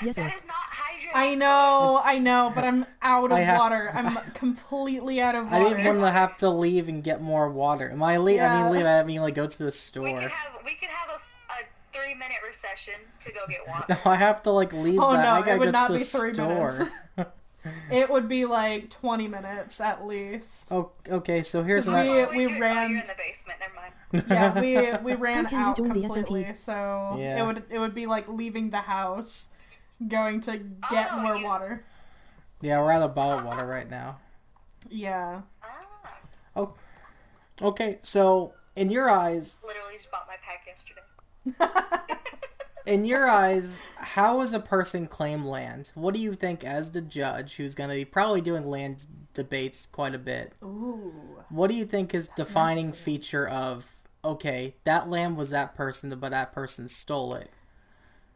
Speaker 3: Yes,
Speaker 4: That
Speaker 3: sir.
Speaker 4: is not hydrating.
Speaker 2: I know, but I'm out of
Speaker 1: I have-
Speaker 2: water. I'm completely out of
Speaker 1: I
Speaker 2: water.
Speaker 1: didn't want to have to leave and get more water. Am I leave?
Speaker 2: Yeah.
Speaker 1: I mean, like, go to the store.
Speaker 4: We could have a 3-minute recession to go get water.
Speaker 1: No, I have to, like, leave
Speaker 2: Oh,
Speaker 1: that.
Speaker 2: no,
Speaker 1: I
Speaker 2: it
Speaker 1: gotta
Speaker 2: would
Speaker 1: go
Speaker 2: not
Speaker 1: to the
Speaker 2: be 3
Speaker 1: store.
Speaker 2: It would be like 20 minutes at least.
Speaker 1: Oh, okay, so here's
Speaker 2: 'Cause
Speaker 1: my...
Speaker 2: we
Speaker 4: Oh,
Speaker 2: ran-
Speaker 4: you're in the basement. Never mind.
Speaker 2: Yeah, we ran
Speaker 3: How can you
Speaker 2: out
Speaker 3: join the
Speaker 2: completely,
Speaker 3: SMP?
Speaker 2: so
Speaker 1: Yeah.
Speaker 2: it would be like leaving the house, going to get
Speaker 4: Oh,
Speaker 2: more
Speaker 4: you-
Speaker 2: water.
Speaker 1: Yeah, we're out of bottled water right now.
Speaker 2: Yeah.
Speaker 4: Ah,
Speaker 1: Okay, so, in your eyes,
Speaker 4: literally just bought my pack yesterday.
Speaker 1: how does a person claim land? What do you think, as the judge, who's going to be probably doing land debates quite a bit,
Speaker 2: Ooh.
Speaker 1: what do you think is defining
Speaker 2: interesting.
Speaker 1: feature of, okay, that land was that person, but that person stole it?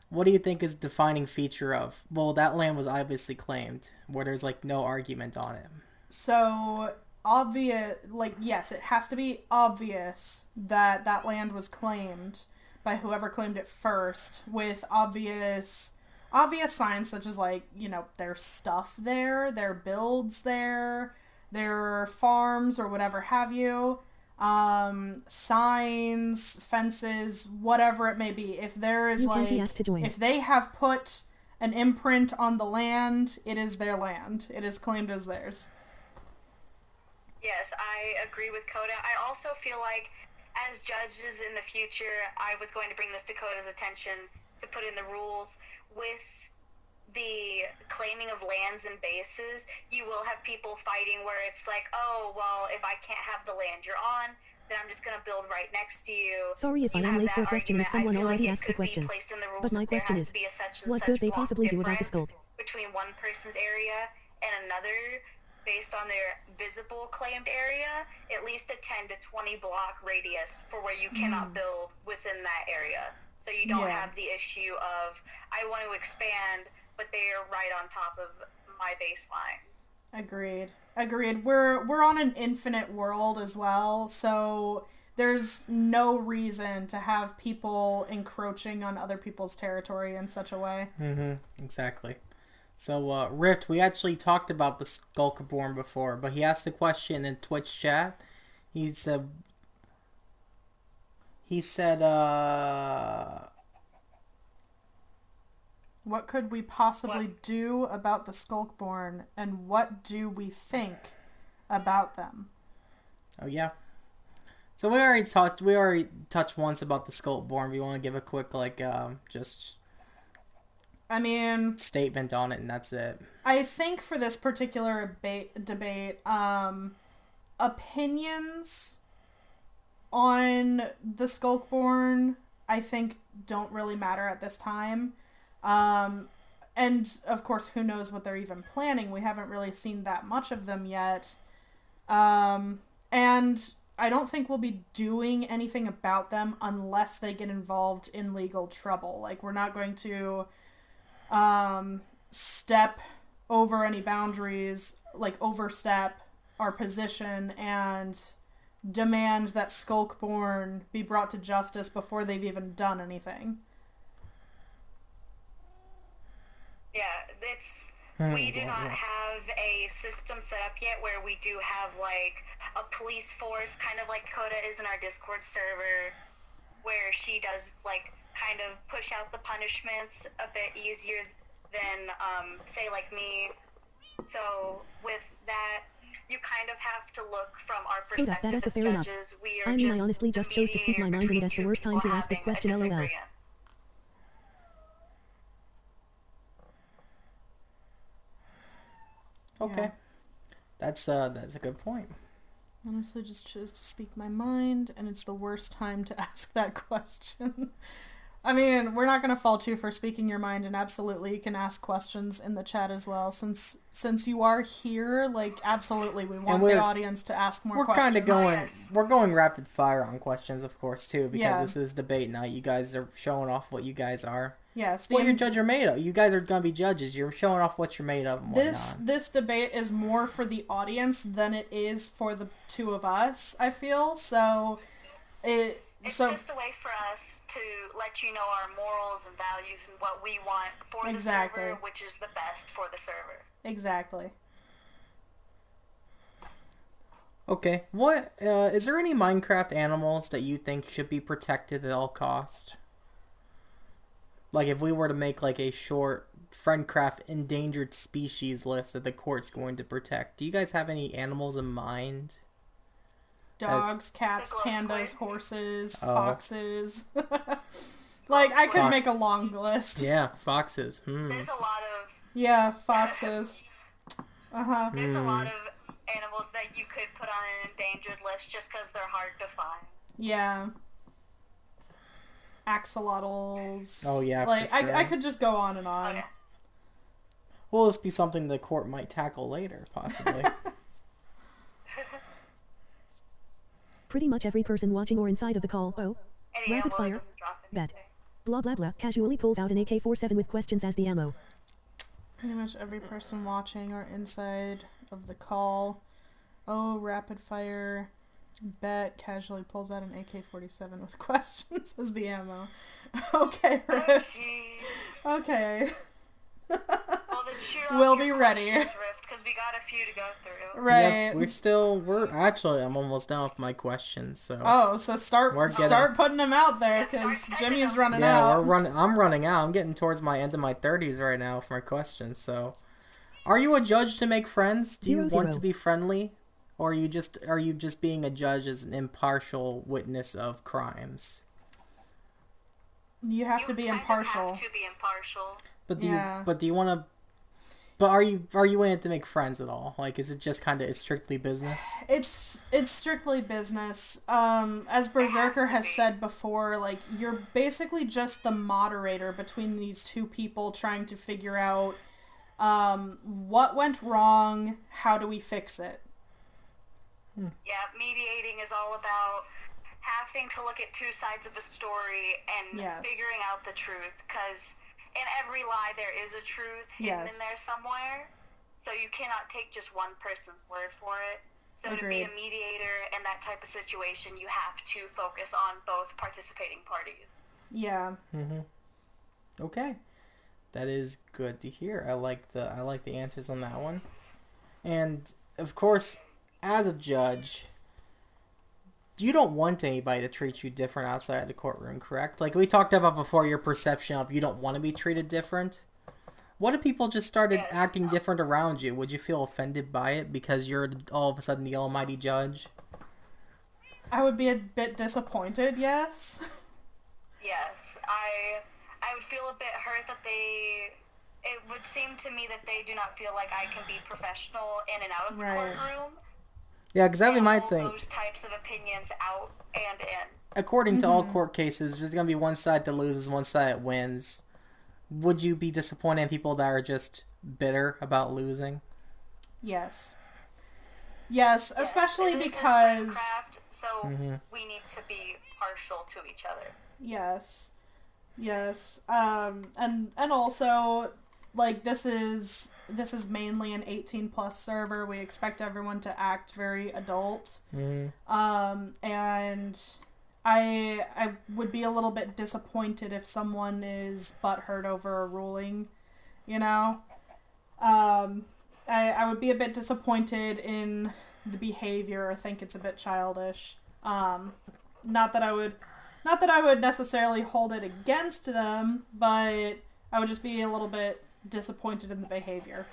Speaker 1: What do you think is defining feature of, well, that land was obviously claimed, where there's, like, no argument on it?
Speaker 2: So obvious, like, yes, it has to be obvious that that land was claimed by whoever claimed it first, with obvious obvious signs such as, like, you know, their stuff there, their builds there, their farms or whatever have you, signs, fences, whatever it may be. If there is,
Speaker 3: You can't
Speaker 2: like,
Speaker 3: ask to join.
Speaker 2: if they have put an imprint on the land, it is their land. It is claimed as theirs.
Speaker 4: Yes, I agree with Coda. I also feel like, as judges in the future, I was going to bring this to Coda's attention to put in the rules with the claiming of lands and bases. You will have people fighting where it's like, oh, well, if I can't have the land you're on, then I'm just going to build right next to you.
Speaker 3: Sorry if I am late for a question and if someone already asked the question. But my question is, what could they possibly do about the sculpt?
Speaker 4: Between one person's area and another, based on their visible claimed area, at least a 10 to 20 block radius for where you cannot build within that area. So you don't have the issue of, I want to expand, but they are right on top of my baseline.
Speaker 2: Agreed. We're on an infinite world as well, so there's no reason to have people encroaching on other people's territory in such a way.
Speaker 1: Exactly. So, Rift, we actually talked about the Skulkborn before, but he asked a question in Twitch chat. He said,
Speaker 2: what could we possibly do about the Skulkborn, and what do we think about them?
Speaker 1: Oh, yeah. So we already touched once about the Skulkborn. We want to give a quick, statement on it, and that's it.
Speaker 2: I think for this particular debate, opinions on the Skulkborn, I think, don't really matter at this time. And, of course, who knows what they're even planning. We haven't really seen that much of them yet. And I don't think we'll be doing anything about them unless they get involved in legal trouble. Like, we're not going to step over any boundaries, like overstep our position and demand that Skulkborn be brought to justice before they've even done anything.
Speaker 4: Yeah, we do not have a system set up yet where we do have, like, a police force, kind of like Coda is in our Discord server, where she does, like, kind of push out the punishments a bit easier than, say, like me. So, with that, you kind of have to look from our perspective as judges.
Speaker 3: I honestly just chose to speak my mind, and that's the worst time to ask a question, lol.
Speaker 1: Okay.
Speaker 2: Yeah.
Speaker 1: That's a good point.
Speaker 2: Honestly, just chose to speak my mind, and it's the worst time to ask that question. I mean, we're not going to fault you for speaking your mind, and absolutely you can ask questions in the chat as well. Since you are here, like, absolutely, we want the audience to ask more questions.
Speaker 1: We're going rapid fire on questions, of course, too, because this is debate night. You guys are showing off what you guys are.
Speaker 2: Yes.
Speaker 1: What your judge are made of. You guys are going to be judges. You're showing off what you're made of and whatnot.
Speaker 2: This debate is more for the audience than it is for the two of us, I feel. So,
Speaker 4: it's just a way for us to let you know our morals and values and what we want for the server, which is the best for the server.
Speaker 2: Exactly.
Speaker 1: Okay. What is there any Minecraft animals that you think should be protected at all cost? Like, if we were to make, like, a short Friendcraft endangered species list that the court's going to protect, do you guys have any animals in mind?
Speaker 2: Dogs, cats, pandas, horses, foxes. Like, I could make a long list.
Speaker 1: Yeah, foxes.
Speaker 4: There's a lot of...
Speaker 2: Yeah, foxes. Uh-huh.
Speaker 4: There's a lot of animals that you could put on an endangered list just because they're hard to find.
Speaker 2: Yeah. Axolotls.
Speaker 1: Oh, yeah,
Speaker 2: like,
Speaker 1: for sure.
Speaker 2: I could just go on and on.
Speaker 4: Okay.
Speaker 1: Will this be something the court might tackle later, possibly?
Speaker 3: Pretty much every person watching or inside of the call.
Speaker 4: Any
Speaker 3: Rapid
Speaker 4: animal
Speaker 3: fire.
Speaker 4: that doesn't drop
Speaker 3: Bet.
Speaker 4: anything.
Speaker 3: Blah blah blah. Casually pulls out an AK-47 with questions as the ammo.
Speaker 2: Pretty much every person watching or inside of the call. Oh, rapid fire. Bet casually pulls out an AK-47 with questions as the ammo. Okay, Rift. Okay.
Speaker 4: Well, then shoot off
Speaker 2: We'll
Speaker 4: your
Speaker 2: be ready.
Speaker 4: questions, Rift, because we got a few to go through.
Speaker 2: Right.
Speaker 1: Yep, I'm almost done with my questions, so.
Speaker 2: Oh, so
Speaker 1: We're
Speaker 2: start
Speaker 1: getting-
Speaker 2: putting them out there,
Speaker 4: Yeah, start
Speaker 2: because
Speaker 4: typing
Speaker 2: Jimmy's
Speaker 4: them.
Speaker 2: running
Speaker 1: Yeah,
Speaker 2: out.
Speaker 1: I'm running out. I'm getting towards my end of my 30s right now for my questions, so. Are you a judge to make friends? Do you
Speaker 3: 0,
Speaker 1: want
Speaker 3: 0.
Speaker 1: to be friendly? Or are you just being a judge as an impartial witness of crimes?
Speaker 2: You have to be
Speaker 4: You
Speaker 2: impartial.
Speaker 4: have to be impartial.
Speaker 1: But
Speaker 2: Yeah.
Speaker 1: do you want to But are you in it to make friends at all? Like, is it just kind of strictly business?
Speaker 2: It's strictly business. As Berserker
Speaker 4: to
Speaker 2: has
Speaker 4: be.
Speaker 2: said before, like, you're basically just the moderator between these two people trying to figure out what went wrong, how do we fix it.
Speaker 4: Yeah, mediating is all about having to look at two sides of a story and
Speaker 2: Yes.
Speaker 4: figuring out the truth, because in every lie there is a truth hidden
Speaker 2: Yes.
Speaker 4: in there somewhere, so you cannot take just one person's word for it. So to be a
Speaker 2: Agreed.
Speaker 4: mediator in that type of situation, you have to focus on both participating parties.
Speaker 2: Yeah.
Speaker 1: Okay, that is good to hear. I like the answers on that one, and of course, as a judge, you don't want anybody to treat you different outside the courtroom, correct? Like we talked about before, your perception of you don't want to be treated different. What if people just started
Speaker 4: Yes.
Speaker 1: acting different around you? Would you feel offended by it because you're all of a sudden the almighty judge?
Speaker 2: I would be a bit disappointed, yes.
Speaker 4: Yes, I would feel a bit hurt that it would seem to me that they do not feel like I can be professional in and out of the
Speaker 2: Right.
Speaker 4: courtroom.
Speaker 1: Yeah, because that'd be my
Speaker 4: Hold
Speaker 1: thing.
Speaker 4: those types of opinions out and in.
Speaker 1: According to all court cases, there's gonna be one side that loses, one side that wins. Would you be disappointed in people that are just bitter about losing?
Speaker 2: Yes. Yes,
Speaker 4: Yes,
Speaker 2: especially
Speaker 4: and this is
Speaker 2: because...
Speaker 4: Friendcraft, so we need to be partial to each other.
Speaker 2: Yes. Yes. And also, like, this is mainly an 18-plus server. We expect everyone to act very adult. And I would be a little bit disappointed if someone is butthurt over a ruling, you know? I would be a bit disappointed in the behavior. I think it's a bit childish. Not that I would necessarily hold it against them, but I would just be a little bit disappointed in the behavior.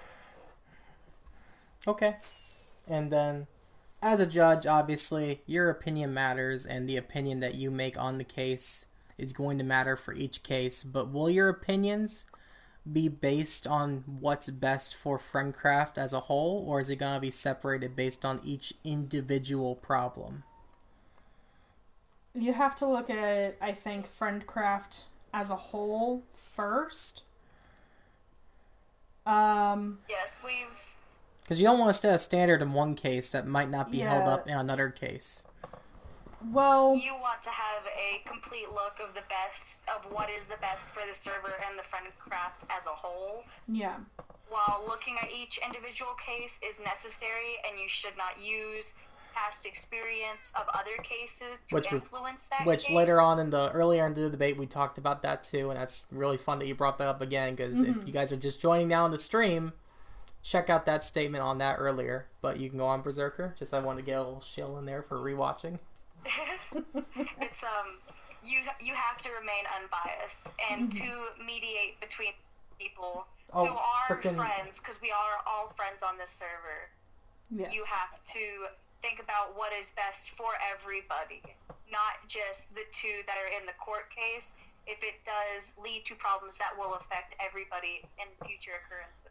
Speaker 1: Okay. And then, as a judge, obviously, your opinion matters, and the opinion that you make on the case is going to matter for each case. But will your opinions be based on what's best for Friendcraft as a whole, or is it going to be separated based on each individual problem?
Speaker 2: You have to look at, I think, Friendcraft as a whole first.
Speaker 4: Yes,
Speaker 1: Because you don't want to set a standard in one case that might not be held
Speaker 2: Yeah.
Speaker 1: up in another case.
Speaker 2: Well,
Speaker 4: you want to have a complete look of the best of what is the best for the server and the Friendcraft as a whole.
Speaker 2: yeah.
Speaker 4: While looking at each individual case is necessary, and you should not use past experience of other cases to influence that
Speaker 1: Which
Speaker 4: case.
Speaker 1: later on earlier in the debate we talked about that too, and that's really fun that you brought that up again, because if you guys are just joining now on the stream, check out that statement on that earlier. But you can go on Berserker. Just I wanted to get a little shill in there for rewatching.
Speaker 4: It's you have to remain unbiased and to mediate between people
Speaker 1: Oh,
Speaker 4: who are
Speaker 1: frickin-
Speaker 4: friends, because we are all friends on this server.
Speaker 2: Yes.
Speaker 4: You have to think about what is best for everybody, not just the two that are in the court case. If it does lead to problems that will affect everybody in future occurrences.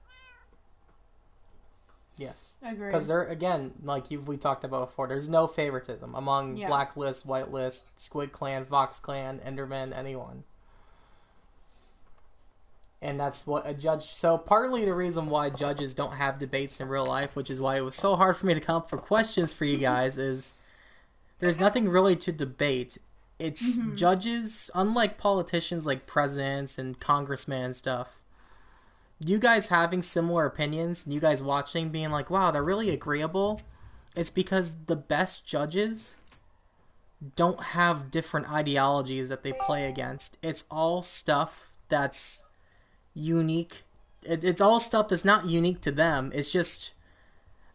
Speaker 1: Yes.
Speaker 2: Agreed.
Speaker 1: Because there, again, like we talked about before, there's no favoritism among
Speaker 2: Yeah.
Speaker 1: Blacklist, Whitelist, Squid Clan, Fox Clan, Enderman, anyone. And that's what a judge... So partly the reason why judges don't have debates in real life, which is why it was so hard for me to come up for questions for you guys, is there's nothing really to debate. It's judges, unlike politicians like presidents and congressmen and stuff, you guys having similar opinions, and you guys watching being like, wow, they're really agreeable, it's because the best judges don't have different ideologies that they play against. It's all stuff that's unique it's all stuff that's not unique to them. It's just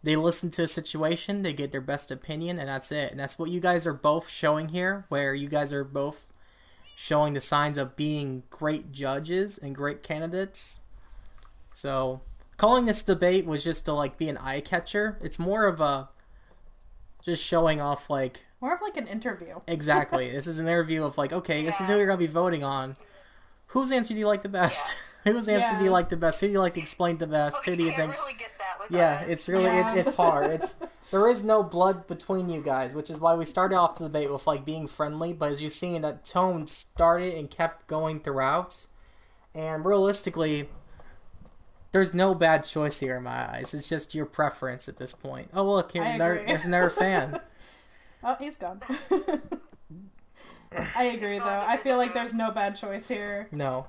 Speaker 1: they listen to a situation, they get their best opinion, and that's it. And that's what you guys are both showing here, where you guys are both showing the signs of being great judges and great candidates. So calling this debate was just to like be an eye catcher. It's more of a just showing off like
Speaker 2: More of like an interview.
Speaker 1: exactly. This is an interview of like, okay, this is who you're gonna be voting on. Whose answer do you like the best? Whose answer do you like the best? Who do you like to explain the best? Who do you think?
Speaker 4: Really get that with
Speaker 1: Yeah,
Speaker 4: us.
Speaker 1: it's really it's hard. There is no blood between you guys, which is why we started off the debate with like being friendly. But as you've seen, that tone started and kept going throughout. And realistically, there's no bad choice here in my eyes. It's just your preference at this point. Oh look, there's another fan.
Speaker 2: Oh, he's gone. I agree, though. I feel like there's no bad choice here.
Speaker 1: No.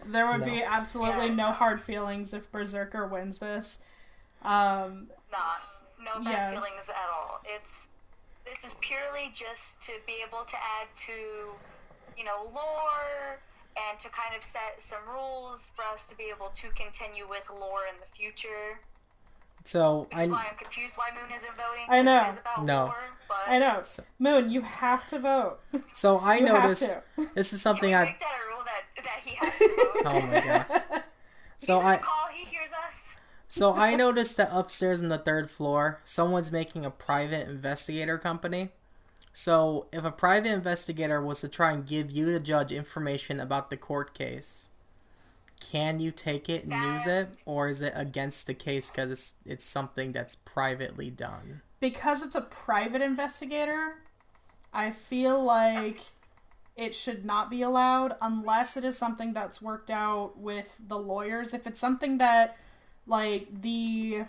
Speaker 2: There would be absolutely no hard feelings if Berserker wins this. No
Speaker 4: bad feelings at all. This is purely just to be able to add to, lore and to kind of set some rules for us to be able to continue with lore in the future.
Speaker 1: So
Speaker 4: Which is why I'm confused why Moon isn't voting.
Speaker 2: I know.
Speaker 4: It is about
Speaker 1: No.
Speaker 4: lore, but...
Speaker 2: I know. Moon, you have to vote.
Speaker 1: So I
Speaker 2: You have
Speaker 1: noticed
Speaker 2: to.
Speaker 1: this is something
Speaker 4: Can we
Speaker 1: I.
Speaker 4: make that a rule that he has to vote?
Speaker 1: Oh my gosh. So
Speaker 4: He hears us.
Speaker 1: So I noticed that upstairs on the third floor, someone's making a private investigator company. So if a private investigator was to try and give you, the judge, information about the court case, can you take it and use it, or is it against the case because it's something that's privately done?
Speaker 2: Because it's a private investigator, I feel like it should not be allowed unless it is something that's worked out with the lawyers. If it's something that, like, the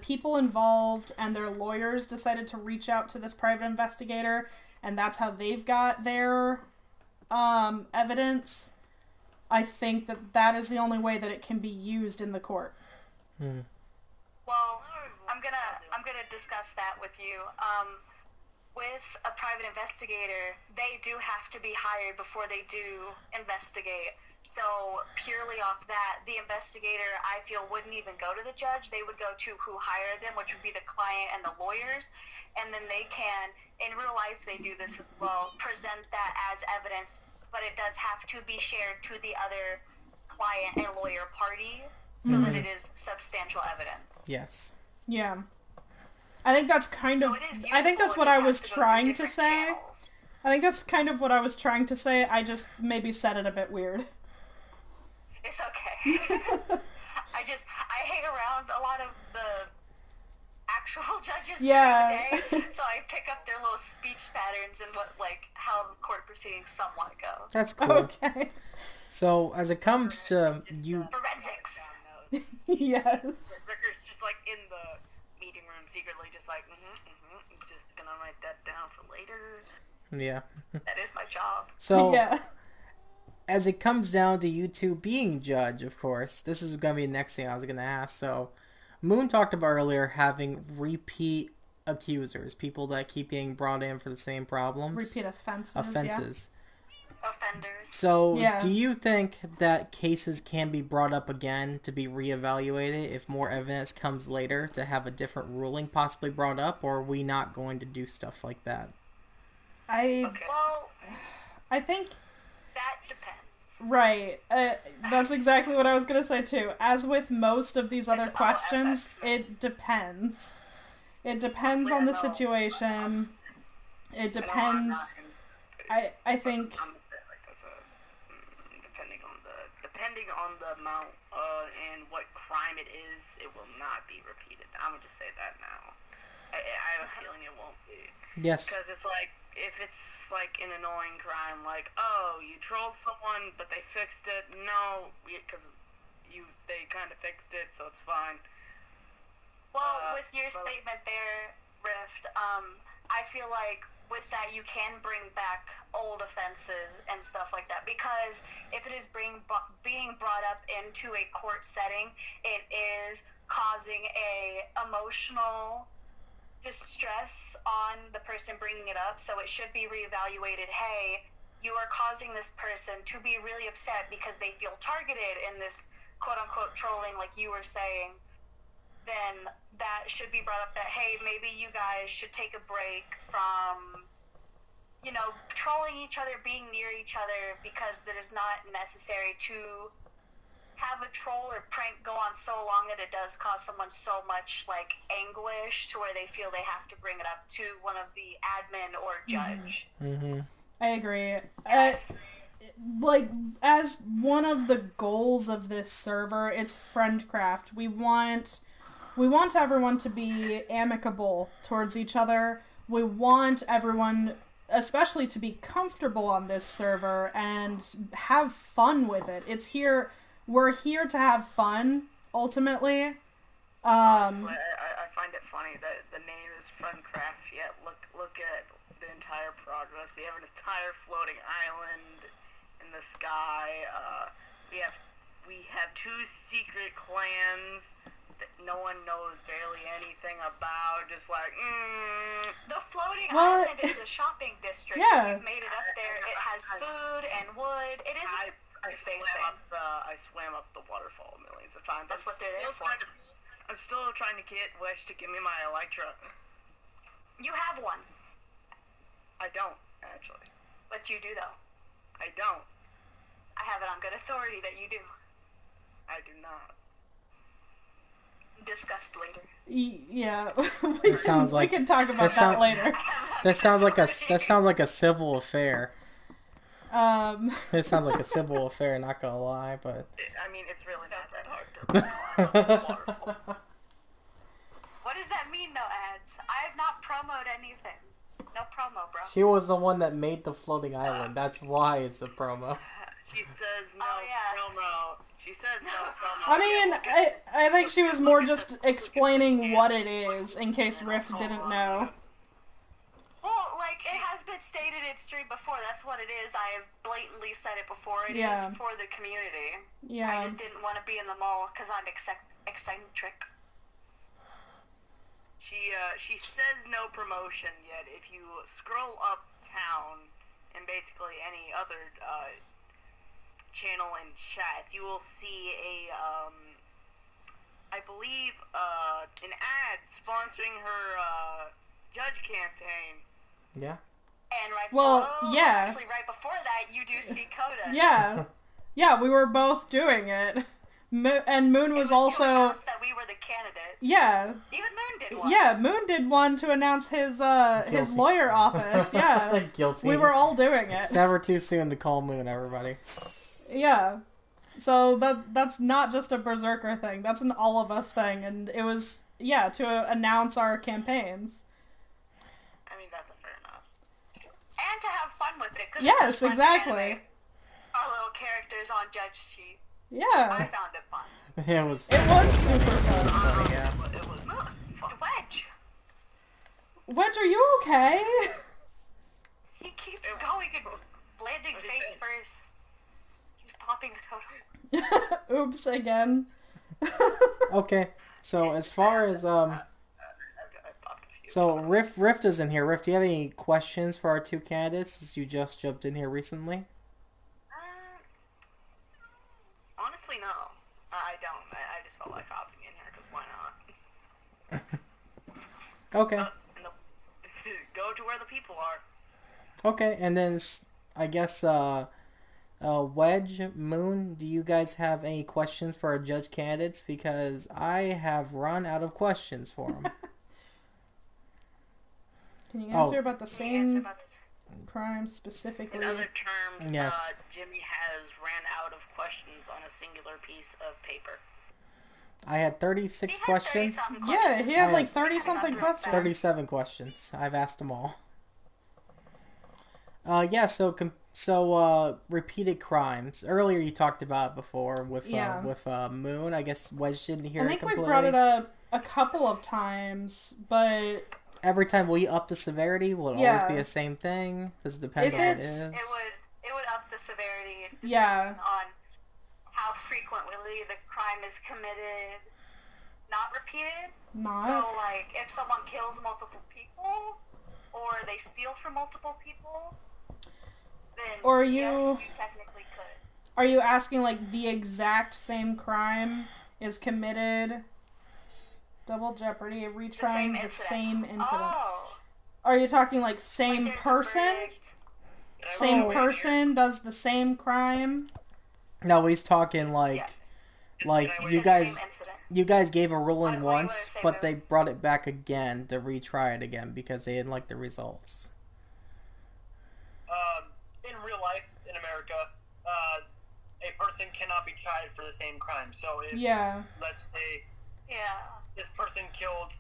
Speaker 2: people involved and their lawyers decided to reach out to this private investigator, and that's how they've got their evidence, I think that is the only way that it can be used in the court.
Speaker 4: Well, I'm gonna discuss that with you. With a private investigator, they do have to be hired before they do investigate. So purely off that, the investigator, I feel, wouldn't even go to the judge. They would go to who hired them, which would be the client and the lawyers. And then they can, in real life, they do this as well, present that as evidence, but it does have to be shared to the other client and lawyer party so that it is substantial evidence.
Speaker 1: Yes.
Speaker 2: Yeah. I think that's kind of... I think that's what I was trying to say. I think that's kind of what I was trying to say. I just maybe said it a bit weird.
Speaker 4: It's okay. I hang around a lot of the actual judges during the day, so I pick up their little speech patterns and how court proceedings somewhat go.
Speaker 1: That's cool. Okay. So as it comes to you...
Speaker 4: Forensics.
Speaker 2: Yes.
Speaker 5: Ricker's just in the meeting room secretly just just gonna write that down for later.
Speaker 1: Yeah.
Speaker 4: That is my job.
Speaker 1: So, as it comes down to you two being judge, of course, this is going to be the next thing I was going to ask. So, Moon talked about earlier having repeat accusers, people that keep getting brought in for the same problems.
Speaker 2: Repeat offenses.
Speaker 4: Offenders.
Speaker 1: So, do you think that cases can be brought up again to be reevaluated if more evidence comes later to have a different ruling possibly brought up, or are we not going to do stuff like that?
Speaker 2: I think...
Speaker 4: That depends.
Speaker 2: Right. That's exactly what I was going to say, too. As with most of these other questions, it depends. It depends on the situation. It depends... I think...
Speaker 5: Depending on the amount and what crime it is, it will not be repeated. I'm gonna just say that now. I have a feeling it won't be.
Speaker 1: Yes.
Speaker 5: Because it's if it's an annoying crime, you trolled someone, but they fixed it. No, because they kind of fixed it, so it's fine.
Speaker 4: Well, with your statement there, Rift, I feel like with that you can bring back old offenses and stuff like that, because if it is being brought up into a court setting, it is causing a emotional distress on the person bringing it up, so it should be reevaluated. Hey, you are causing this person to be really upset because they feel targeted in this quote-unquote trolling, like you were saying, then that should be brought up that, hey, maybe you guys should take a break from, trolling each other, being near each other, because it is not necessary to have a troll or prank go on so long that it does cause someone so much, like, anguish to where they feel they have to bring it up to one of the admin or judge.
Speaker 1: Mm-hmm.
Speaker 2: I agree.
Speaker 4: Yes.
Speaker 2: Like, as one of the goals of this server, it's Friendcraft. We want everyone to be amicable towards each other. We want everyone, especially, to be comfortable on this server and have fun with it. We're here to have fun, ultimately.
Speaker 6: Honestly, I find it funny that the name is Friendcraft, yet look at the entire progress. We have an entire floating island in the sky. We have 2 secret clans that no one knows barely anything about. Just like,
Speaker 4: The floating island is a shopping district.
Speaker 2: Yeah.
Speaker 4: You've made it up there. It has food and wood. It is
Speaker 6: I swam up the waterfall millions of times.
Speaker 4: That's what they're there for.
Speaker 6: I'm still trying to get Wedge to give me my Elytra.
Speaker 4: You have one.
Speaker 6: I don't, actually.
Speaker 4: But you do, though.
Speaker 6: I don't.
Speaker 4: I have it on good authority that you do.
Speaker 6: I do not.
Speaker 4: Discussed later.
Speaker 2: Yeah, we
Speaker 1: sounds
Speaker 2: can talk about that later.
Speaker 1: That sounds like a civil affair. It sounds like a civil affair, not gonna lie, but...
Speaker 6: I mean, it's really not that hard to climb up the waterfall.
Speaker 4: What does that mean, no ads? I have not promoted anything. No promo, bro.
Speaker 1: She was the one that made the floating island. That's why it's a promo.
Speaker 6: She says no promo. She says no promo.
Speaker 2: I mean, I think she was more just explaining what it is, in case Rift didn't know.
Speaker 4: Well, like, it has been stated in stream before. That's what it is. I have blatantly said it before. It is for the community.
Speaker 2: Yeah.
Speaker 4: I just didn't want to be in the mall because I'm eccentric.
Speaker 6: She says no promotion, yet if you scroll up town and basically any other channel and chats, you will see I believe an ad sponsoring her judge campaign.
Speaker 1: Yeah.
Speaker 4: And
Speaker 2: actually
Speaker 4: right before that, you do see Coda.
Speaker 2: Yeah. Yeah, we were both doing it. And Moon was
Speaker 4: to
Speaker 2: also...
Speaker 4: announce that we were the candidate.
Speaker 2: Yeah.
Speaker 4: Even Moon did one.
Speaker 2: Yeah, Moon did one to announce his lawyer office. Yeah.
Speaker 1: Guilty.
Speaker 2: We were all doing it.
Speaker 1: It's never too soon to call Moon, everybody.
Speaker 2: Yeah. So that's not just a Berserker thing. That's an all of us thing. And it was, to announce our campaigns.
Speaker 6: I mean, that's fair enough.
Speaker 4: And to have fun with it.
Speaker 2: Yes, exactly.
Speaker 4: Our little characters on Judge Sheet.
Speaker 2: Yeah.
Speaker 4: I found it fun.
Speaker 1: It was
Speaker 2: super fun.
Speaker 1: funny, yeah.
Speaker 6: It was fun.
Speaker 4: Wedge.
Speaker 2: Wedge, are you okay?
Speaker 4: He keeps going and landing face first. He's popping a totem.
Speaker 2: Oops, again.
Speaker 1: Okay, so as far as so Rift is in here. Rift, do you have any questions for our 2 candidates since you just jumped in here recently?
Speaker 6: Honestly, no. I don't. I just felt like hopping in here because why not?
Speaker 1: Okay.
Speaker 6: Go to where the people are.
Speaker 1: Okay, and then I guess Wedge, Moon, do you guys have any questions for our judge candidates? Because I have run out of questions for them.
Speaker 2: Can you answer about the same crime specifically?
Speaker 6: In other terms,
Speaker 1: yes.
Speaker 6: Jimmy has ran out of questions on a singular piece of paper.
Speaker 1: I had 36 questions.
Speaker 2: Yeah, he had like 30-something questions.
Speaker 1: 37 questions. I've asked them all. So repeated crimes. Earlier you talked about it before with Moon. I guess Wedge didn't hear it completely.
Speaker 2: We brought it up a couple of times, but...
Speaker 1: Every time, will you up the severity? Will it always be the same thing? Does it depend on what it is?
Speaker 4: It would up the severity on how frequently the crime is committed. Not repeated. So, like, if someone kills multiple people, or they steal from multiple people, then yes, you technically could.
Speaker 2: Are you asking, like, the exact same crime is committed? Double jeopardy, retrying the same incident.
Speaker 4: Oh.
Speaker 2: Are you talking, like, same
Speaker 4: Like
Speaker 2: person? Same person does the same crime?
Speaker 1: No, he's talking like you guys gave a ruling once, but they brought it back again to retry it again because they didn't like the results.
Speaker 5: In real life, in America, a person cannot be tried for the same crime. So if, let's say, this person killed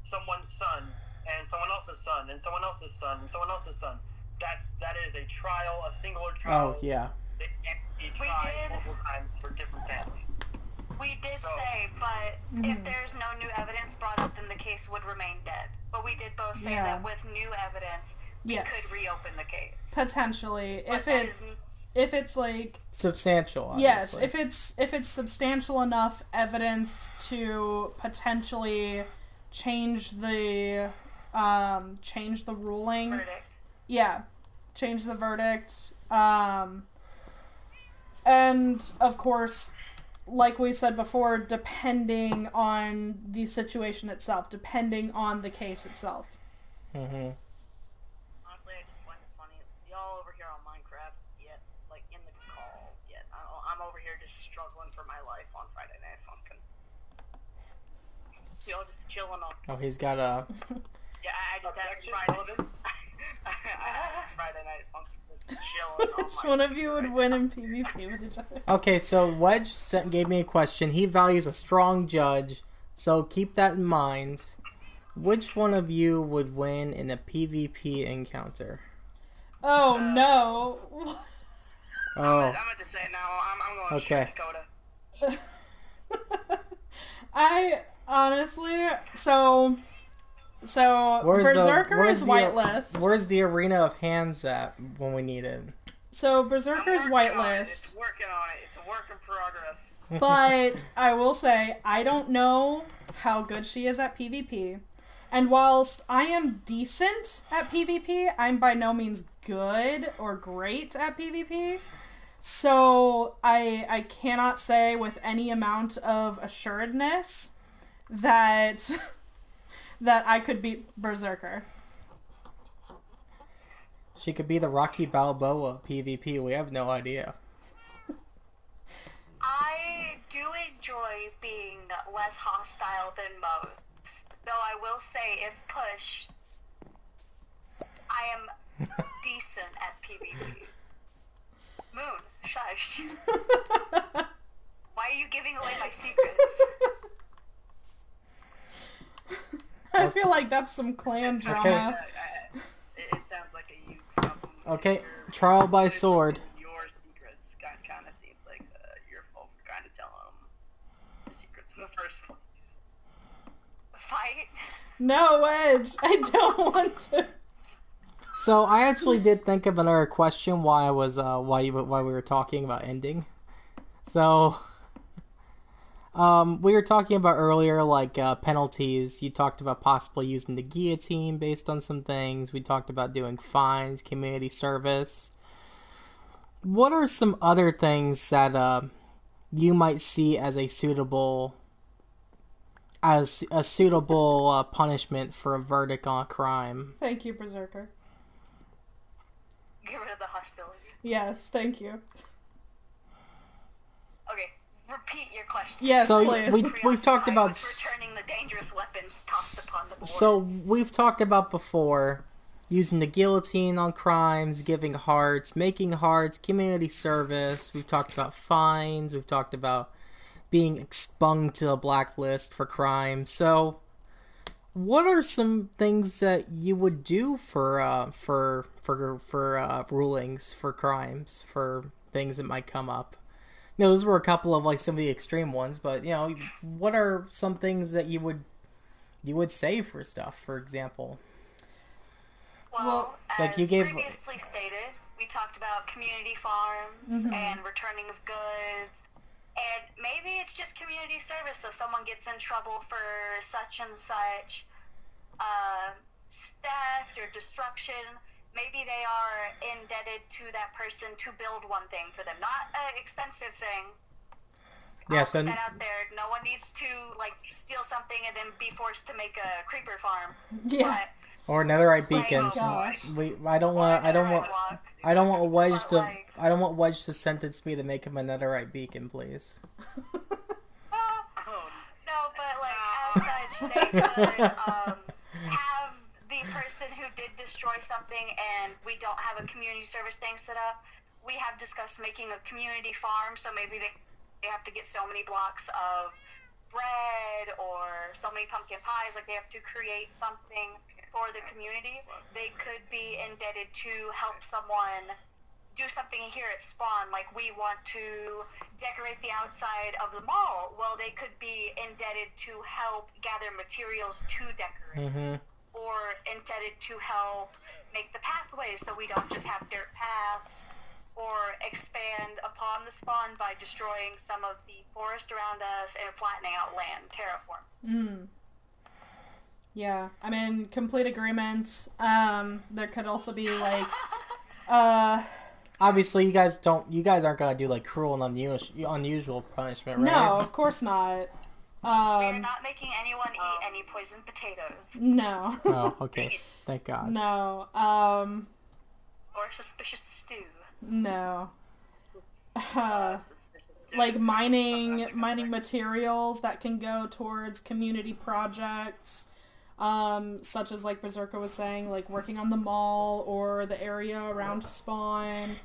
Speaker 5: someone's son, and someone else's son, and someone else's son, and someone else's son, that is a trial, a singular trial.
Speaker 1: Oh, yeah.
Speaker 5: They can't be tried multiple times for different families.
Speaker 4: We did say, but if there's no new evidence brought up, then the case would remain dead. But we did both say that with new evidence, we could reopen the case.
Speaker 2: Potentially, if it's like
Speaker 1: substantial. Obviously.
Speaker 2: Yes, if it's substantial enough evidence to potentially change the ruling.
Speaker 4: Verdict.
Speaker 2: Yeah, change the verdict. And of course, like we said before, depending on the situation itself, depending on the case itself.
Speaker 6: Honestly, I just find it funny. Y'all over here on Minecraft, yet, like, in the call, yet I'm over here just struggling for my life on Friday Night Funkin'. Y'all just chilling on.
Speaker 1: Oh, he's got a...
Speaker 6: Yeah, I just had Friday Night Funkin'.
Speaker 2: Which one of you would win in PvP with each other?
Speaker 1: Okay, so Wedge gave me a question. He values a strong judge, so keep that in mind. Which one of you would win in a PvP encounter?
Speaker 2: Oh, no.
Speaker 6: I'm going to say no. I'm going to shoot Dakota.
Speaker 2: I honestly, so Berserker is whitelist.
Speaker 1: Where's the Arena of Hands at when we need it?
Speaker 2: So Berserker's whitelist.
Speaker 6: It's working on it. It's a work in progress.
Speaker 2: But I will say, I don't know how good she is at PvP. And whilst I am decent at PvP, I'm by no means good or great at PvP. So I cannot say with any amount of assuredness that that I could beat Berserker.
Speaker 1: She could be the Rocky Balboa PvP. We have no idea.
Speaker 4: I do enjoy being less hostile than most. Though I will say, if pushed, I am decent at PvP. Moon, shush. Why are you giving away my secrets?
Speaker 2: I feel like that's some clan drama.
Speaker 6: It sounds like a you problem.
Speaker 1: Okay, trial by sword.
Speaker 6: Your secrets kind of seems like your fault for kind of telling them your secrets in the first place.
Speaker 4: Fight?
Speaker 2: No, Wedge. I don't want to.
Speaker 1: So I actually did think of another question why I was why we were talking about ending. So we were talking about earlier, like, penalties. You talked about possibly using the guillotine based on some things. We talked about doing fines, community service. What are some other things that you might see as a suitable punishment for a verdict on a crime?
Speaker 2: Thank you, Berserker.
Speaker 4: Get rid of the hostility.
Speaker 2: Yes, thank you.
Speaker 4: Okay. Repeat your question.
Speaker 2: Yes,
Speaker 1: so
Speaker 2: please.
Speaker 1: we've talked about
Speaker 4: returning the dangerous weapons tossed upon the board.
Speaker 1: So we've talked about before using the guillotine on crimes, giving hearts, making hearts, community service. We've talked about fines. We've talked about being expunged to a blacklist for crime. So what are some things that you would do for rulings for crimes, for things that might come up? You know, those were a couple of, like, some of the extreme ones, but, you know, what are some things that you would say for stuff, for example?
Speaker 4: Well,
Speaker 1: like
Speaker 4: as
Speaker 1: you gave...
Speaker 4: previously stated, we talked about community farms and returning of goods, and maybe it's just community service, so someone gets in trouble for such and such theft or destruction. maybe they are indebted to that person to build one thing for them, not an expensive thing.
Speaker 1: Yeah,
Speaker 4: I'll
Speaker 1: so
Speaker 4: put that out there. No one needs to like steal something and then be forced to make a creeper farm.
Speaker 2: Yeah.
Speaker 1: or netherite
Speaker 4: Like,
Speaker 1: beacons.
Speaker 2: oh gosh.
Speaker 1: I don't want Wedge
Speaker 4: But,
Speaker 1: to
Speaker 4: like,
Speaker 1: I don't want Wedge to sentence me to make him a netherite beacon, please.
Speaker 4: no, but like as such, they could have the person who did destroy something, and we don't have a community service thing set up. We have discussed making a community farm, so maybe they have to get so many blocks of bread or so many pumpkin pies. Like they have to create something for the community. They could be indebted to help someone do something here at Spawn, like we want to decorate the outside of the mall. Well, they could be indebted to help gather materials to decorate, or indebted to help make the pathways so we don't just have dirt paths, or expand upon the Spawn by destroying some of the forest around us and flattening out land, terraform.
Speaker 2: Yeah, I'm in complete agreement. There could also be like,
Speaker 1: Obviously, you guys aren't gonna do like cruel and unusual punishment, right?
Speaker 2: no, of course not.
Speaker 4: We are not making anyone eat any poisoned potatoes.
Speaker 2: No.
Speaker 1: Oh, okay. Thank God.
Speaker 2: No.
Speaker 4: Or suspicious stew.
Speaker 2: No. Like mining materials that can go towards community projects, such as like Berserker was saying, like working on the mall or the area around Spawn,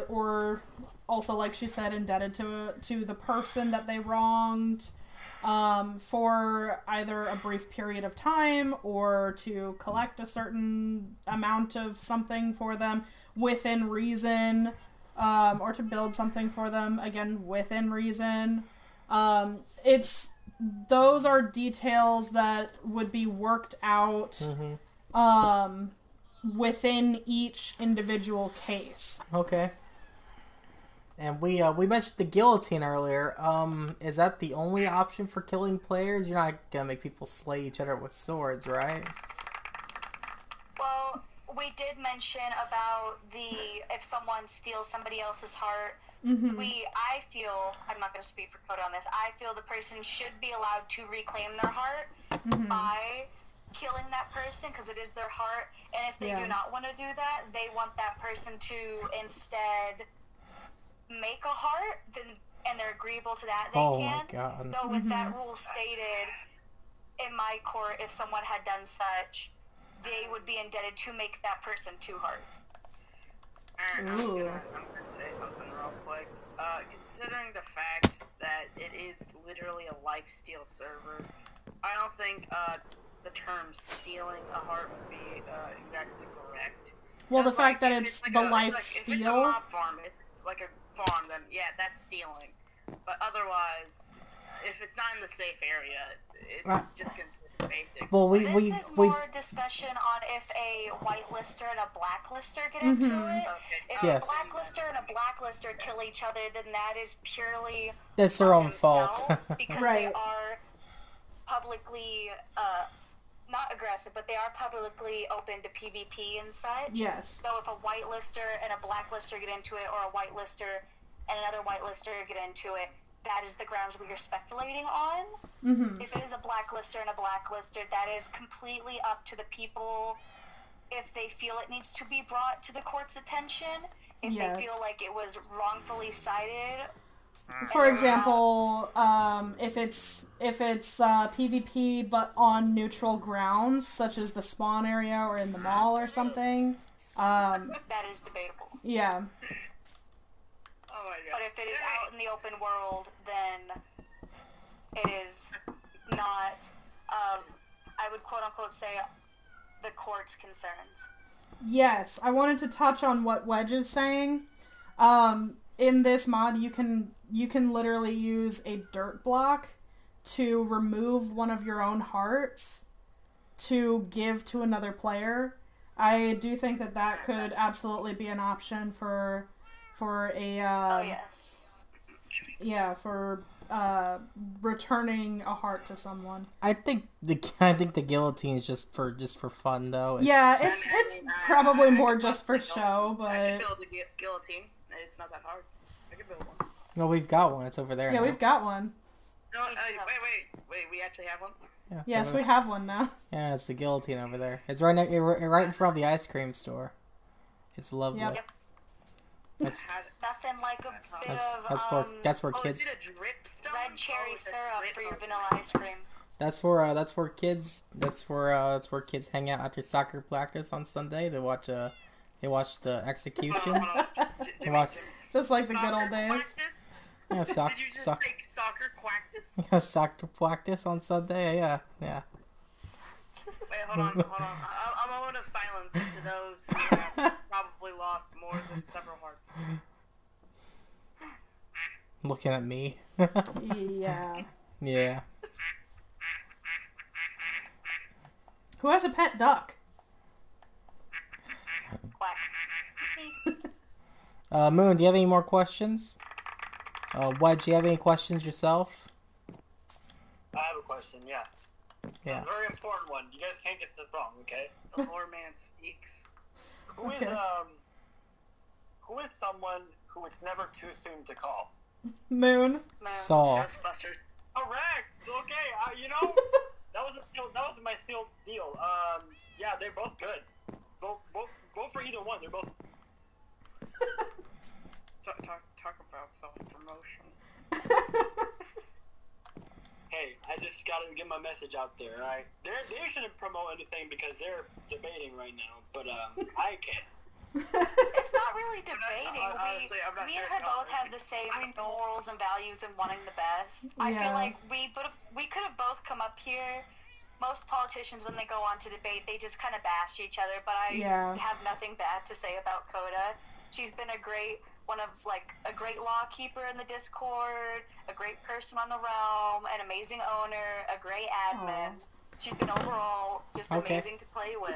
Speaker 2: or also, like she said, indebted to the person that they wronged, for either a brief period of time or to collect a certain amount of something for them within reason, or to build something for them, again, within reason. Those are details that would be worked out, within each individual case.
Speaker 1: Okay. And we mentioned the guillotine earlier. Is that the only option for killing players? You're not gonna make people slay each other with swords, right?
Speaker 4: Well, we did mention about if someone steals somebody else's heart, I feel, I'm not going to speak for Coda on this, I feel the person should be allowed to reclaim their heart by killing that person, because it is their heart, and if they do not want to do that, they want that person to instead make a heart, and they're agreeable to that, they can.
Speaker 1: My God.
Speaker 4: Though with that rule stated, in my court, if someone had done such, they would be indebted to make that person 2 hearts.
Speaker 6: I'm gonna say something real quick. Considering the fact that it is literally a lifesteal server, I don't think the term stealing a heart would be exactly correct.
Speaker 2: Well, the fact that it's
Speaker 6: like
Speaker 2: the
Speaker 6: if it's a mob farm, if it's like a farm, then yeah, that's stealing. But otherwise, if it's not in the safe area, it's just considered basic.
Speaker 1: Well,
Speaker 4: this is more discussion on if a whitelister and a blacklister get into it. If a blacklister and a blacklister kill each other, then that is purely
Speaker 1: that's their own fault.
Speaker 4: Because they are publicly not aggressive, but they are publicly open to PvP and such.
Speaker 2: Yes.
Speaker 4: So if a whitelister and a blacklister get into it, or a whitelister and another whitelister get into it, that is the grounds we are speculating on. If it is a blacklister and a blacklister, that is completely up to the people if they feel it needs to be brought to the court's attention, if they feel like it was wrongfully cited.
Speaker 2: For example, if it's PvP but on neutral grounds, such as the spawn area or in the mall or something.
Speaker 4: That is debatable.
Speaker 2: Yeah.
Speaker 4: But if it is out in the open world, then it is not, I would quote-unquote say, the court's concerns.
Speaker 2: Yes, I wanted to touch on what Wedge is saying. In this mod, you can literally use a dirt block to remove one of your own hearts to give to another player. I do think that could absolutely be an option for a returning a heart to someone.
Speaker 1: I think the guillotine is just for fun though.
Speaker 2: It's probably more just for show,
Speaker 6: I can
Speaker 2: but
Speaker 6: build a guillotine. It's not that hard. I can build one.
Speaker 1: No, we've got one. It's over there.
Speaker 2: yeah,
Speaker 1: now.
Speaker 2: we've got one.
Speaker 6: No, wait, we actually have one?
Speaker 1: Yeah, it's
Speaker 2: Yes,
Speaker 1: over
Speaker 2: we have one now.
Speaker 1: Yeah, it's the guillotine over there. It's right right in front of the ice cream store. It's lovely.
Speaker 2: Yep.
Speaker 1: That's
Speaker 4: Nothing like a bit
Speaker 1: that's where
Speaker 6: Oh,
Speaker 1: kids.
Speaker 6: is it a drip stone?
Speaker 4: red cherry
Speaker 6: it's a
Speaker 4: syrup
Speaker 6: drip-
Speaker 4: for your vanilla ice cream.
Speaker 1: That's where kids hang out after soccer practice on Sunday. They watch the execution.
Speaker 6: Hold on.
Speaker 1: They watch
Speaker 2: Just like the good
Speaker 6: Soccer
Speaker 2: old days.
Speaker 6: practice?
Speaker 1: yeah,
Speaker 6: Did you just say soccer practice?
Speaker 1: soccer practice on Sunday. Yeah.
Speaker 6: Wait, hold on. A moment of silence to those who have probably lost more than several hearts.
Speaker 1: Looking at me.
Speaker 2: Yeah.
Speaker 1: Yeah.
Speaker 2: Who has a pet duck?
Speaker 4: Quack.
Speaker 1: Moon, do you have any more questions? Wedge, do you have any questions yourself?
Speaker 5: I have a question, yeah.
Speaker 1: Yeah.
Speaker 5: A very important one. You guys can't get this wrong, okay?
Speaker 6: The lore man speaks.
Speaker 5: Who is
Speaker 2: Okay.
Speaker 5: who is someone who it's never too soon to call?
Speaker 2: Moon.
Speaker 1: Saul.
Speaker 6: Ghostbusters.
Speaker 5: Correct. Okay. That was my sealed deal. Yeah, they're both good. Go for either one. They're both.
Speaker 6: Talk about self-promotion.
Speaker 5: Hey, I just gotta get my message out there. All right. They shouldn't promote anything because they're debating right now. But I can.
Speaker 4: It's not really debating.
Speaker 6: Honestly, I'm not
Speaker 4: Me
Speaker 6: sure
Speaker 4: and her
Speaker 6: if y'all
Speaker 4: both have the same morals and values and wanting the best. I
Speaker 2: Yeah.
Speaker 4: feel like we could have both come up here. Most politicians, when they go on to debate, they just kind of bash each other. But I
Speaker 2: Yeah.
Speaker 4: have nothing bad to say about Coda. She's been a great law keeper in the Discord, a great person on the realm, an amazing owner, a great admin.
Speaker 2: Aw.
Speaker 4: She's been overall just
Speaker 1: Okay.
Speaker 4: amazing to play with.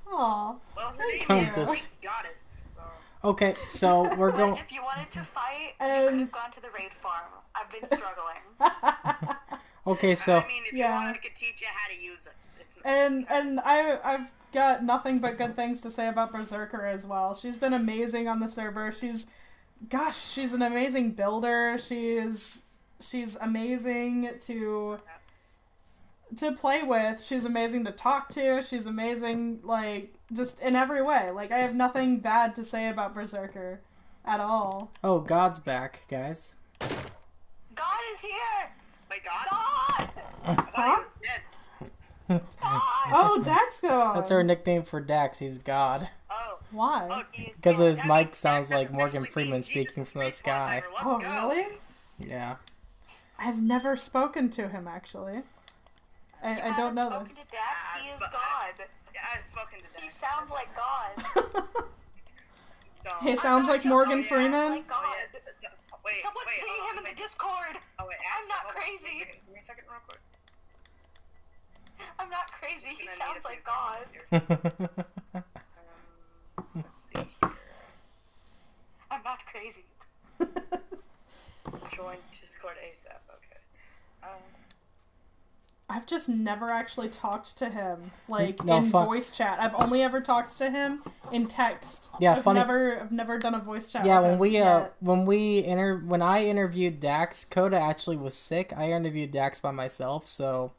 Speaker 2: Aw.
Speaker 6: Well, her
Speaker 2: Thank
Speaker 6: name
Speaker 2: you.
Speaker 6: is Greek Goddess, so...
Speaker 1: Okay, so we're
Speaker 4: But
Speaker 1: going.
Speaker 4: if you wanted to fight, you
Speaker 2: Um,
Speaker 4: could have gone to the raid farm. I've been struggling.
Speaker 1: Okay, so
Speaker 6: I mean, if
Speaker 2: Yeah.
Speaker 6: you want, I could teach you how to use it.
Speaker 2: And I've got nothing but good things to say about Berserker as well. She's been amazing on the server. She's an amazing builder. She's amazing to play with. She's amazing to talk to. She's amazing, like, just in every way. Like, I have nothing bad to say about Berserker at all.
Speaker 1: oh, God's back, guys.
Speaker 4: God is here!
Speaker 6: My God?
Speaker 4: God!
Speaker 6: I thought he was dead.
Speaker 4: God!
Speaker 2: Oh, Dax gone.
Speaker 1: That's our nickname for Dax. He's God.
Speaker 6: Oh.
Speaker 2: Why?
Speaker 4: He is
Speaker 1: Because
Speaker 4: God.
Speaker 1: his
Speaker 6: That
Speaker 1: mic
Speaker 6: means
Speaker 1: sounds
Speaker 6: Dax
Speaker 1: like Morgan
Speaker 6: officially
Speaker 1: Freeman
Speaker 6: means
Speaker 1: speaking
Speaker 6: Jesus
Speaker 1: from the
Speaker 6: Christ,
Speaker 1: sky.
Speaker 6: Let's
Speaker 2: Oh,
Speaker 6: go.
Speaker 2: really?
Speaker 1: Yeah.
Speaker 2: I've never spoken to him, actually. I don't know
Speaker 4: spoken
Speaker 2: this.
Speaker 4: to Dax, he is God.
Speaker 6: Yeah, I've spoken to Dax.
Speaker 4: He sounds like God.
Speaker 6: So-
Speaker 2: He sounds like Morgan Freeman.
Speaker 4: Like God.
Speaker 6: Wait,
Speaker 4: Someone
Speaker 6: wait,
Speaker 4: ping
Speaker 6: hold
Speaker 4: him
Speaker 6: on,
Speaker 4: in the
Speaker 6: wait.
Speaker 4: Discord.
Speaker 6: Oh, wait,
Speaker 4: I'm
Speaker 6: actually,
Speaker 4: not
Speaker 6: hold on.
Speaker 4: crazy.
Speaker 6: Give me a second real quick.
Speaker 4: I'm not crazy. He
Speaker 6: Gonna need
Speaker 4: sounds
Speaker 6: a
Speaker 4: like
Speaker 6: few
Speaker 4: God.
Speaker 6: seconds here. Let's see here.
Speaker 4: I'm not crazy.
Speaker 6: Join Discord ASAP, okay.
Speaker 2: I've just never actually talked to him, like,
Speaker 1: No,
Speaker 2: in
Speaker 1: fuck.
Speaker 2: voice chat. I've only ever talked to him in text.
Speaker 1: Yeah,
Speaker 2: I've
Speaker 1: funny-
Speaker 2: I've never done a voice chat.
Speaker 1: Yeah,
Speaker 2: with him yet.
Speaker 1: when I interviewed Dax, Coda actually was sick. I interviewed Dax by myself, so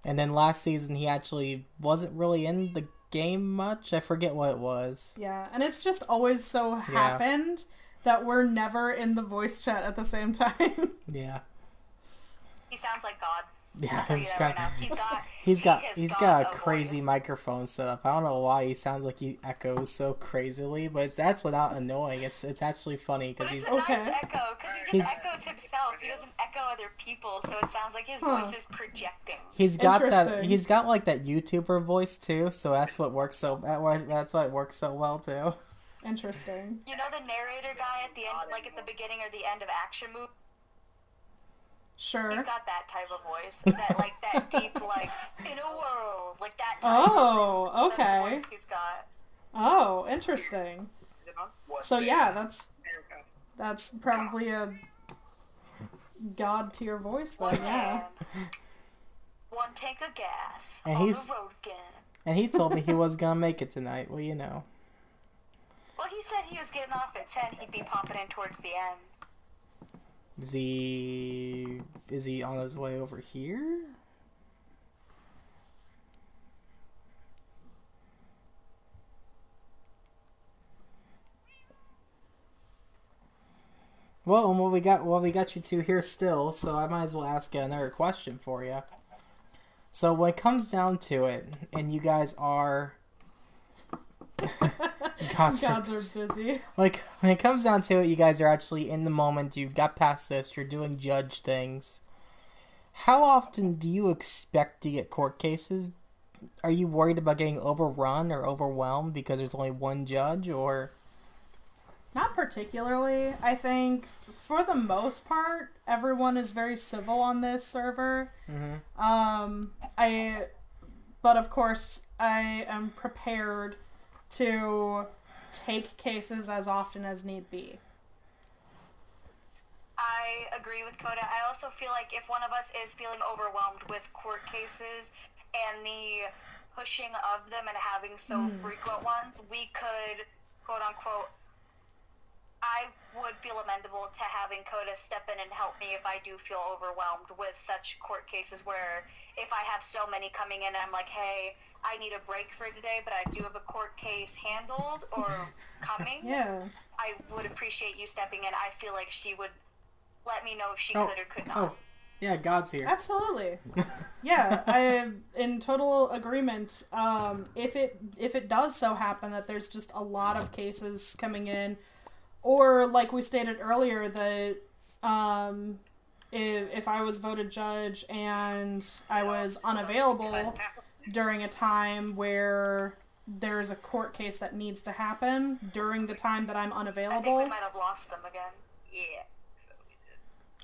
Speaker 1: and then last season he actually wasn't really in the game much. I forget what it was.
Speaker 2: Yeah, and it's just always so happened that we're never in the voice chat at the same time.
Speaker 1: Yeah.
Speaker 4: He sounds like God.
Speaker 1: Yeah,
Speaker 4: I'll tell you
Speaker 1: he's
Speaker 4: that
Speaker 1: got
Speaker 4: right now.
Speaker 1: he's
Speaker 4: has
Speaker 1: got a
Speaker 4: a
Speaker 1: crazy
Speaker 4: voice.
Speaker 1: microphone setup. I don't know why he sounds like he echoes so crazily, but that's without annoying. It's actually funny because
Speaker 4: But
Speaker 1: he's
Speaker 4: it's a
Speaker 2: Okay.
Speaker 4: nice echo, because he just echoes himself. He doesn't echo other people, so it sounds like his
Speaker 2: Huh.
Speaker 4: voice is projecting.
Speaker 1: he's got that
Speaker 2: Interesting.
Speaker 1: he's got like that YouTuber voice too. So that's what works that's why it works so well too.
Speaker 2: Interesting.
Speaker 4: You know the narrator guy at the end, like at the beginning or the end of action movie?
Speaker 2: Sure.
Speaker 4: He's got that type of voice. That deep, like, in a world. Like that type
Speaker 2: Oh,
Speaker 4: of
Speaker 2: okay.
Speaker 4: voice he's got.
Speaker 2: Oh, interesting.
Speaker 6: Is it on?
Speaker 2: So yeah, that's
Speaker 6: There we go.
Speaker 2: that's probably a God to your voice, then,
Speaker 4: One
Speaker 2: yeah.
Speaker 4: man, one tank of gas,
Speaker 1: And
Speaker 4: on
Speaker 1: he's-
Speaker 4: the road again.
Speaker 1: And he told me he was gonna make it tonight. Well, you know.
Speaker 4: Well, he said he was getting off at 10. He'd be popping in towards the end.
Speaker 1: Is he on his way over here? Well, we got you two here still, so I might as well ask another question for you. So when it comes down to it, and you guys are
Speaker 2: Gods are busy.
Speaker 1: like when it comes down to it, you guys are actually in the moment. You got past this. You're doing judge things. How often do you expect to get court cases? Are you worried about getting overrun or overwhelmed because there's only one judge, or?
Speaker 2: Not particularly. I think, for the most part, everyone is very civil on this server.
Speaker 1: Mm-hmm.
Speaker 2: But of course, I am prepared to take cases as often as need be.
Speaker 4: I agree with Coda. I also feel like if one of us is feeling overwhelmed with court cases and the pushing of them and having so frequent ones, we could, quote unquote, I would feel amenable to having Coda step in and help me if I do feel overwhelmed with such court cases where if I have so many coming in and I'm like, hey, I need a break for today, but I do have a court case handled or coming,
Speaker 2: Yeah.
Speaker 4: I would appreciate you stepping in. I feel like she would let me know if she could or could not.
Speaker 1: Oh, yeah, God's here.
Speaker 2: Absolutely. Yeah, I am in total agreement. If it does so happen that there's just a lot of cases coming in, or like we stated earlier, that if I was voted judge and I was unavailable during a time where there's a court case that needs to happen during the time that I'm
Speaker 4: I think
Speaker 2: unavailable.
Speaker 4: we might have lost them again. Yeah.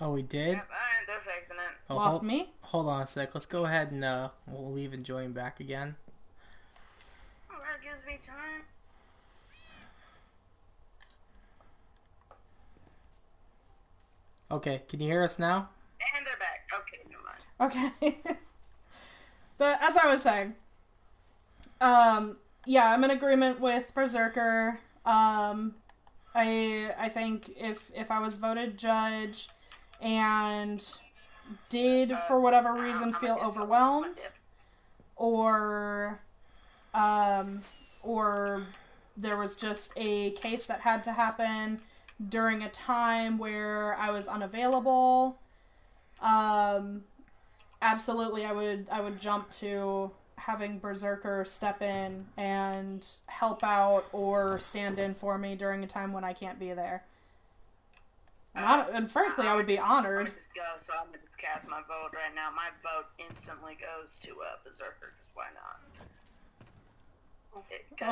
Speaker 1: Oh, we did?
Speaker 6: Yep, alright, they're fixing it.
Speaker 1: Oh,
Speaker 2: Lost me?
Speaker 1: Hold on a sec. Let's go ahead and we'll leave and join back again.
Speaker 6: Oh, that gives me time.
Speaker 1: Okay, can you hear us now?
Speaker 6: And they're back. Okay, never mind.
Speaker 2: Okay. But as I was saying, yeah, I'm in agreement with Berserker. I think if I was voted judge and did for whatever reason feel overwhelmed, or there was just a case that had to happen during a time where I was unavailable, absolutely I would jump to having Berserker step in and help out or stand in for me during a time when I can't be there. And frankly, I would be honored.
Speaker 6: I'm just go, so I'm gonna just cast my vote right now. My vote instantly goes to Berserker, because why not?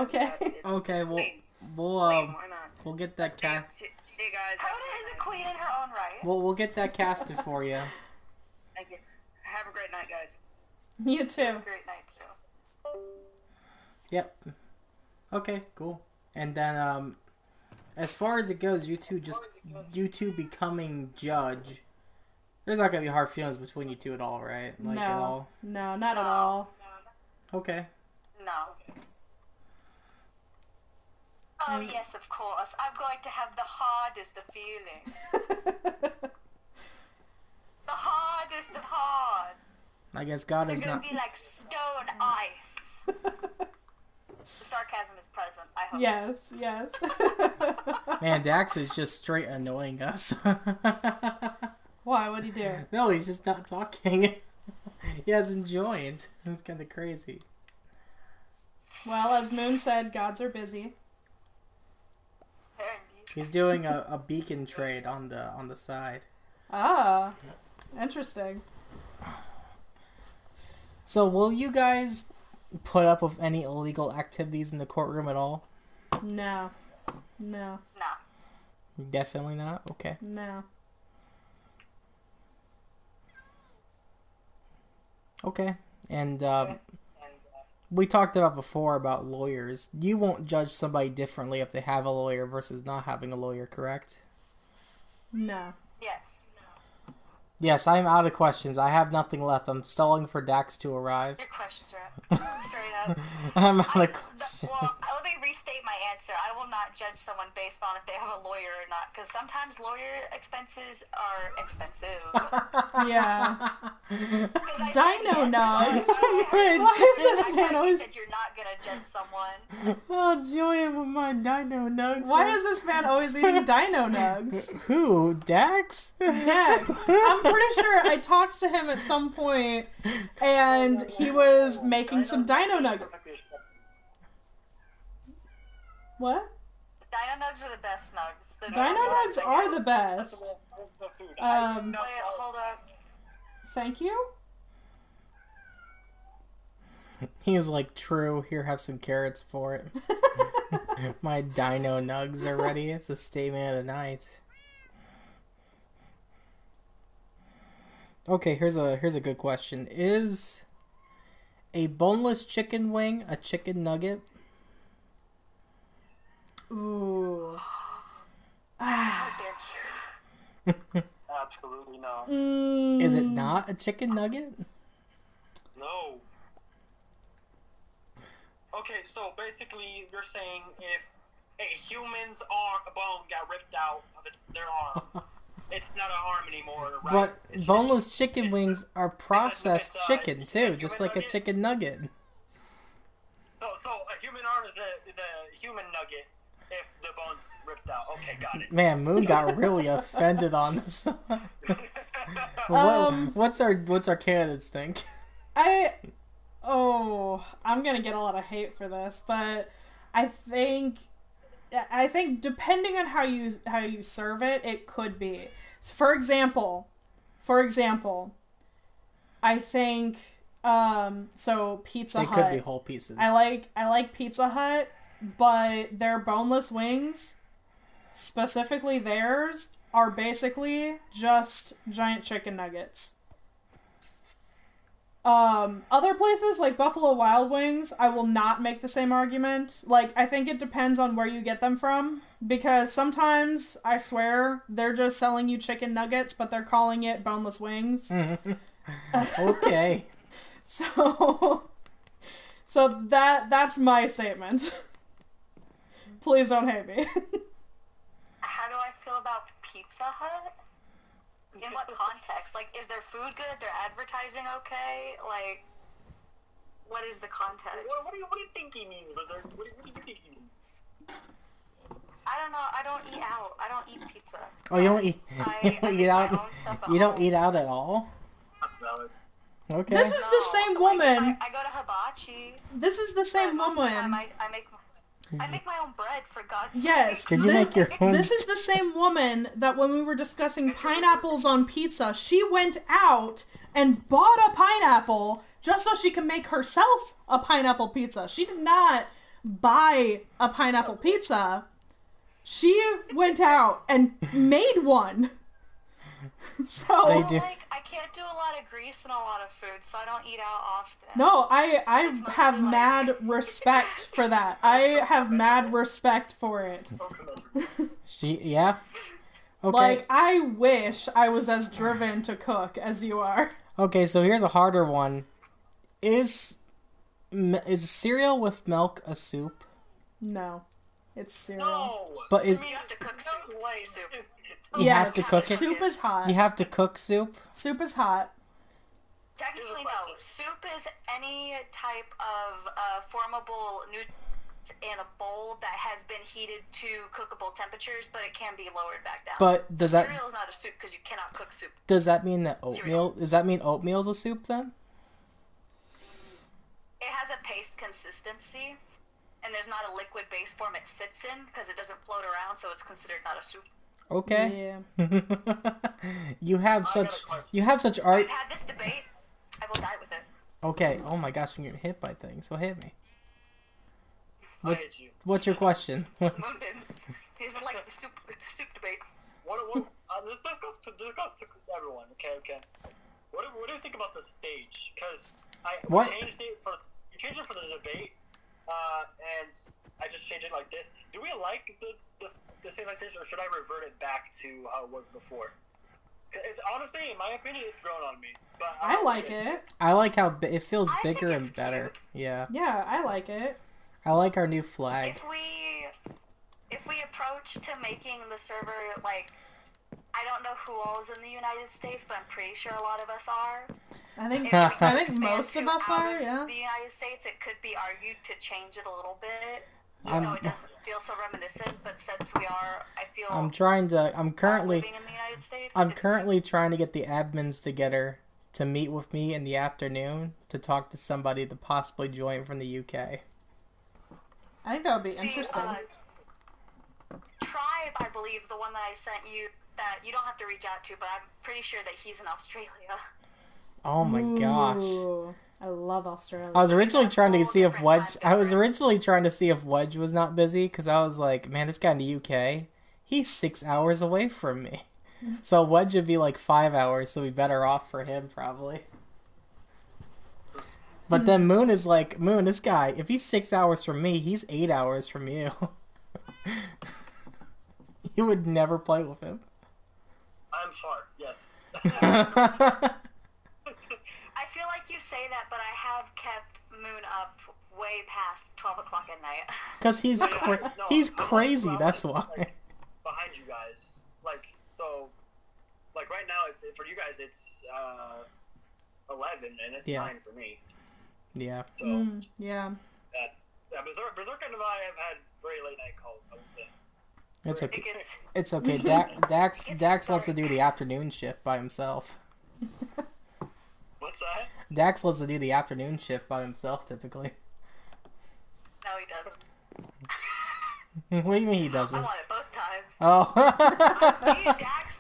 Speaker 2: Okay.
Speaker 1: Okay,
Speaker 6: Queen,
Speaker 1: why
Speaker 6: not?
Speaker 1: we'll get that cast.
Speaker 6: See you guys.
Speaker 4: Coda is a queen in her own right.
Speaker 1: We'll get that casted for you.
Speaker 6: Thank you. Have a great night, guys.
Speaker 2: You too.
Speaker 4: Great night too.
Speaker 1: Yep. Okay, cool. And then as far as it goes, you two becoming judge. There's not gonna be hard feelings between you two at all, right? Like
Speaker 2: no,
Speaker 1: at all.
Speaker 2: no, not at all.
Speaker 1: Okay.
Speaker 4: No. Oh, yes, of course. I'm going to have the hardest of feelings. The hardest of hard.
Speaker 1: I guess God
Speaker 4: They're
Speaker 1: is
Speaker 4: going
Speaker 1: not.
Speaker 4: to be like stone ice. The sarcasm is present, I hope.
Speaker 2: Yes, yes.
Speaker 1: Man, Dax is just straight annoying us.
Speaker 2: Why? What'd he do?
Speaker 1: No, he's just not talking. He hasn't joined. It's kind of crazy.
Speaker 2: Well, as Moon said, gods are busy.
Speaker 4: Apparently.
Speaker 1: He's doing a beacon trade on the side.
Speaker 2: Ah, interesting.
Speaker 1: So, will you guys put up with any illegal activities in the courtroom at all?
Speaker 2: No. No.
Speaker 4: No.
Speaker 1: Definitely not. Okay.
Speaker 2: No.
Speaker 1: Okay. And we talked about before about lawyers. You won't judge somebody differently if they have a lawyer versus not having a lawyer, correct?
Speaker 2: No.
Speaker 4: Yes.
Speaker 1: Yes, I'm out of questions. I have nothing left. I'm stalling for Dax to arrive.
Speaker 4: Your questions are straight up.
Speaker 1: I'm out of questions.
Speaker 4: Well, let me restate my answer. I will not judge someone based on if they have a lawyer or not, because sometimes lawyer expenses are expensive.
Speaker 2: Yeah.
Speaker 4: 'Cause I said
Speaker 2: Dino
Speaker 4: yes, 'cause
Speaker 2: nugs.
Speaker 4: Why
Speaker 2: is this man always?
Speaker 4: said you're not gonna judge someone.
Speaker 1: Oh, joy with my dino nugs.
Speaker 2: Why is this man always eating dino nugs?
Speaker 1: Who? Dax?
Speaker 2: Dax. I'm pretty sure I talked to him at some point, and he was making some dino nuggets. What?
Speaker 4: Dino nugs are the best nugs. The
Speaker 2: Dino nugs are the best.
Speaker 4: Wait, hold up.
Speaker 2: Thank you.
Speaker 1: He was like, true, here, have some carrots for it. My dino nugs are ready. It's a statement of the night. Okay, here's a good question. Is a boneless chicken wing a chicken nugget?
Speaker 2: Ooh.
Speaker 4: How dare you?
Speaker 5: Absolutely not.
Speaker 1: Is it not a chicken nugget?
Speaker 5: No. Okay, so basically you're saying if a human's arm, a bone got ripped out of their arm, it's not an arm anymore, right?
Speaker 1: But boneless chicken wings are processed
Speaker 5: it's,
Speaker 1: chicken
Speaker 5: it's
Speaker 1: too,
Speaker 5: a
Speaker 1: just
Speaker 5: human
Speaker 1: like a
Speaker 5: nugget?
Speaker 1: chicken nugget.
Speaker 5: So a human arm is a human nugget if the bone's ripped out. Okay, got it.
Speaker 1: Man, Moon got really offended on this. What's our candidates think?
Speaker 2: I'm gonna get a lot of hate for this, but I think depending on how you serve it, it could be. So for example, I think so Pizza
Speaker 1: They
Speaker 2: Hut.
Speaker 1: could be whole pieces.
Speaker 2: I like Pizza Hut, but their boneless wings, specifically theirs, are basically just giant chicken nuggets. Other places like Buffalo Wild Wings, I will not make the same argument. Like, I think it depends on where you get them from, because sometimes, I swear, they're just selling you chicken nuggets, but they're calling it boneless wings.
Speaker 1: Okay.
Speaker 2: So that's my statement. Please don't hate me.
Speaker 4: How do I feel about Pizza Hut? In what context? Like, is their food good? Their advertising okay? Like, what is the context?
Speaker 5: What do you think he means, Blizzard? What do you think he means?
Speaker 4: I don't know. I don't eat out. I don't eat pizza.
Speaker 1: Oh, you don't eat. You don't eat out. You don't
Speaker 4: home.
Speaker 1: eat out at all.
Speaker 5: That's valid.
Speaker 1: Okay.
Speaker 2: This is the same
Speaker 4: Like,
Speaker 2: woman.
Speaker 4: I go to hibachi.
Speaker 2: This is the same
Speaker 4: Most of the time
Speaker 2: woman.
Speaker 4: I make my own bread, for God's sake.
Speaker 2: Yes.
Speaker 1: Did you make your own?
Speaker 2: This is the same woman that when we were discussing pineapples on pizza, she went out and bought a pineapple just so she could make herself a pineapple pizza. She did not buy a pineapple pizza. She went out and made one. So
Speaker 1: They do.
Speaker 4: Like, I can't do a lot of grease and a lot of food, so I don't eat out often.
Speaker 2: no, I
Speaker 4: mostly
Speaker 2: have
Speaker 4: like-
Speaker 2: mad respect for that. I have mad respect for it.
Speaker 1: Yeah. Okay.
Speaker 2: Like, I wish I was as driven to cook as you are.
Speaker 1: Okay, so here's a harder one. Is cereal with milk a soup?
Speaker 2: No. It's cereal.
Speaker 5: No.
Speaker 1: But is
Speaker 4: You have to cook soup.
Speaker 5: No way.
Speaker 4: Soup.
Speaker 1: you
Speaker 2: Yes,
Speaker 1: have to cook it?
Speaker 2: soup is hot.
Speaker 1: You have to cook soup?
Speaker 2: Soup is hot.
Speaker 4: Technically, no. Soup is any type of formable nutrient in a bowl that has been heated to cookable temperatures, but it can be lowered back down.
Speaker 1: But does that
Speaker 4: Cereal is not a soup because you cannot cook soup.
Speaker 1: does that mean that
Speaker 4: Cereal.
Speaker 1: oatmeal does that mean oatmeal's a soup then?
Speaker 4: It has a paste consistency, and there's not a liquid base form it sits in because it doesn't float around, so it's considered not a soup.
Speaker 1: Okay.
Speaker 2: Yeah.
Speaker 1: you have such
Speaker 4: I've
Speaker 1: art.
Speaker 4: had this debate. I will die with it.
Speaker 1: Okay. Oh my gosh, I'm getting hit by things. So hit me.
Speaker 5: I hate you.
Speaker 1: What's your question?
Speaker 4: Wounded. Here's like the soup debate.
Speaker 5: This goes to everyone. Okay. What do you think about the stage? Because
Speaker 1: What?
Speaker 5: you changed it for the debate, and I just changed it like this. Do we like the stage like this, or should I revert it back to how it was before? It's honestly, in my opinion, it's grown on me. But
Speaker 2: I like it.
Speaker 1: I like how it feels
Speaker 4: I think
Speaker 1: bigger
Speaker 4: it's
Speaker 1: and better.
Speaker 4: cute.
Speaker 1: Yeah.
Speaker 2: Yeah, I like it.
Speaker 1: I like our new flag.
Speaker 4: If we approach to making the server like, I don't know who all is in the United States, but I'm pretty sure a lot of us are.
Speaker 2: I think
Speaker 4: If we
Speaker 2: I
Speaker 4: can
Speaker 2: think
Speaker 4: expand
Speaker 2: most
Speaker 4: to
Speaker 2: of us
Speaker 4: out
Speaker 2: are.
Speaker 4: of
Speaker 2: Yeah.
Speaker 4: the United States, it could be argued to change it a little bit.
Speaker 1: I'm-
Speaker 4: No, it doesn't feel so reminiscent, but since we are, I feel
Speaker 1: I'm
Speaker 4: all
Speaker 1: currently
Speaker 4: living in the United States.
Speaker 1: I'm
Speaker 4: it's-
Speaker 1: currently trying to get the admins together to meet with me in the afternoon to talk to somebody to possibly join from the UK.
Speaker 2: I think that would be
Speaker 4: See,
Speaker 2: interesting.
Speaker 4: Tribe, I believe, the one that I sent you, that you don't have to reach out to, but I'm pretty sure that he's in Australia.
Speaker 1: Oh my gosh.
Speaker 2: Ooh, I love Australia.
Speaker 1: I was originally trying to
Speaker 4: whole
Speaker 1: see if
Speaker 4: different
Speaker 1: Wedge.
Speaker 4: time
Speaker 1: I was
Speaker 4: difference.
Speaker 1: originally trying to see if Wedge was not busy because I was like, man, this guy in the UK, he's 6 hours away from me. So Wedge would be like 5 hours, so we better off for him probably. But then Moon is like, Moon, this guy, if he's 6 hours from me, he's 8 hours from you. You would never play with him.
Speaker 5: I'm far, yes.
Speaker 4: I feel like you say that, but I have kept Moon up way past 12 o'clock at night.
Speaker 1: Because he's
Speaker 5: No,
Speaker 1: he's
Speaker 5: I'm
Speaker 1: crazy,
Speaker 5: like,
Speaker 1: that's why.
Speaker 5: like, behind you guys. Like, so, like right now, it's for you guys, it's 11, and it's
Speaker 1: Yeah.
Speaker 5: 9 for me.
Speaker 1: Yeah.
Speaker 5: So,
Speaker 2: Yeah.
Speaker 5: yeah, Berserk and I have had very late night calls, I would say.
Speaker 1: It's
Speaker 4: It
Speaker 1: okay.
Speaker 4: gets,
Speaker 1: It's okay. Dax loves to do the afternoon shift by himself.
Speaker 5: What's that?
Speaker 1: Dax loves to do the afternoon shift by himself typically.
Speaker 4: no, he doesn't.
Speaker 1: What do you mean he
Speaker 4: I
Speaker 1: doesn't?
Speaker 4: want it both times.
Speaker 1: Oh.
Speaker 4: Me and Dax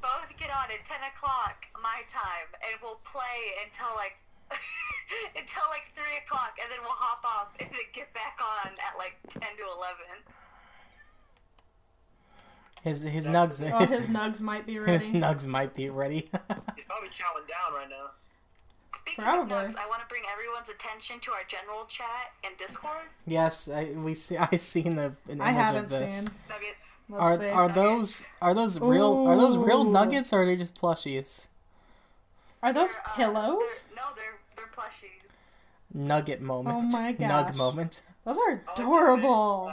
Speaker 4: both get on at 10 o'clock my time, and we'll play until like until like 3 o'clock, and then we'll hop off and then get back on at like 10 to 11.
Speaker 1: His nugs.
Speaker 2: Oh, his nugs might be
Speaker 1: His
Speaker 2: ready.
Speaker 1: nugs might be ready.
Speaker 5: He's probably chowing down right now.
Speaker 4: Speaking
Speaker 2: Probably.
Speaker 4: of nugs, I want to bring everyone's attention to our general chat and Discord.
Speaker 1: Yes, I seen an
Speaker 2: I
Speaker 1: image
Speaker 2: haven't
Speaker 1: of this.
Speaker 2: seen.
Speaker 4: Nuggets.
Speaker 2: Let's see.
Speaker 1: Are those real
Speaker 2: Ooh.
Speaker 1: nuggets or are they just plushies?
Speaker 2: Are those
Speaker 4: They're,
Speaker 2: pillows?
Speaker 4: They're plushies.
Speaker 1: Nugget moment.
Speaker 2: Oh my
Speaker 1: Nug
Speaker 2: gosh.
Speaker 1: moment.
Speaker 2: Those are adorable.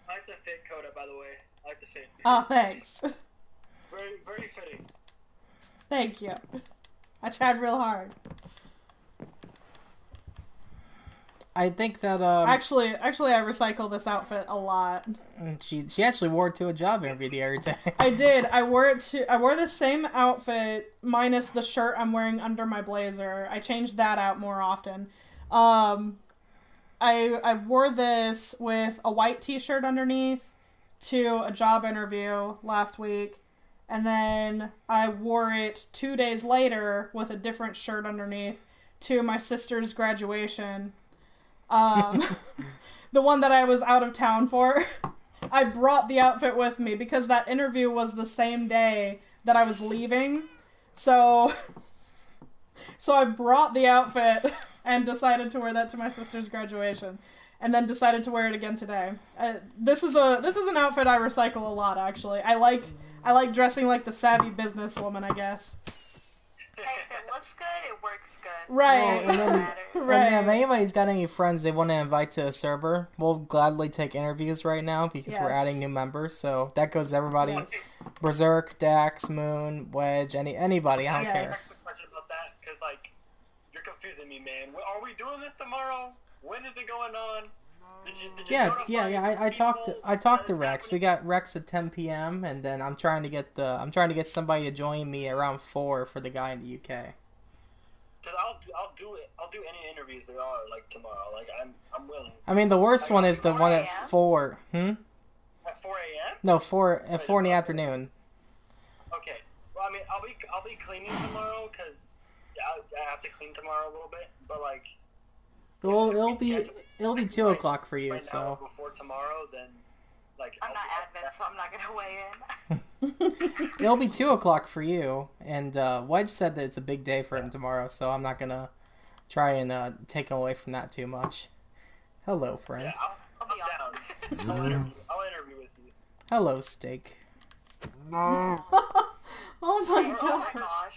Speaker 5: I like the fit, Coda, by the way. I like the fit.
Speaker 2: Oh, thanks.
Speaker 5: Very, very fitting.
Speaker 2: Thank you. I tried real hard.
Speaker 1: I think that
Speaker 2: Actually, I recycle this outfit a lot.
Speaker 1: she actually wore it to a job interview the other day.
Speaker 2: I did. I wore the same outfit minus the shirt I'm wearing under my blazer. I changed that out more often. I wore this with a white t-shirt underneath to a job interview last week, and then I wore it 2 days later with a different shirt underneath to my sister's graduation. The one that I was out of town for. I brought the outfit with me because that interview was the same day that I was leaving. So I brought the outfit and decided to wear that to my sister's graduation, and then decided to wear it again today. This is an outfit I recycle a lot, actually. I like dressing like the savvy businesswoman, I guess.
Speaker 4: Hey, if it looks good, it works good.
Speaker 2: Right.
Speaker 1: Well, and then-
Speaker 4: Matters.
Speaker 2: Right.
Speaker 1: And if anybody's got any friends they want to invite to a server, we'll gladly take interviews right now because we're
Speaker 2: Yes.
Speaker 1: adding new members. So that goes to everybody.
Speaker 2: Yes.
Speaker 1: Berserk, Dax, Moon, Wedge, anybody. I don't
Speaker 2: Yes.
Speaker 1: care.
Speaker 5: Ask a question about that, because, like, you're confusing me, man. Are we doing this tomorrow? When is it going on? Did you
Speaker 1: Yeah.
Speaker 5: notify
Speaker 1: I talked to
Speaker 5: people
Speaker 1: Rex.
Speaker 5: that
Speaker 1: We got Rex at 10 p.m. and then I'm trying to get somebody to join me around 4 for the guy in the UK.
Speaker 5: Because I'll do it. I'll do any interviews there are, like, tomorrow. Like, I'm willing.
Speaker 1: I mean, the worst one is the one at
Speaker 4: 4
Speaker 1: 4.
Speaker 5: At 4 a.m.
Speaker 1: No, 4 at 4 in the afternoon.
Speaker 5: Okay. Well, I mean, I'll be cleaning tomorrow because I have to clean tomorrow a little bit. But like,
Speaker 1: Well,
Speaker 5: if we
Speaker 1: it'll be
Speaker 5: schedule
Speaker 1: 2
Speaker 5: right-
Speaker 1: o'clock for you.
Speaker 5: right now
Speaker 1: So
Speaker 5: before tomorrow, then like
Speaker 4: I'm not admin, so I'm not gonna weigh in.
Speaker 1: it'll be 2 o'clock for you. And Wedge said that it's a big day for him tomorrow, so I'm not gonna try and take him away from that too much. Hello, friend.
Speaker 5: Yeah,
Speaker 4: I'll be
Speaker 5: I'm down. I'll interview with you.
Speaker 1: Hello, steak.
Speaker 2: Oh my
Speaker 4: Oh my
Speaker 2: gosh.
Speaker 4: gosh.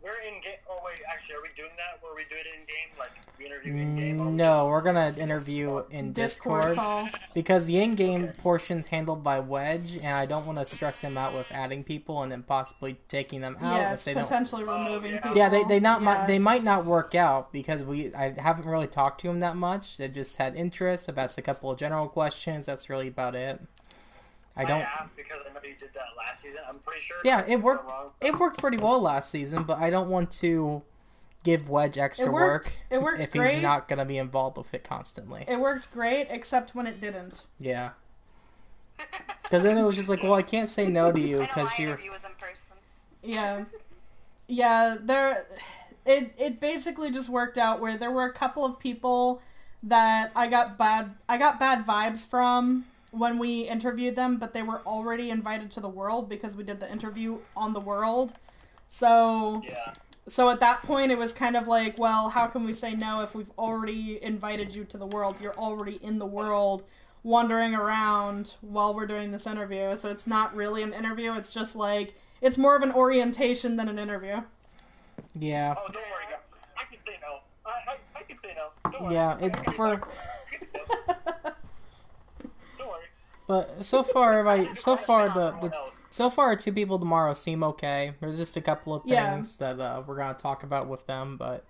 Speaker 5: We're in game. Oh wait, actually, are we doing that? Where we do it in game, like we interview in game?
Speaker 1: No, we're gonna interview in Discord
Speaker 2: call.
Speaker 1: because the in-game portion's handled by Wedge, and I don't want to stress him out with adding people and then possibly taking them out
Speaker 2: Yeah,
Speaker 1: if
Speaker 2: it's
Speaker 1: they don't.
Speaker 2: potentially removing people.
Speaker 1: Yeah, they
Speaker 2: Yeah.
Speaker 1: they might not work out because I haven't really talked to him that much. They just had interest about a couple of general questions. That's really about it. I don't.
Speaker 5: I asked because I know you did that last season. I'm pretty sure.
Speaker 1: Yeah, it
Speaker 5: if I'm
Speaker 1: worked.
Speaker 5: wrong.
Speaker 1: It worked pretty well last season, but I don't want to give Wedge extra work
Speaker 2: It worked
Speaker 1: if
Speaker 2: great.
Speaker 1: he's not gonna be involved with it constantly.
Speaker 2: It worked great, except when it didn't.
Speaker 1: Yeah. Because then it was just like, well, I can't say no to you
Speaker 4: I know
Speaker 1: because
Speaker 4: my
Speaker 1: you're.
Speaker 4: interview was in person.
Speaker 2: Yeah. Yeah, it basically just worked out where there were a couple of people that I got bad vibes from when we interviewed them, but they were already invited to the world because we did the interview on the world. So
Speaker 5: Yeah.
Speaker 2: So at that point, it was kind of like, well, how can we say no if we've already invited you to the world? You're already in the world, wandering around while we're doing this interview. So it's not really an interview. It's just like, it's more of an orientation than an interview.
Speaker 1: Yeah.
Speaker 5: Oh, don't worry, guys. I can say no. I can say no. Don't worry.
Speaker 1: Yeah.
Speaker 5: Don't worry.
Speaker 1: But so far,
Speaker 5: Everyone else.
Speaker 1: so far, 2 people tomorrow seem okay. There's just a couple of
Speaker 2: Yeah.
Speaker 1: things that we're gonna talk about with them, but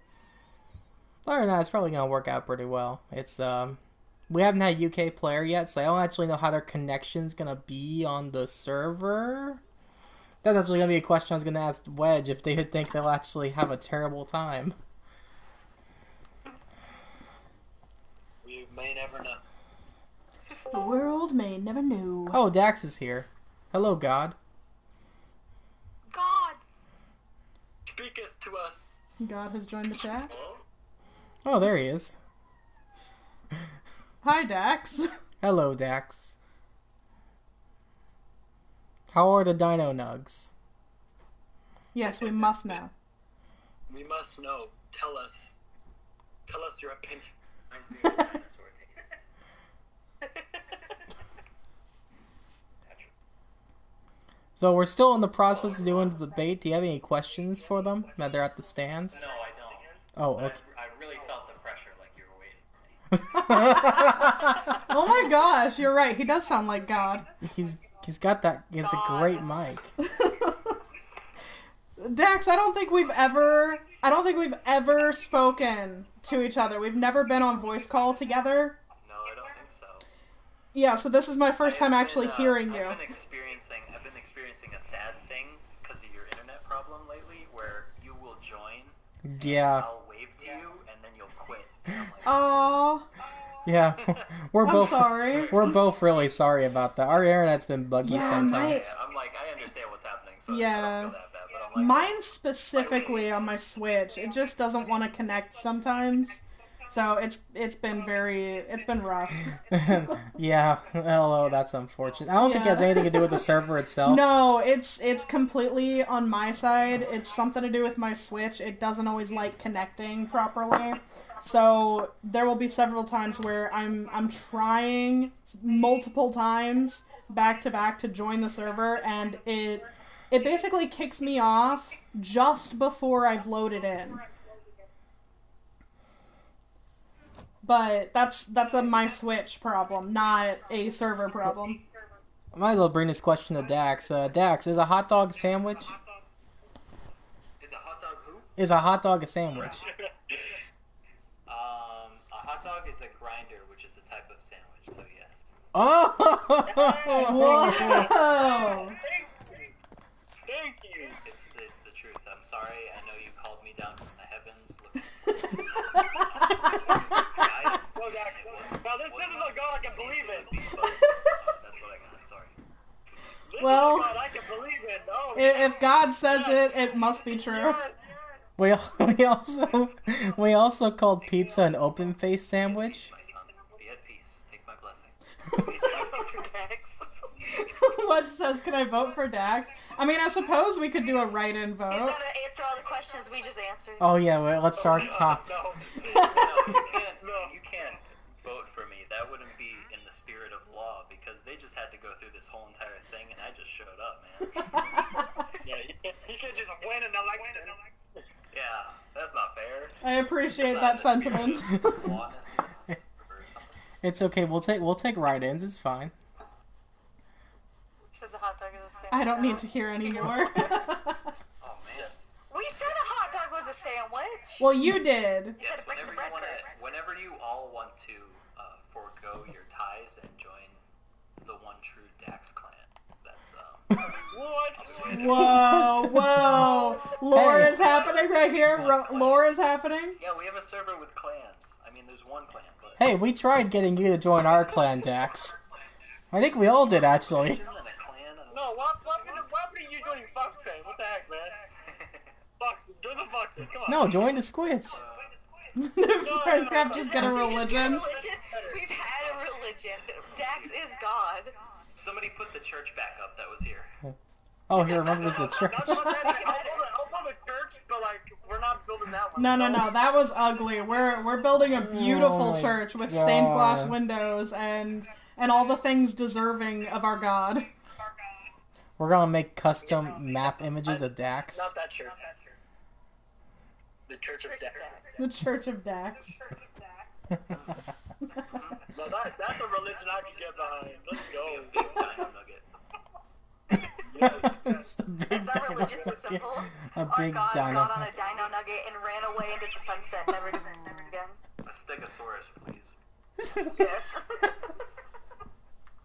Speaker 1: other than that, it's probably gonna work out pretty well. It's we haven't had UK player yet, so I don't actually know how their connection's gonna be on the server. That's actually gonna be a question I was gonna ask Wedge if they would think they'll actually have a terrible time.
Speaker 5: We may never know.
Speaker 2: The world may never know.
Speaker 1: Oh, Dax is here. Hello, God.
Speaker 4: God.
Speaker 5: Speaketh to us.
Speaker 2: God has joined the chat.
Speaker 5: Hello?
Speaker 1: Oh, there he is.
Speaker 2: Hi, Dax.
Speaker 1: Hello, Dax. How are the Dino Nugs?
Speaker 2: Yes, we must know.
Speaker 5: We must know. Tell us your opinion.
Speaker 1: So we're still in the process of doing the debate. Do you have any questions for them now they're at the stands?
Speaker 7: No, I don't.
Speaker 1: Oh,
Speaker 7: But
Speaker 1: okay.
Speaker 7: I really felt the pressure like you were waiting for me.
Speaker 2: Oh my gosh, you're right. He does sound like God.
Speaker 1: He's got that. It's a great mic.
Speaker 2: Dax, I don't think we've ever spoken to each other. We've never been on voice call together.
Speaker 7: No, I don't think so.
Speaker 2: Yeah, so this is my first time actually hearing you.
Speaker 7: I've been experiencing a sad thing because of your internet problem lately, where you will join,
Speaker 1: Yeah,
Speaker 7: I'll wave to you, and then you'll quit. And I'm like,
Speaker 2: Oh,
Speaker 1: yeah. We're
Speaker 2: I'm
Speaker 1: both
Speaker 2: sorry.
Speaker 1: we're both really sorry about that. Our internet's been buggy
Speaker 2: Yeah,
Speaker 1: sometimes.
Speaker 7: yeah, I'm like, I understand what's happening, so
Speaker 2: Yeah.
Speaker 7: I don't feel that bad. But I'm like,
Speaker 2: Mine specifically on my Switch, it just doesn't want to connect sometimes. So it's been rough.
Speaker 1: Yeah. Hello, that's unfortunate. I don't think it has
Speaker 2: Yeah.
Speaker 1: anything to do with the server itself.
Speaker 2: No, it's completely on my side. It's something to do with my Switch. It doesn't always like connecting properly. So there will be several times where I'm trying multiple times back to back to join the server, and it basically kicks me off just before I've loaded in. But that's a my Switch problem, not a server problem.
Speaker 1: I might as well bring this question to Dax. Dax, is a hot dog a sandwich?
Speaker 7: is a hot dog who?
Speaker 1: Is a hot dog a sandwich?
Speaker 7: A hot dog is a grinder, which is a type of sandwich, so yes.
Speaker 1: Oh!
Speaker 2: Whoa!
Speaker 5: Thank you.
Speaker 7: It's the truth. I'm sorry. I know you called me down from the heavens looking guidance.
Speaker 5: So Dax, now this is a God I can believe in.
Speaker 7: That's what I got. Sorry.
Speaker 5: This
Speaker 2: Well,
Speaker 5: is a God I can believe in. Oh,
Speaker 2: If God says it, it must be true.
Speaker 1: we also called pizza an open face sandwich.
Speaker 7: My son, be at peace. Take my blessing.
Speaker 2: Wedge says, can I vote for Dax? I mean, I suppose we could do a write-in
Speaker 4: He's
Speaker 2: vote.
Speaker 4: gotta answer all the questions we just answered.
Speaker 1: Oh yeah, well, let's start at the top.
Speaker 5: No.
Speaker 7: You can't vote for me. That wouldn't be in the spirit of law because they just had to go through this whole entire thing and I just showed up, man.
Speaker 5: Yeah, he
Speaker 2: I appreciate that sentiment.
Speaker 1: It's okay. We'll take write-ins. It's fine.
Speaker 4: So the hot dog is the same.
Speaker 2: I don't need to hear anymore.
Speaker 7: Oh man.
Speaker 4: We said a hot dog was a sandwich.
Speaker 2: Well, you did.
Speaker 4: You said break the bread first.
Speaker 7: Whenever you all want to forego your ties and join the one true Dax clan, that's
Speaker 5: What?
Speaker 2: Whoa. Lore
Speaker 1: Hey.
Speaker 2: is happening right here. Lore is happening.
Speaker 7: yeah, we have a server with clans. I mean, there's one clan, but
Speaker 1: Hey, we tried getting you to join our clan, Dax. I think we all did, actually.
Speaker 7: isn't it a clan?
Speaker 5: No, what happened to you joining Fox Clan? What the heck, man? Fox, join the Foxes, come on.
Speaker 1: No, join the Squids.
Speaker 2: Friendcraft just got a religion.
Speaker 4: We've had a religion. Dax is God.
Speaker 7: Somebody put the church back up that was here.
Speaker 1: Oh, he remembers the church.
Speaker 5: I'll build a church, but like, we're not building that one.
Speaker 2: No, that was ugly. We're building a beautiful
Speaker 1: Oh my
Speaker 2: church with stained glass
Speaker 1: God.
Speaker 2: windows and all the things deserving of our God.
Speaker 1: We're gonna make custom map images of Dax.
Speaker 5: Not that church. The Church of Death.
Speaker 2: The Church of Dax.
Speaker 5: No, that's a religion I can get behind. Let's go.
Speaker 7: Big dino nugget.
Speaker 1: It's a big
Speaker 4: Is our
Speaker 1: dino
Speaker 4: religious
Speaker 1: nugget.
Speaker 4: symbol?
Speaker 1: A
Speaker 4: Our
Speaker 1: big
Speaker 4: God
Speaker 1: dino.
Speaker 4: got on a dino nugget and ran away into the sunset. Never again.
Speaker 7: A stegosaurus, please.
Speaker 4: Yes.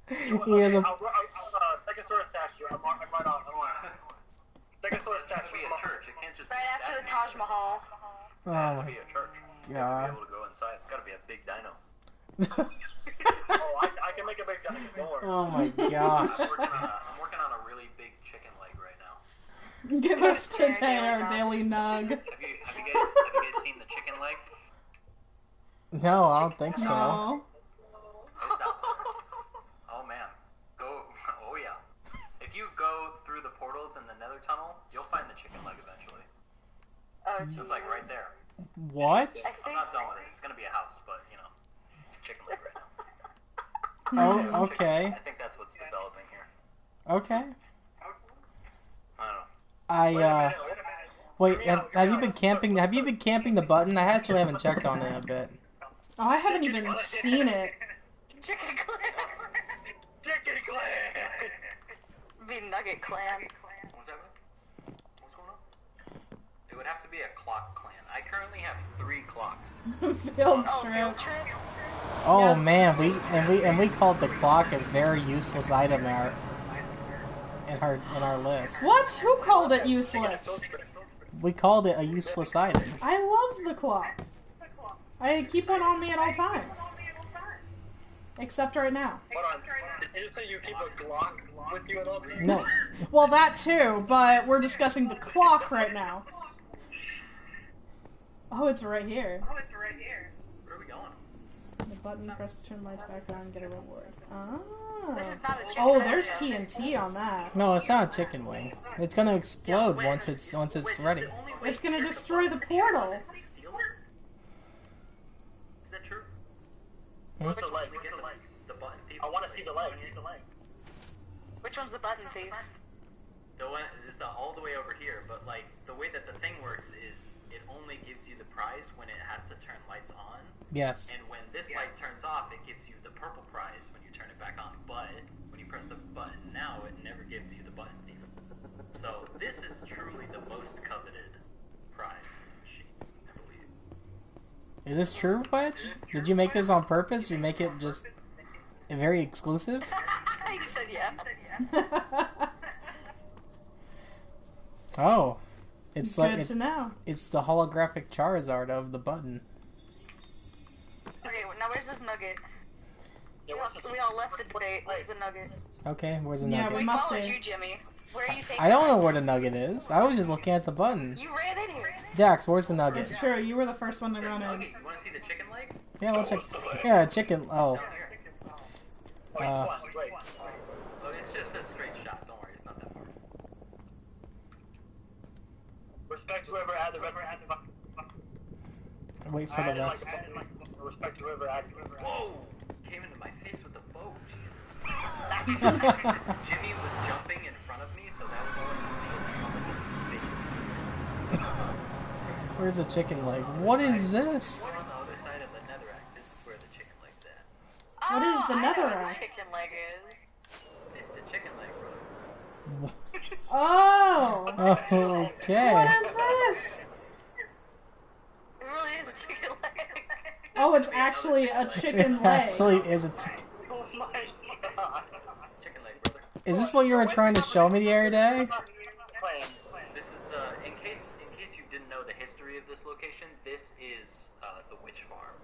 Speaker 1: He has a
Speaker 5: Stegosaurus statue. I'm right on. Stegosaurus
Speaker 7: It's gotta
Speaker 5: statue.
Speaker 7: be a church. It can't just
Speaker 4: Right
Speaker 7: be
Speaker 4: after the
Speaker 7: that.
Speaker 4: Taj Mahal.
Speaker 7: It has to be a church. You have
Speaker 1: God.
Speaker 7: to be able to go inside. It's gotta be a big dino.
Speaker 5: Oh, I can make a big dino. Don't worry.
Speaker 1: Oh my gosh.
Speaker 7: I'm working on a really big chicken leg right now.
Speaker 2: Give us today our daily nug.
Speaker 7: Have you guys seen the chicken leg?
Speaker 1: No, I don't think so.
Speaker 2: No.
Speaker 7: It's out there. Oh man. Oh yeah. If you go through the portals in the nether tunnel, you'll find the chicken leg eventually.
Speaker 4: Oh,
Speaker 7: It's just like right there.
Speaker 1: What?
Speaker 7: I'm not done with it. It's gonna be a house, but you know, it's a chicken leg right now.
Speaker 1: Oh, okay.
Speaker 7: I think that's what's developing here.
Speaker 1: Okay.
Speaker 7: I don't know.
Speaker 1: Wait, have you been camping? Have you been camping the button? I actually haven't checked on it a bit.
Speaker 2: Oh, I haven't even seen it.
Speaker 4: Chicken clan.
Speaker 5: Chicken clan.
Speaker 4: Be Nugget clan.
Speaker 7: What's happening? What's going on? It would have to be a clock clan. I currently have 3 clocks.
Speaker 2: Field
Speaker 4: Oh,
Speaker 2: trip.
Speaker 4: field trip.
Speaker 1: Oh
Speaker 2: Yeah.
Speaker 1: man, we called the clock a very useless item in our list.
Speaker 2: What? Who called it useless?
Speaker 1: We called it a useless item.
Speaker 2: I love the clock. I keep one on me at all times. Except right now.
Speaker 5: Hold on. Did you say you keep a Glock with you at all times?
Speaker 1: No,
Speaker 2: Well, that too, but we're discussing the clock right now. Oh, it's right here.
Speaker 7: Where are we going?
Speaker 2: The button, press to turn lights back on, get a reward.
Speaker 4: This
Speaker 2: Ah.
Speaker 4: is not a chicken.
Speaker 2: Oh, there's TNT on that.
Speaker 1: no, it's not a chicken wing. It's gonna explode once it's ready.
Speaker 2: It's gonna destroy the portal.
Speaker 7: Steal it? Is that true?
Speaker 1: Hmm?
Speaker 5: Where's the leg?
Speaker 7: Get the button thief.
Speaker 5: I want to see the leg.
Speaker 4: Which one's the button thief?
Speaker 7: The one is all the way over here, but like the way that the thing works is it only gives you the prize when it has to turn lights on,
Speaker 1: Yes.
Speaker 7: and when this light turns off, it gives you the purple prize when you turn it back on. But when you press the button now, it never gives you the button thief. So this is truly the most coveted prize in the machine, I believe.
Speaker 1: Is this true, Wedge? Did you make this on purpose? Did you make it just very exclusive?
Speaker 4: He said yeah.
Speaker 1: Oh, it's
Speaker 2: Good
Speaker 1: like
Speaker 2: to know.
Speaker 1: it's the holographic Charizard of the button.
Speaker 4: Okay, now where's this nugget?
Speaker 5: Yeah,
Speaker 4: We all left the debate. Where's the nugget?
Speaker 1: Okay, where's the
Speaker 2: Yeah,
Speaker 1: nugget?
Speaker 4: We
Speaker 2: must
Speaker 4: followed
Speaker 2: say.
Speaker 4: you, Jimmy. Where are you taking
Speaker 1: I don't
Speaker 4: us?
Speaker 1: know where the nugget is. I was just looking at the button.
Speaker 4: You ran in here.
Speaker 1: Dax, where's the nugget?
Speaker 2: It's true, you were the first one to run in.
Speaker 7: Okay, you want to see the chicken leg?
Speaker 1: Yeah, we'll check. Yeah, chicken. Oh,
Speaker 7: Down here.
Speaker 5: Wait.
Speaker 7: Oh, it's just a straight shot. Don't worry, it's not that far.
Speaker 5: Respect whoever had the rest.
Speaker 1: wait for the rest.
Speaker 5: Respect whoever had.
Speaker 7: Whoa! Came into my face with a bow. Jesus. Jimmy was jumping in front of me, so that was all I could see. It was almost in his face.
Speaker 1: Where's the chicken leg? What is this?
Speaker 7: We're on the other side of the netherrack. This is where the chicken leg's at.
Speaker 2: What is the
Speaker 6: I know
Speaker 2: netherrack?
Speaker 6: what the chicken leg is.
Speaker 7: The chicken leg, brother.
Speaker 2: Oh!
Speaker 1: Okay.
Speaker 2: What is this?
Speaker 6: It really is a chicken leg.
Speaker 2: Oh, it's actually a chicken
Speaker 1: It
Speaker 2: leg.
Speaker 1: actually is a chicken.
Speaker 5: Oh my god.
Speaker 7: Chicken leg, brother.
Speaker 1: Is this what you were trying to show me the other day?
Speaker 5: Plan.
Speaker 7: This is in case you didn't know the history of this location. This is the witch farm.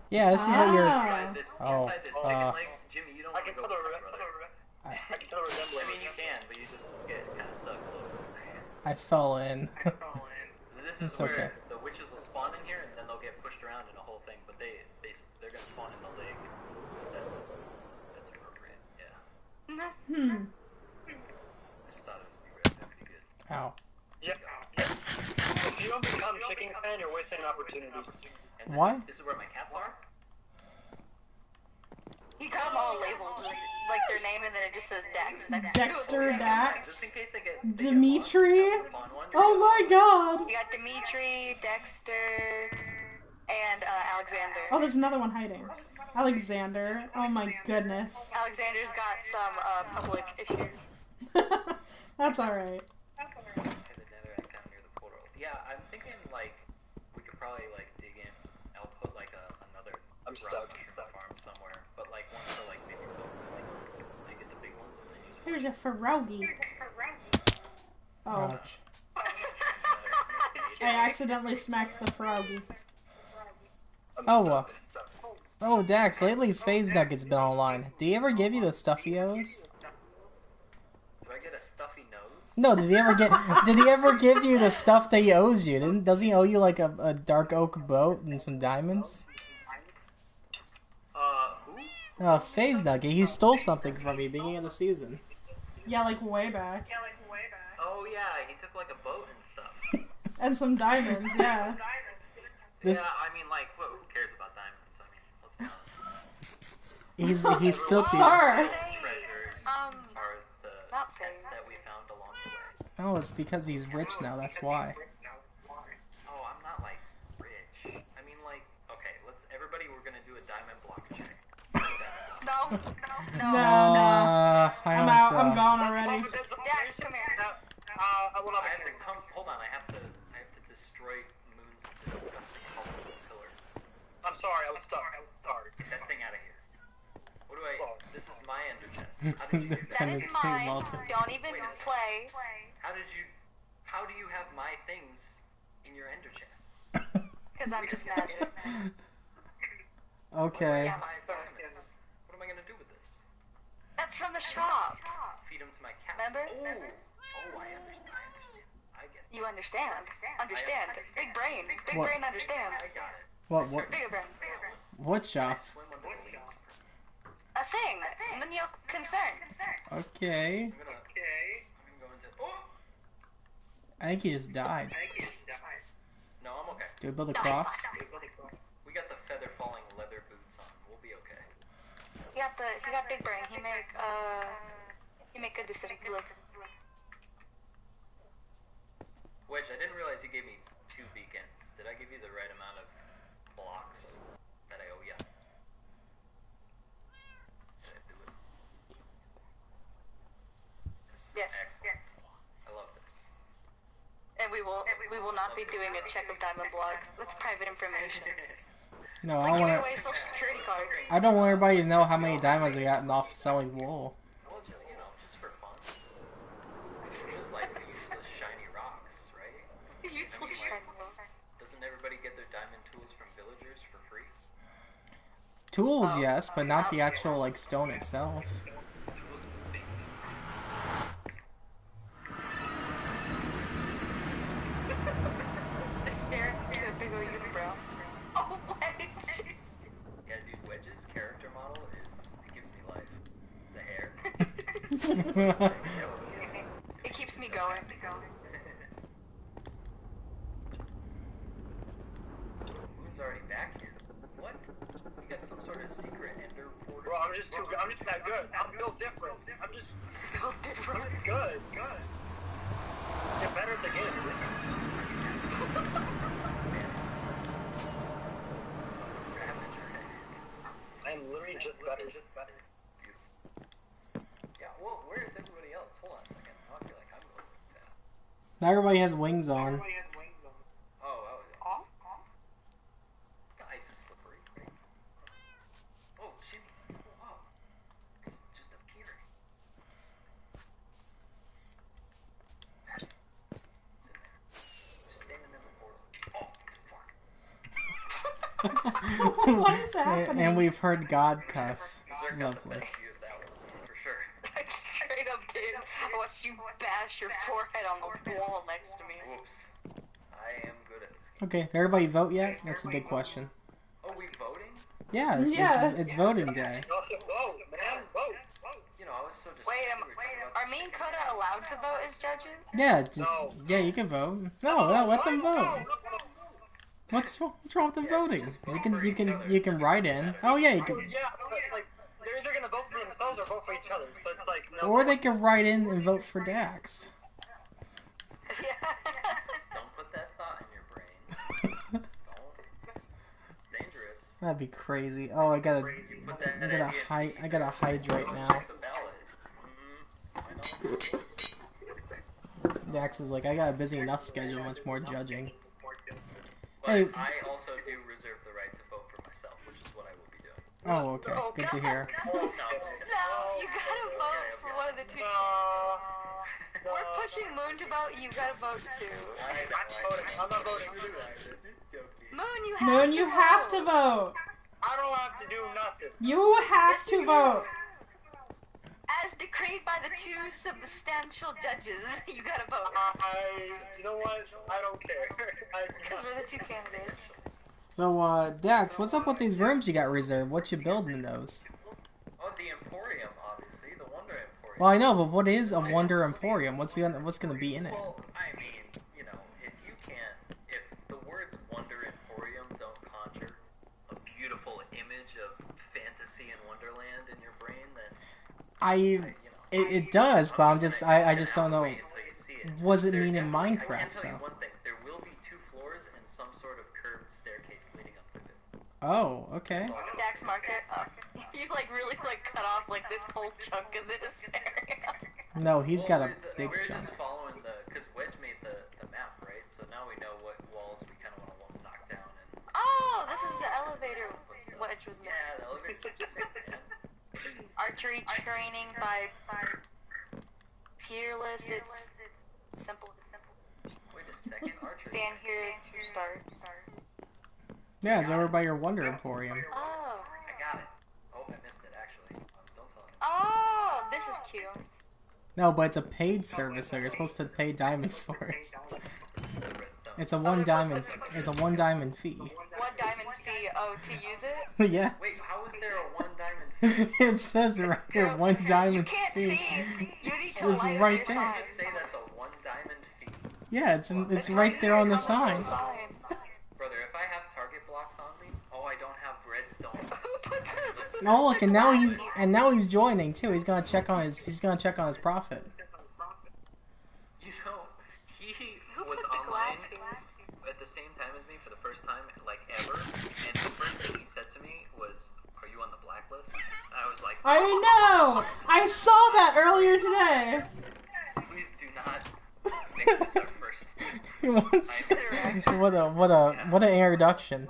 Speaker 1: Yeah, this is what you're.
Speaker 7: Inside this,
Speaker 1: Oh,
Speaker 7: inside this chicken leg, Jimmy, you don't
Speaker 5: I
Speaker 7: want to
Speaker 5: can
Speaker 7: go
Speaker 5: tell the
Speaker 7: with my brother.
Speaker 5: I can tell the
Speaker 7: I
Speaker 5: resemblance.
Speaker 7: mean, you can, but you just get kind of stuck a little bit.
Speaker 1: I fell in.
Speaker 7: This is
Speaker 1: It's
Speaker 7: where
Speaker 1: okay.
Speaker 7: the witches will spawn in here, and then they'll get pushed around in a whole thing. But they're gonna spawn in the lake. That's appropriate. Yeah. I just thought it would be pretty good.
Speaker 1: Ow.
Speaker 5: Yeah. If you don't become chicken fan, you're wasting an opportunity.
Speaker 7: And then
Speaker 1: Why?
Speaker 7: This is where my cats are.
Speaker 6: You got them all labeled, like their name, and then it just says Dax next to it.
Speaker 2: Dexter, Dax,
Speaker 7: Just in case they get
Speaker 2: Dimitri.
Speaker 7: lost. Spawn one,
Speaker 2: Oh my god!
Speaker 6: You got Dimitri, Dexter, and Alexander.
Speaker 2: Oh, there's another one hiding. Alexander. Oh my goodness.
Speaker 6: Alexander's got some public issues.
Speaker 2: That's alright.
Speaker 7: Okay, the netherrack down near the portal. Yeah, I'm thinking like we could probably like dig in. I'll put like another
Speaker 5: I'm
Speaker 7: rock
Speaker 5: stuck.
Speaker 7: farm somewhere, but like one to like maybe build like get the big ones and then use.
Speaker 2: Here's a pierogi. Oh,
Speaker 1: Ouch.
Speaker 2: I accidentally smacked the pierogi.
Speaker 1: Oh, oh, Dax, lately FaZe Nugget's been online. Did he ever give you the stuff he owes?
Speaker 7: Do I get a stuffy nose?
Speaker 1: No, did he ever give you the stuff that he owes you? Doesn't he owe you like a dark oak boat and some diamonds?
Speaker 7: Who?
Speaker 1: Oh, FaZe Nugget, he stole something from me beginning of the season.
Speaker 2: Yeah, like way back.
Speaker 7: Oh yeah, he took like a boat and stuff.
Speaker 2: And some diamonds, yeah.
Speaker 1: This,
Speaker 7: Yeah, I mean like, who cares about diamonds? I mean, let's be honest.
Speaker 1: he's filthy.
Speaker 2: Sir.
Speaker 7: Treasures are the
Speaker 6: not
Speaker 7: pets
Speaker 6: famous.
Speaker 7: that we found along the way.
Speaker 1: Oh, it's because he's rich now, that's why.
Speaker 7: Oh, I'm not like rich. I mean like, okay, everybody, we're gonna do a diamond block check.
Speaker 6: No.
Speaker 2: No.
Speaker 1: I
Speaker 2: I'm
Speaker 1: don't,
Speaker 2: out. I'm gone already.
Speaker 6: Dax, come here.
Speaker 5: I will not
Speaker 7: I
Speaker 5: be
Speaker 7: have to come. Hold on. I have to destroy Moon's disgusting cobblestone pillar.
Speaker 5: I'm sorry, I was stuck. Sorry.
Speaker 7: Get that thing out of here. What do I? This is my ender chest. How did you do
Speaker 6: That
Speaker 7: that?
Speaker 6: is mine. Don't even play.
Speaker 7: How did you? How do you have my things in your ender chest?
Speaker 6: Because I'm just magic.
Speaker 1: Okay.
Speaker 6: Yeah,
Speaker 7: My diamonds. What am I gonna do with this?
Speaker 6: that's from the shop.
Speaker 7: Feed them to my cats.
Speaker 6: Remember?
Speaker 7: Oh, I understand. I get it.
Speaker 6: You understand. Understand. Big brain. Big
Speaker 1: What?
Speaker 6: brain understand.
Speaker 7: I got it.
Speaker 1: What
Speaker 6: Bigger brain.
Speaker 1: what shop?
Speaker 7: Swim under the leaves.
Speaker 6: A thing. None of your concern.
Speaker 1: Okay.
Speaker 7: I'm gonna go into. Oh!
Speaker 1: I think he just died.
Speaker 7: No, I'm okay.
Speaker 1: Do we build a
Speaker 6: No, it's
Speaker 1: cross?
Speaker 6: fine.
Speaker 7: We got the feather falling leather boots on. We'll be okay.
Speaker 6: He got big brain. He make good decisions.
Speaker 7: Wedge, I didn't realize you gave me 2 beacons. Did I give you the right amount of blocks that I owe you? Did I do it?
Speaker 6: Yes.
Speaker 7: Excellent. I love this.
Speaker 6: And we will not be doing a check of diamond blocks. That's private information.
Speaker 1: No,
Speaker 6: Like
Speaker 1: I
Speaker 6: giving
Speaker 1: want
Speaker 6: away a social security card.
Speaker 1: I don't want everybody to know how many diamonds I got off selling wool.
Speaker 7: Well, just, just for fun. Just like the useless shiny rocks, right?
Speaker 6: Useless shiny rock.
Speaker 7: Doesn't everybody get their diamond tools from villagers for free?
Speaker 1: Tools, yes, but not the actual like stone itself.
Speaker 7: Tools with big.
Speaker 6: Just staring into a big old unibrow. Oh, what?
Speaker 7: Yeah, dude, Wedge's character model it gives me life. The hair.
Speaker 6: It keeps me going.
Speaker 7: Moon's already back here. What? You got some sort of secret ender portal?
Speaker 5: Bro, I'm just that good. I'm built different. I'm just
Speaker 6: So different.
Speaker 5: good. Get better at the game. I'm literally just better.
Speaker 7: Beautiful. Yeah, well, where is everybody else? Hold on a second. I feel like I'm going really fast.
Speaker 1: Now everybody has wings on.
Speaker 7: Oh, the ice is slippery. Oh, Jimmy. Whoa. It's just appearing. Just standing in the portal. Oh, fuck.
Speaker 2: What is happening?
Speaker 1: And we've heard God cuss. Lovely.
Speaker 7: For sure.
Speaker 6: I straight up did. I watched you bash your forehead on the wall next to me.
Speaker 7: Whoops. I am good at this game.
Speaker 1: Okay, did everybody vote yet? That's a big question.
Speaker 7: Oh, we voting?
Speaker 1: Yeah, it's voting day.
Speaker 5: Also, vote, man, vote.
Speaker 7: You know, I was so
Speaker 6: Wait,
Speaker 7: distracted.
Speaker 6: are me and Coda allowed to vote as judges?
Speaker 1: Yeah, yeah, you can vote. No, let them vote. What's wrong with them voting? You can write in. Oh yeah, you can.
Speaker 5: Yeah, like they're either gonna vote for themselves or vote for each other. So it's like no.
Speaker 1: Or they can write in and vote for Dax.
Speaker 7: Don't put that thought in your brain. Don't. Dangerous.
Speaker 1: That'd be crazy. Oh, I gotta hydrate now.
Speaker 7: The ballot.
Speaker 1: Dax is like, I got a busy enough schedule, much more judging.
Speaker 7: But
Speaker 1: Hey.
Speaker 7: I also do reserve the right to vote for myself, which is what I will be doing.
Speaker 1: Oh, okay, good to hear.
Speaker 7: No, I'm just kidding.
Speaker 6: No, you gotta vote for one of the two. We're pushing Moon to vote. You gotta vote too.
Speaker 5: I'm not voting.
Speaker 6: Moon, you have to vote.
Speaker 5: I don't have to do nothing.
Speaker 2: You have to vote.
Speaker 6: As decreed by the two substantial judges, you gotta vote.
Speaker 5: You know what? I don't care.
Speaker 6: Because we're the two candidates.
Speaker 1: So, Dax, what's up with these rooms you got reserved? What you building in those?
Speaker 7: Oh, the Emporium, obviously. The Wonder Emporium.
Speaker 1: Well, I know, but what is a Wonder Emporium? What's gonna be in it?
Speaker 7: Well, I mean, you know, if the words Wonder Emporium don't conjure a beautiful image of fantasy and Wonderland in your brain, then
Speaker 1: it does, but I just don't know.
Speaker 7: wait until you see it.
Speaker 1: What does it mean in
Speaker 7: I can
Speaker 1: Minecraft,
Speaker 7: tell you
Speaker 1: though?
Speaker 7: one thing. There will be 2 floors and some sort of curved staircase leading up to it.
Speaker 1: Oh, okay.
Speaker 6: Dax Market. You really cut off this whole chunk of this area.
Speaker 1: No, he's got a big
Speaker 7: We're
Speaker 1: chunk.
Speaker 7: just following because Wedge made the map, right? So now we know what walls we kind of want to knock down. And
Speaker 6: Oh, this is the elevator Wedge was
Speaker 7: yeah, the elevator just man.
Speaker 6: Archery training by Fearless. It's simple.
Speaker 7: Wait a second, archery.
Speaker 6: Stand here to start.
Speaker 1: Yeah, it's over by your Wonder Emporium.
Speaker 6: Oh.
Speaker 7: I got it. Oh, I missed it actually. Don't tell me.
Speaker 6: Oh, this is cute.
Speaker 1: No, but it's a paid service, so you're supposed to pay diamonds for it.
Speaker 7: Redstone.
Speaker 1: It's a one diamond fee.
Speaker 6: 1 diamond fee. Oh, to use it.
Speaker 1: Yes.
Speaker 7: Wait, how is there a 1 diamond fee?
Speaker 1: It says right here, one
Speaker 6: You
Speaker 1: diamond
Speaker 6: can't
Speaker 1: fee.
Speaker 6: see. You need to
Speaker 1: It's
Speaker 6: light up
Speaker 1: right
Speaker 6: your
Speaker 1: there.
Speaker 6: sign.
Speaker 7: Just say that's a 1 diamond fee.
Speaker 1: Yeah, it's right there on the sign.
Speaker 7: Brother, if I have target blocks on me, I don't have redstone.
Speaker 1: Oh, look, and now he's joining too. He's gonna check on his profit.
Speaker 7: You know, he
Speaker 6: Who
Speaker 7: was
Speaker 6: put the
Speaker 7: online
Speaker 6: glass here?
Speaker 7: at the same time as me for the first time, ever, and the first thing he said to me was, "Are you on the blacklist?" I was like,
Speaker 2: I know! I saw that earlier today.
Speaker 7: "Please do not make this our first."
Speaker 1: He wants what an introduction.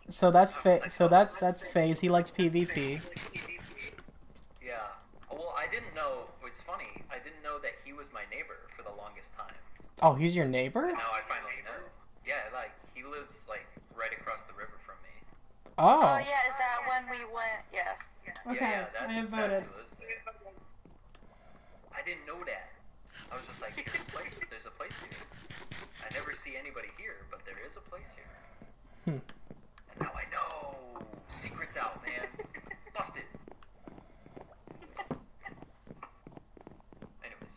Speaker 1: That's FaZe. He likes PvP.
Speaker 7: Yeah. Well, I didn't know. It's funny. I didn't know that he was my neighbor for the longest time.
Speaker 1: Oh, he's your neighbor?
Speaker 7: Now I finally know. Yeah, he lives right across the river from me.
Speaker 1: Oh.
Speaker 6: Oh yeah, is that when we went? Yeah.
Speaker 2: Okay,
Speaker 7: yeah,
Speaker 2: I have
Speaker 7: that's
Speaker 2: voted.
Speaker 7: who lives there. I didn't know that. I was just like, there's a place here. I never see anybody here, but there is a place here. And now I know. Secrets out, man. Busted. Anyways.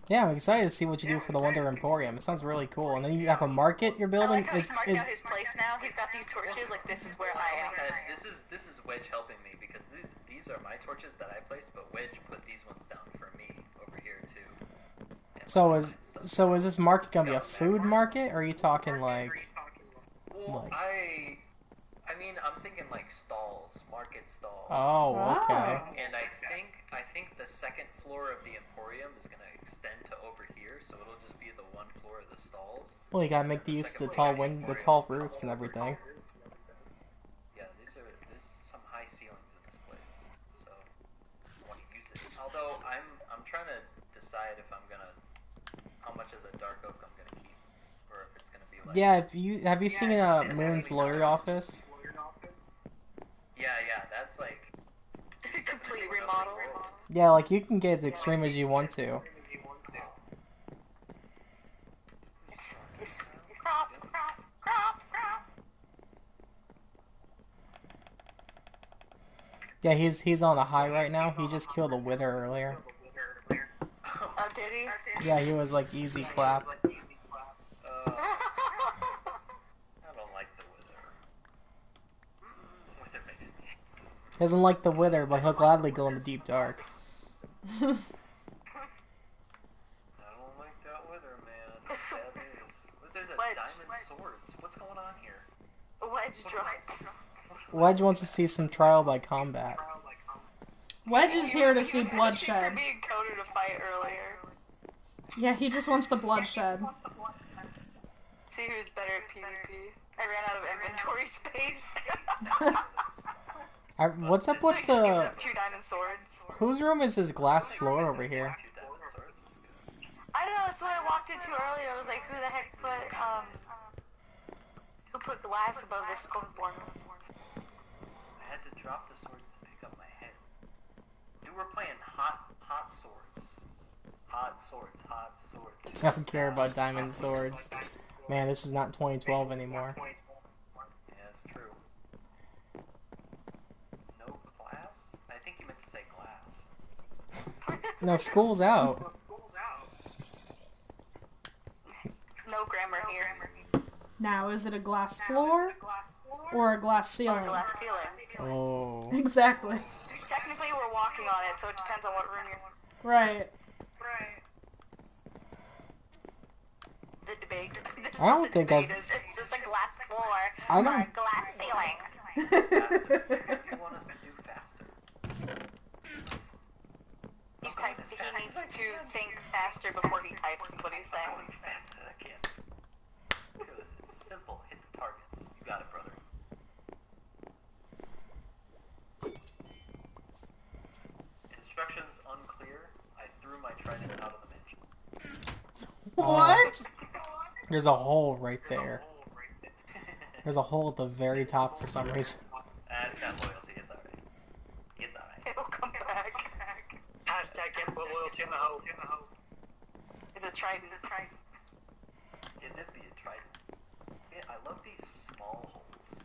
Speaker 1: Yeah, I'm excited to see what you do for the Wonder Emporium. It sounds really cool. And then you have a market you're
Speaker 6: I
Speaker 1: building.
Speaker 6: like how he's marked out his place now. He's got these torches. This is where I am.
Speaker 7: This is Wedge helping me because these are my torches that I placed, but Wedge put these ones down for me over here too. And
Speaker 1: So is this market gonna be a food market, or are you talking like?
Speaker 7: Well,
Speaker 1: Like,
Speaker 7: I mean, I'm thinking like stalls, market stalls.
Speaker 1: oh, okay.
Speaker 7: And I think the second floor of the Emporium is gonna extend to over here, so it'll just be the one floor of the stalls.
Speaker 1: Well, you gotta make the use of the tall the tall roofs and everything.
Speaker 7: Yeah, there's some high ceilings in this place, so I want to use it. Although I'm trying to decide if I'm gonna how much of the dark oak I'm gonna keep, or if it's gonna be like.
Speaker 1: Yeah, have you seen Moon's lawyer office?
Speaker 7: Yeah, that's like
Speaker 6: Complete remodel.
Speaker 1: Yeah, like you can get as extreme as you want to.
Speaker 4: Crop.
Speaker 1: Yeah, he's on a high right now. He just killed a wither earlier.
Speaker 6: Oh, did he?
Speaker 1: Yeah, he was like easy clap.
Speaker 7: I don't like the wither. Wither makes me.
Speaker 1: He doesn't like the wither, but he'll gladly go in the deep dark.
Speaker 7: I don't like that wither, man. Sad news. There's a diamond swords. What's going on here?
Speaker 6: Wedge dropped.
Speaker 1: Wedge wants to see some trial by combat.
Speaker 2: Wedge is here to see
Speaker 6: For
Speaker 2: bloodshed.
Speaker 6: being coded to fight earlier.
Speaker 2: Yeah, he just wants the bloodshed.
Speaker 6: See who's better at PvP. I ran out of inventory space.
Speaker 1: What's up with
Speaker 6: So he just gives
Speaker 1: the...
Speaker 6: up 2 diamond swords.
Speaker 1: Whose room is this glass floor over here?
Speaker 7: 2 diamond swords is good.
Speaker 6: I don't know, that's what I walked into earlier. I was like, who the heck put glass above this scoreboard?
Speaker 7: I had to drop the swords to pick up my head. Dude, we're playing hot swords. Hot swords.
Speaker 1: I don't care about diamond swords. Man, this is not 2012 anymore.
Speaker 7: Yeah, it's true. No class? I think you meant to say glass.
Speaker 1: No, school's out.
Speaker 6: No grammar here.
Speaker 2: Now, is it a glass floor or a glass
Speaker 6: Or
Speaker 2: ceiling?
Speaker 6: glass ceiling.
Speaker 1: Oh.
Speaker 2: Exactly.
Speaker 6: Technically, we're walking on it, so it depends on what room you're in.
Speaker 2: Right.
Speaker 6: The debate.
Speaker 1: I don't think I've...
Speaker 6: Is this a glass floor
Speaker 1: I
Speaker 6: or
Speaker 1: don't...
Speaker 6: a glass ceiling?
Speaker 7: Faster. You want us to do faster.
Speaker 6: He needs to think faster before he types, is what he's saying.
Speaker 7: Going faster, I can't. Because it's simple. Hit the targets. You got it, brother. Instructions unclear. I threw my trident out of the mansion.
Speaker 2: What?
Speaker 1: There's a hole right there. There's a hole at the very top for some reason.
Speaker 7: It's got loyalty. It's alright. It's alright.
Speaker 6: It'll come back.
Speaker 5: Hashtag can't put loyalty in the hoe.
Speaker 6: Is it trident?
Speaker 7: It did be a trident. Yeah, I love these small holes.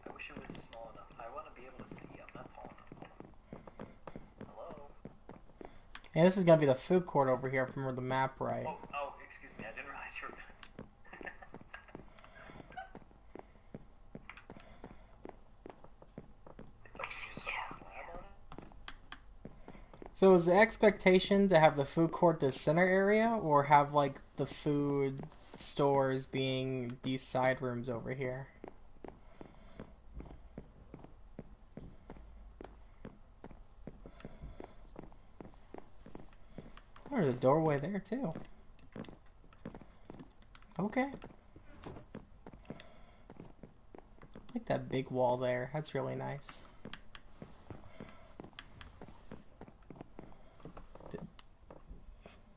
Speaker 7: I wish it was small enough. I want to be able to see. I'm not tall enough. Hello?
Speaker 1: Yeah, this is gonna be the food court over here from the map, right?
Speaker 7: Oh, excuse me. I didn't realize you were.
Speaker 1: So is the expectation to have the food court the center area, or have like the food stores being these side rooms over here? Oh, there's a doorway there too. Okay. I like that big wall there. That's really nice.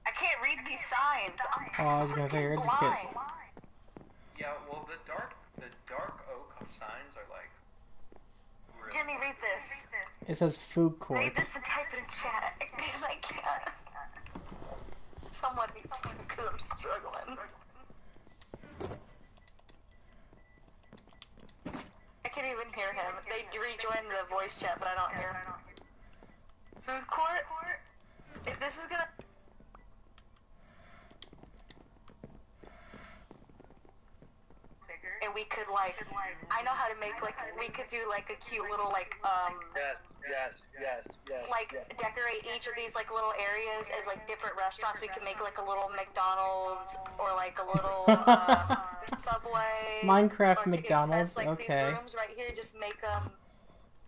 Speaker 6: I can't read these signs.
Speaker 1: Oh, I was gonna say, you're just
Speaker 6: blind.
Speaker 1: getting...
Speaker 7: Yeah, well, the dark oak signs are like. Really
Speaker 6: Jimmy, read this.
Speaker 1: It says food court.
Speaker 6: Read this and type it in chat, because I can't. Someone needs to, because I'm struggling. I can't even hear him. They rejoined the voice chat, but I don't hear him. Food court? If this is gonna... Bigger?
Speaker 4: and we could like, I know how to make like, we could do like a cute little like
Speaker 5: Yes.
Speaker 4: like decorate each of these like little areas as like different restaurants. We could make like a little McDonald's or like a little Subway,
Speaker 1: Minecraft
Speaker 4: or
Speaker 1: McDonald's.
Speaker 4: Express, like
Speaker 1: Okay.
Speaker 4: these rooms right here. Just make them.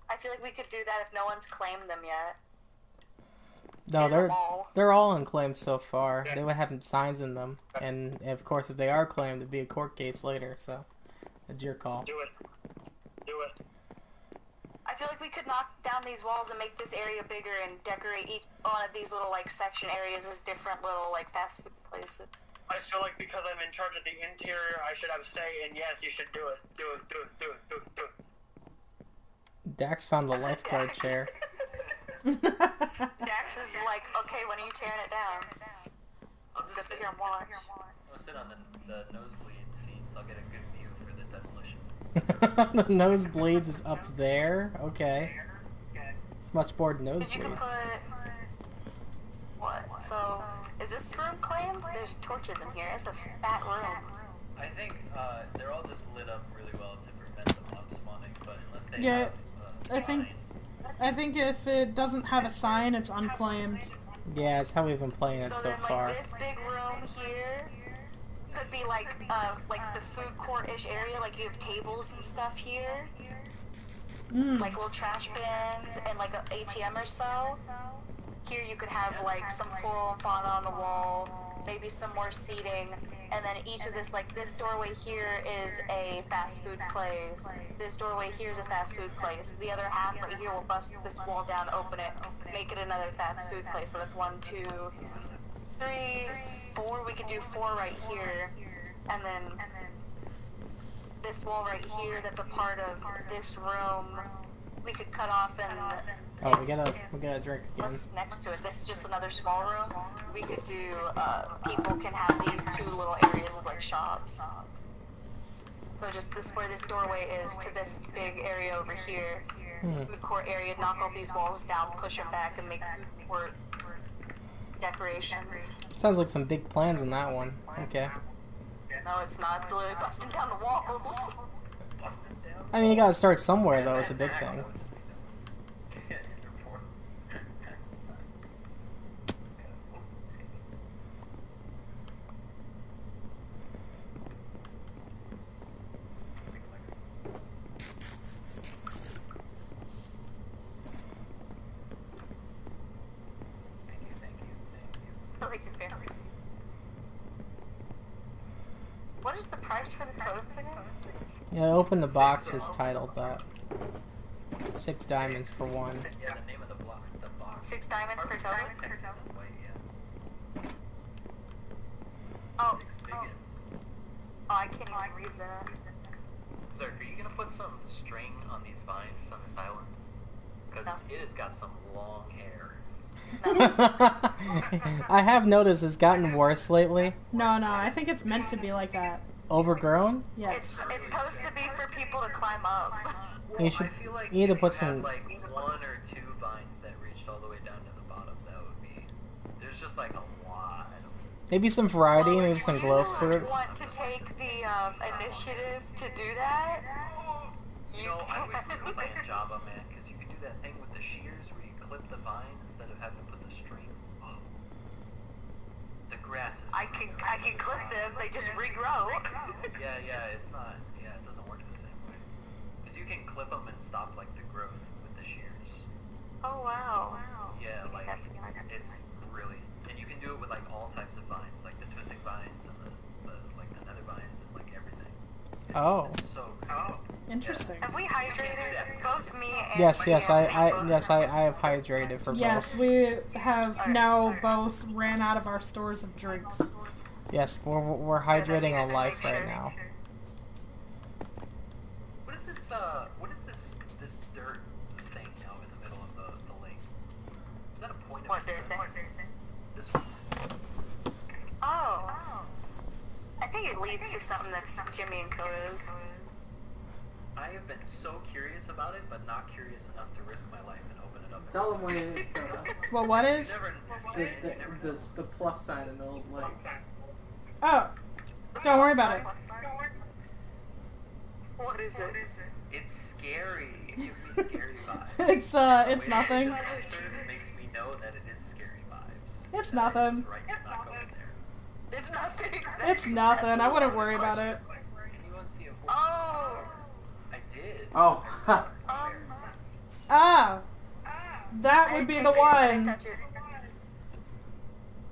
Speaker 4: I feel like we could do that if no one's claimed them yet.
Speaker 1: No,
Speaker 4: Use them all.
Speaker 1: they're all unclaimed so far. They would have signs in them, and of course, if they are claimed, it'd be a court case later. So, it's your call.
Speaker 5: Do it.
Speaker 4: I feel like we could knock down these walls and make this area bigger and decorate each one of these little like section areas as different little like fast food places.
Speaker 5: I feel like because I'm in charge of the interior, I should have say, and yes, you should do it. Do it.
Speaker 1: Dax found the lifeguard chair.
Speaker 4: Dax is like, okay, when are you tearing it down?
Speaker 7: I'll
Speaker 4: Let's
Speaker 7: just
Speaker 4: sit
Speaker 7: sit,
Speaker 4: here and watch.
Speaker 7: I'll sit on the nosebleed seats. I'll get a good view for the demolition.
Speaker 1: The nosebleeds is up there. Okay. It's much more than
Speaker 4: Because you
Speaker 1: nosebleed.
Speaker 4: could put... What? So, is this room claimed? There's torches in here. It's a fat room.
Speaker 7: I think they're all just lit up really well to prevent the mob spawning, but unless they
Speaker 2: Yeah,
Speaker 7: have a sign,
Speaker 2: I think if it doesn't have a sign, it's unclaimed.
Speaker 1: Yeah, it's how we've been playing it
Speaker 4: So
Speaker 1: so
Speaker 4: then,
Speaker 1: far.
Speaker 4: like, this big room here could be like the food court-ish area. Like, you have tables and stuff here. Like little trash bins and like an ATM or so. Here you could have like some floral and fauna on the wall, maybe some more seating, and then each of this, like this doorway here is a fast food place. This doorway here is a fast food place. The other half right here will bust this wall down, open it, make it another fast food place. So that's 1, 2, 3, 4. We could do 4 right here, and then this wall right here that's a part of this room we could cut off and
Speaker 1: Oh, we gotta drink again.
Speaker 4: what's next to it. This is just another small room. We could do people can have these 2 little areas as like shops. So just this where this doorway is to this big area over here. Food court area, knock all these walls down, push them back and make food court decorations.
Speaker 1: Sounds like some big plans in that one. Okay.
Speaker 4: No, it's not. It's literally busting down the walls.
Speaker 7: busted down.
Speaker 1: I mean, you gotta start somewhere, though. It's a big thing.
Speaker 4: I like your fancy. What is the price for the totems again?
Speaker 1: Yeah, open the box is titled that. 6 diamonds for one.
Speaker 7: Yeah, the name of the block, the box.
Speaker 4: 6 diamonds per totem?
Speaker 7: Texas and white, yeah.
Speaker 4: Oh,
Speaker 7: 6 biggins.
Speaker 4: oh, I can't even read that.
Speaker 7: Zerk, are you gonna put some string on these vines on this island? Because
Speaker 4: No.
Speaker 7: it has got some long hair.
Speaker 1: I have noticed it's gotten worse lately.
Speaker 2: No, I think it's meant to be like that.
Speaker 1: Overgrown?
Speaker 2: Yes.
Speaker 4: It's supposed to be for people to climb up.
Speaker 1: You should
Speaker 7: I feel like
Speaker 1: you need to
Speaker 7: if
Speaker 1: put
Speaker 7: you
Speaker 1: some.
Speaker 7: had, like 1 or 2 vines that reached all the way down to the bottom, that would be. There's just like a lot.
Speaker 1: Maybe some variety,
Speaker 4: Well,
Speaker 1: maybe
Speaker 4: if
Speaker 1: some
Speaker 4: you
Speaker 1: glow fruit.
Speaker 4: want to take the initiative to do that,
Speaker 7: You know, I wish we were playing Java, man, because you could do that thing with the shears where you clip the vine instead of having to put the string. Oh. The grass is.
Speaker 4: I can clip them. They just regrow.
Speaker 7: Yeah, it's not. Yeah, it doesn't work the same way. Because you can clip them and stop like the growth with the shears.
Speaker 4: Oh wow.
Speaker 7: Yeah, like it's really, and you can do it with like all types of vines, like the twisting vines and the like the nether vines and like everything. It's so cool.
Speaker 2: Interesting.
Speaker 4: Have we hydrated both me and
Speaker 1: Yes,
Speaker 4: Liam?
Speaker 1: I have hydrated for
Speaker 2: Yes,
Speaker 1: both.
Speaker 2: we have now both ran out of our stores of drinks.
Speaker 1: Yes, we're hydrating on life right now.
Speaker 7: What is this? What is this dirt thing out in the middle of the lake? Is that a point of
Speaker 4: What dirt thing?
Speaker 7: This one.
Speaker 4: Oh. I think it leads to something that's Jimmy and Koda's.
Speaker 7: I have been so curious about it, but not curious enough to risk my life and open it up.
Speaker 1: Tell them what it is,
Speaker 2: Well, what is?
Speaker 1: the plus sign in the old lake.
Speaker 2: Oh, don't worry about it.
Speaker 6: What is it?
Speaker 7: It's scary. It gives me scary vibes.
Speaker 2: It's
Speaker 7: The way
Speaker 2: nothing.
Speaker 7: it just answered makes me know that it is scary vibes.
Speaker 2: It's
Speaker 7: And I
Speaker 2: nothing.
Speaker 7: was right to not go in there.
Speaker 6: It's nothing.
Speaker 2: It's nothing. I wouldn't worry about it.
Speaker 7: Anyone see a horse?
Speaker 6: Oh.
Speaker 7: I did.
Speaker 1: Oh.
Speaker 2: Ah, that would be the one.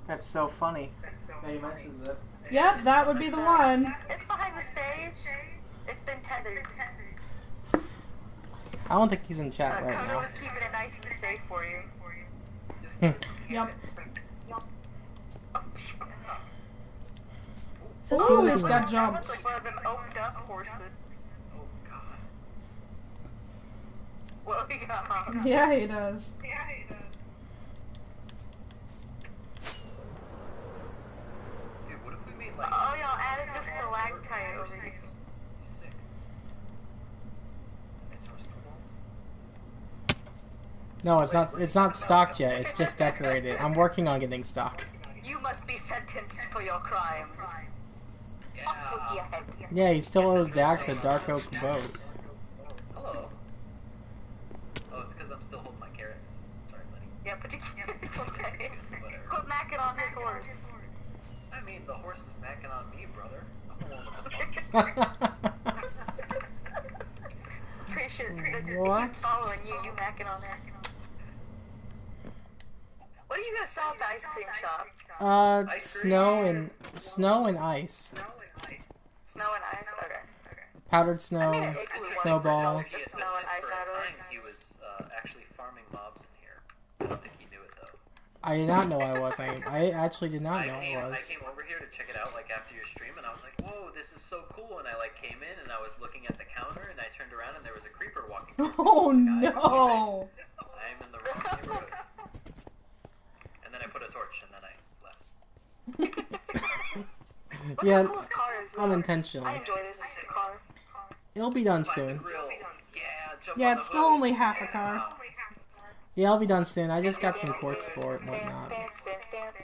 Speaker 1: That's so funny. Yeah, he mentions it.
Speaker 2: Yep, that would be the one.
Speaker 4: It's behind the stage. It's been tethered.
Speaker 1: I don't think he's in chat right
Speaker 4: Kodo
Speaker 1: now.
Speaker 4: was keeping it nice and safe for you.
Speaker 2: Yep.
Speaker 3: So
Speaker 2: Ooh,
Speaker 3: soon
Speaker 2: he's
Speaker 3: as
Speaker 2: got
Speaker 4: Looks
Speaker 2: jumps.
Speaker 4: like one of them opened up horses.
Speaker 7: Oh god.
Speaker 4: Well, yeah.
Speaker 2: Yeah, he does.
Speaker 7: Dude, what if we made like
Speaker 4: Oh, y'all added the stalactite over here.
Speaker 7: sick? And throw snowballs?
Speaker 1: No, it's not. It's not stocked yet. It's just decorated. I'm working on getting stock.
Speaker 4: You must be sentenced for your crimes. Off with your head.
Speaker 1: Yeah, he still owes Dax a Dark Oak boat.
Speaker 7: Hello. Oh, it's because I'm still holding my carrots. Sorry, buddy.
Speaker 4: Yeah, but it's okay.
Speaker 7: Whatever.
Speaker 4: Quit macking on his horse.
Speaker 7: I mean, the horse is macking on me, brother. I'm the one with the monkey.
Speaker 4: Pretty sure that
Speaker 1: What?
Speaker 4: he's following you. You macking on that. What are you gonna sell at the ice cream shop?
Speaker 1: Snow and ice.
Speaker 4: Snow and ice. Okay.
Speaker 1: Powdered
Speaker 4: I made
Speaker 1: snow,
Speaker 4: an igloo once to
Speaker 1: snowballs.
Speaker 4: sell snow and ice
Speaker 7: For a
Speaker 4: out of
Speaker 7: time,
Speaker 4: it.
Speaker 7: he was actually farming mobs in here. I don't think he knew it though.
Speaker 1: I did not know I was. I actually did not know I
Speaker 7: I
Speaker 1: was.
Speaker 7: came over here to check it out like after your stream, and I was like, "Whoa, this is so cool!" And I like came in and I was looking at the counter, and I turned around and there was a creeper walking.
Speaker 2: Oh
Speaker 7: towards me. I was like,
Speaker 2: no!
Speaker 7: I'm in the wrong neighborhood. And then I put a torch, and then I left.
Speaker 4: Look
Speaker 1: Yeah,
Speaker 4: how cool this car is. though. I
Speaker 1: unintentionally.
Speaker 4: enjoy this car.
Speaker 1: It'll be done
Speaker 7: Find the
Speaker 1: soon.
Speaker 7: grill. Yeah, jump
Speaker 2: Yeah,
Speaker 7: on
Speaker 2: it's
Speaker 7: the
Speaker 2: still
Speaker 7: hood.
Speaker 2: only half a car.
Speaker 1: Yeah, I'll be done soon. I just got some quartz for it and
Speaker 4: Stand,
Speaker 1: whatnot.
Speaker 4: stand.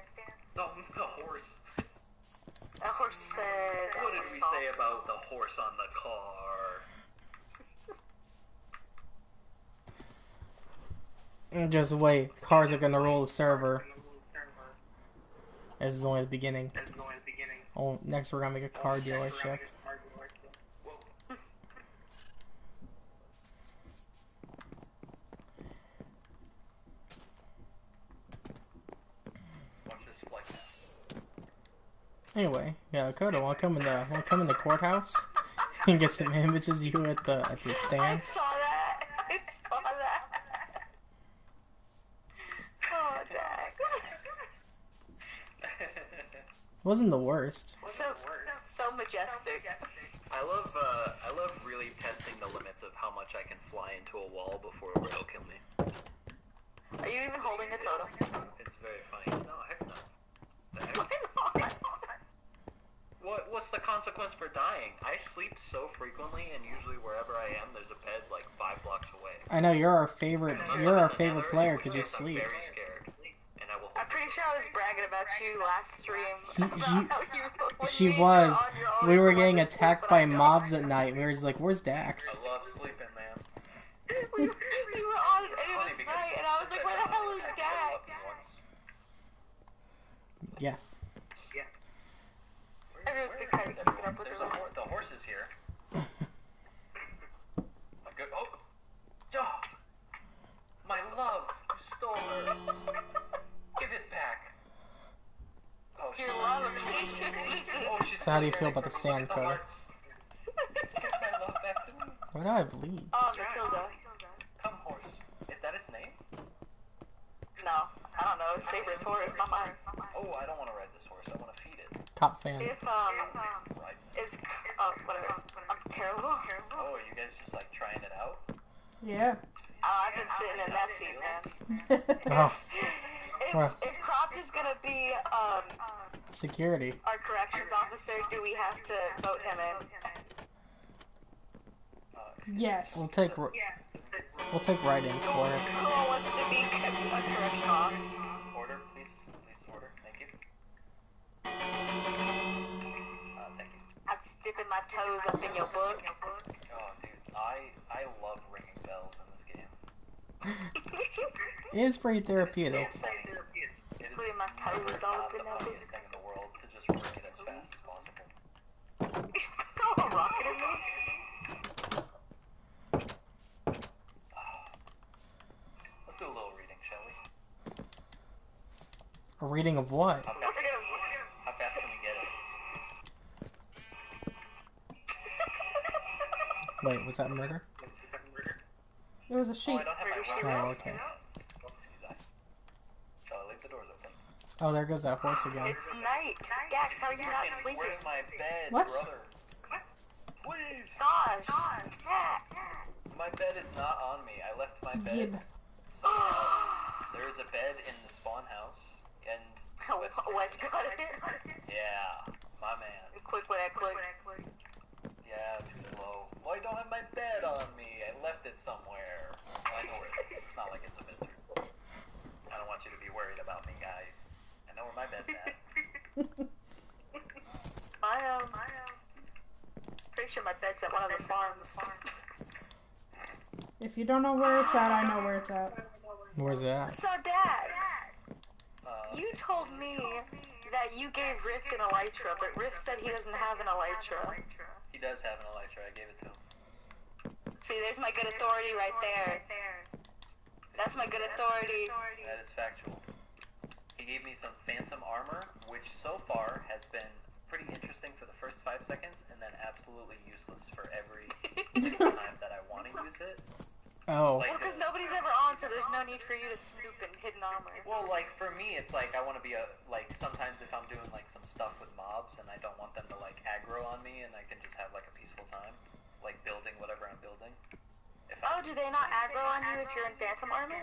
Speaker 7: The horse.
Speaker 4: That horse said.
Speaker 7: What did we say about the horse on the car?
Speaker 1: And just wait, cars are gonna roll the server. This is only the beginning. Oh, next we're gonna make a car dealership.
Speaker 7: Watch this flight now.
Speaker 1: Anyway, yeah, Kodo, wanna come in the courthouse and get some images of you at the
Speaker 4: I
Speaker 1: stand?
Speaker 4: saw that. I saw that. Oh, Dax.
Speaker 1: Wasn't the worst.
Speaker 4: So majestic.
Speaker 7: I love really testing the limits of how much I can fly into a wall before it'll kill me.
Speaker 4: Are you even holding a totem?
Speaker 7: It's very funny. No, heck no. The heck?
Speaker 4: Why not?
Speaker 7: What's the consequence for dying? I sleep so frequently, and usually wherever I am, there's a bed like 5 blocks away.
Speaker 1: I know you're our favorite player because you
Speaker 7: I'm
Speaker 1: sleep.
Speaker 7: very scared, and I will.
Speaker 4: I'm pretty sure I was bragging about you last stream. When
Speaker 1: She
Speaker 4: you
Speaker 1: was.
Speaker 4: were on your own,
Speaker 1: We
Speaker 4: you
Speaker 1: were
Speaker 4: wanted
Speaker 1: getting
Speaker 4: to sleep,
Speaker 1: attacked
Speaker 4: but
Speaker 1: by
Speaker 4: I don't.
Speaker 1: mobs at night. We were just like, "Where's Dax?"
Speaker 7: I love sleeping, man.
Speaker 4: We were on it, and it was night, and I was like, where the hell is Dax?
Speaker 1: Yeah.
Speaker 4: Everyone's been kind of keeping up with
Speaker 7: There's
Speaker 4: the
Speaker 7: the horse is here. A good. Oh, my love, you stole her. Give it back. Oh,
Speaker 4: Your love of patience.
Speaker 7: Oh, she's
Speaker 1: So how do you
Speaker 7: still
Speaker 1: feel
Speaker 7: here.
Speaker 1: about the stand,
Speaker 7: Look at
Speaker 1: Kodo?
Speaker 7: hearts. Give my love back to me.
Speaker 1: Why do I have leads?
Speaker 4: Oh, Matilda.
Speaker 7: Come, horse. Is that its name?
Speaker 4: No, I don't know. Saber's horse, not mine.
Speaker 7: Oh, I don't want to ride this horse. I want to feed it.
Speaker 1: Top fan.
Speaker 4: If,
Speaker 7: Right.
Speaker 4: whatever. I'm terrible.
Speaker 7: Oh, you guys just like trying it out?
Speaker 2: Yeah.
Speaker 4: I've been sitting in that seat, man.
Speaker 1: Oh, Well.
Speaker 4: If Croft is gonna be,
Speaker 1: security.
Speaker 4: our corrections officer, do we have to vote him in?
Speaker 2: Yes.
Speaker 1: We'll take write-ins for it.
Speaker 4: Who wants to be a correctional officer?
Speaker 7: Order, please. Please order. Thank you. Thank you.
Speaker 4: I'm just dipping my toes up in your book.
Speaker 7: Oh, Oh, dude, I love ringing bells in this game.
Speaker 1: It is pretty
Speaker 7: It's
Speaker 1: therapeutic.
Speaker 7: so funny. It is
Speaker 4: Putting my toes all
Speaker 7: not
Speaker 4: up
Speaker 7: the
Speaker 4: in that
Speaker 7: funniest thing in the world to just ring it as fast as possible.
Speaker 4: You're still rocketing me?
Speaker 7: Let's do a little reading, shall we?
Speaker 1: A reading of what?
Speaker 7: How fast can we get it?
Speaker 1: Wait, was that murder?
Speaker 2: It was a
Speaker 7: Oh,
Speaker 2: sheep.
Speaker 7: I don't have my
Speaker 1: Oh,
Speaker 7: rounds.
Speaker 1: okay.
Speaker 7: Excuse me. So I leave the doors open.
Speaker 1: Oh, there goes that horse again.
Speaker 4: It's night. Dax, how are you not sleeping?
Speaker 7: Where's my bed,
Speaker 2: What?
Speaker 7: brother? Please!
Speaker 4: Gosh. Dax.
Speaker 7: My bed is not on me. I left my bed
Speaker 2: Gib.
Speaker 7: somewhere else. There is a bed in the spawn house, and
Speaker 4: Wedge got it.
Speaker 7: yeah, my man.
Speaker 4: Quick when I click.
Speaker 7: Yeah, too slow. Well, I don't have my bed on me. I left it somewhere. Well, I know where it is. It's not like it's a mystery. I don't want you to be worried about me, guys. I know where my bed's at.
Speaker 4: I am. Pretty sure my bed's at one of the farms.
Speaker 2: If you don't know where it's at, I know where it's at.
Speaker 1: Where's it at?
Speaker 4: So, Dax, you told me that you gave Riff an elytra, but Riff said he doesn't have an elytra.
Speaker 7: He does have an elytra. I gave it to him.
Speaker 4: See, there's my good authority right there. That's my good authority.
Speaker 7: That is factual. He gave me some phantom armor, which so far has been pretty interesting for the first 5 seconds, and then absolutely useless for every single time that I want to use it.
Speaker 1: Oh.
Speaker 7: Like,
Speaker 4: Well, because nobody's ever on, so there's no need for you to snoop in hidden armor.
Speaker 7: well, like, for me, it's like, I want to be like, sometimes if I'm doing, like, some stuff with mobs, and I don't want them to, like, aggro on me, and I can just have, like, a peaceful time, like, building whatever I'm building. If
Speaker 4: Oh, do they not aggro on you if you're in phantom armor?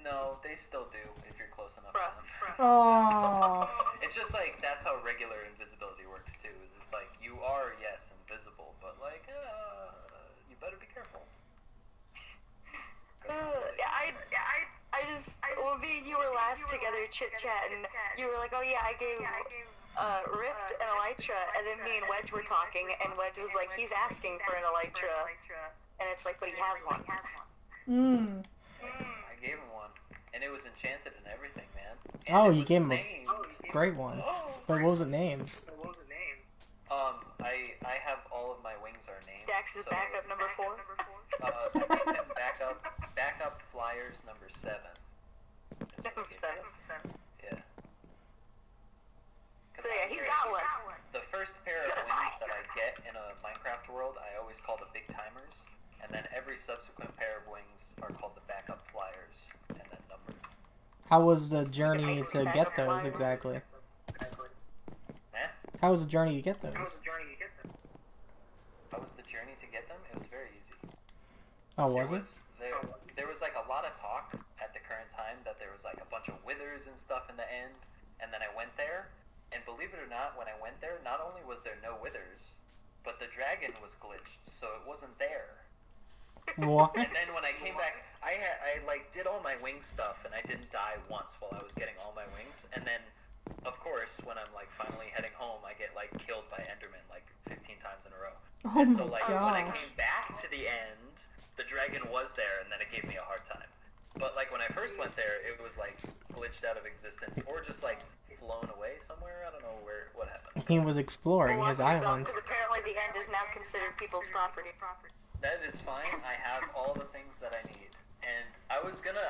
Speaker 7: No, they still do, if you're close enough
Speaker 4: Bruh.
Speaker 7: to them.
Speaker 2: Oh.
Speaker 7: It's just, like, that's how regular invisibility works, too, is it's like, you are, yes, invisible, but, like, you better be careful.
Speaker 4: Well, me and you were last together chit-chatting. You were like, oh yeah, I gave Rift an elytra, and then me and Wedge were talking, and Wedge was like, he's asking for an elytra, and it's like, but he has one.
Speaker 2: Mm.
Speaker 7: I gave him one, and it was enchanted and everything, man. And
Speaker 1: Oh,
Speaker 7: it
Speaker 1: you
Speaker 7: was
Speaker 1: gave him a
Speaker 7: named-
Speaker 1: great one. But what was it named?
Speaker 7: I have all of my wings are named.
Speaker 4: Dax's
Speaker 7: so,
Speaker 4: backup number 4.
Speaker 7: I named him backup flyers number 7. is what I
Speaker 4: Number
Speaker 7: gave
Speaker 4: 7.
Speaker 7: him. Yeah.
Speaker 4: So yeah, he's got one.
Speaker 7: The first pair of wings that I get in a Minecraft world, I always call the big timers, and then every subsequent pair of wings are called the backup flyers, and then numbered.
Speaker 1: How was the journey to get those exactly?
Speaker 7: Eh?
Speaker 1: How was the journey to get those?
Speaker 7: How was the journey to get them? It was very easy.
Speaker 1: Oh, was it?
Speaker 7: There was like a lot of talk at the current time that there was like a bunch of withers and stuff in the end, and then I went there, and believe it or not, when I went there, not only was there no withers, but the dragon was glitched, so it wasn't there.
Speaker 1: What?
Speaker 7: And then when I came back, I like did all my wing stuff, and I didn't die once while I was getting all my wings, and then of course, when I'm like finally heading home, I get like killed by Enderman like 15 times in a row.
Speaker 2: Oh
Speaker 7: And
Speaker 2: my
Speaker 7: so like when I
Speaker 2: gosh.
Speaker 7: came back to the end, the dragon was there, and then it gave me a hard time. But like when I first went there, it was like glitched out of existence, or just like flown away somewhere. I don't know what happened.
Speaker 1: He was exploring his island.
Speaker 4: Because apparently the end is now considered people's property.
Speaker 7: That is fine. I have all the things that I need. And I was gonna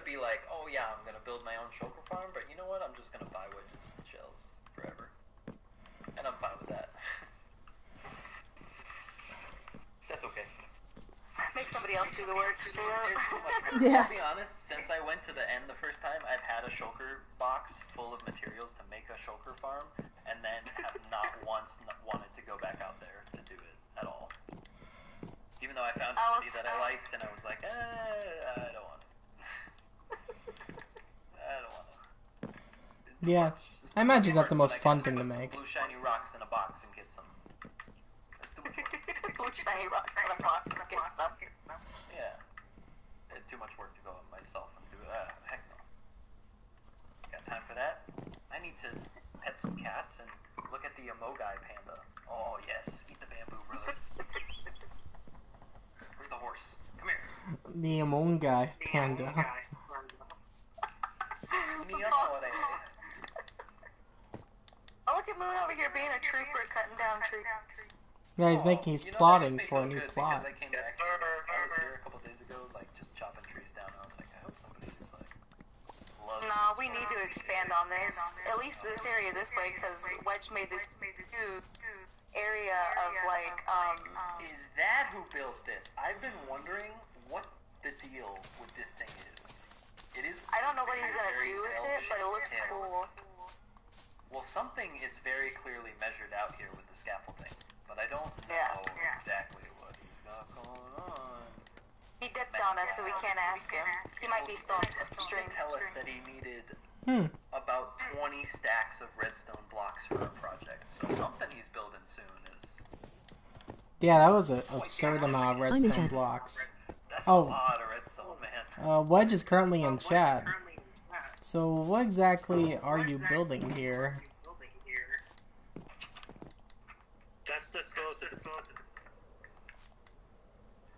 Speaker 7: be like, oh yeah, I'm gonna build my own shulker farm, but you know what? I'm just gonna buy wedges and shells forever, and I'm fine with that. That's okay.
Speaker 4: Make somebody else do the work.
Speaker 7: It's too much.
Speaker 2: Yeah.
Speaker 7: I'll be honest. Since I went to the end the first time, I've had a shulker box full of materials to make a shulker farm, and then have not once wanted to go back out there to do it at all. Even though I found a city that I liked, and I was like, I don't want it. I don't want it.
Speaker 1: Yeah, I imagine that's the most fun thing to
Speaker 7: Put some
Speaker 1: make.
Speaker 7: blue shiny rocks in a box and get some. That's too much work.
Speaker 4: Blue shiny rocks in a box. Get some.
Speaker 7: Yeah. It's too much work to go myself and do that. Heck no. Got time for that? I need to pet some cats and look at the Amogai panda. Oh yes, eat the bamboo, brother.
Speaker 1: The Among Guy panda.
Speaker 4: Oh, look at Moon over here being a trooper, cutting down trees.
Speaker 1: Yeah, he's plotting for a new plot.
Speaker 7: I came back here, I was here a couple days ago, like, just chopping trees down, and I was like, I hope somebody just, like, loves
Speaker 4: No,
Speaker 7: this
Speaker 4: we need to expand on this. At least this area this way, because Wedge made this huge area of, like,
Speaker 7: Is that who built this? I've been wondering what the deal with this thing is. It is.
Speaker 4: I don't know what he's gonna do with it, but it looks cool.
Speaker 7: Well, something is very clearly measured out here with the scaffolding, but I don't know exactly what he's got going on.
Speaker 4: He dipped on us, so we can't ask him. He might be still on
Speaker 7: He did tell us that he needed about 20 stacks of redstone blocks for a project, so something he's building soon is...
Speaker 1: Yeah, that was an absurd amount of redstone blocks.
Speaker 7: That's a lot of redstone, man.
Speaker 1: Wedge is currently in chat. So what exactly are you building here?
Speaker 5: That's the closest.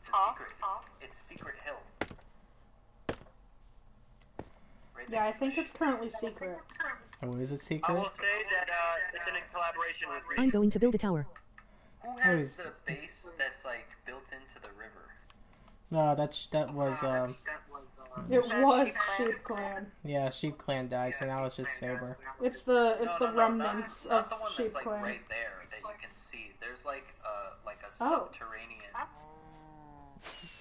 Speaker 7: It's a secret. It's Secret Hill. Right
Speaker 2: Yeah, I
Speaker 7: next to
Speaker 2: think
Speaker 7: the
Speaker 2: it's currently secret.
Speaker 1: Oh, is it
Speaker 5: I
Speaker 1: secret?
Speaker 5: will say that it's in collaboration with
Speaker 3: I'm going to build a tower.
Speaker 7: Who has the base that's like built into the river?
Speaker 1: No, that was
Speaker 2: It was Sheep Clan.
Speaker 1: yeah, Sheep Clan died, so now it's just Saber.
Speaker 2: It's the remnants
Speaker 7: not
Speaker 2: of
Speaker 7: the one
Speaker 2: Sheep
Speaker 7: that's like
Speaker 2: Clan.
Speaker 7: right there that you can see. There's like a
Speaker 2: Oh.
Speaker 7: subterranean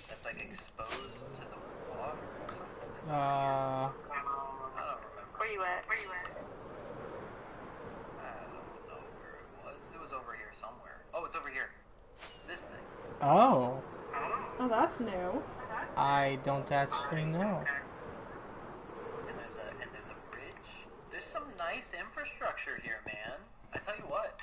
Speaker 7: that's like exposed to the water or something. It's
Speaker 1: Uh,
Speaker 7: I don't remember.
Speaker 4: Where you at?
Speaker 7: I don't know where it was. It was over here somewhere. Oh, it's over here. This thing.
Speaker 1: oh,
Speaker 2: Oh, that's new.
Speaker 1: I don't actually know.
Speaker 7: And there's a bridge. There's some nice infrastructure here, man. I tell you what.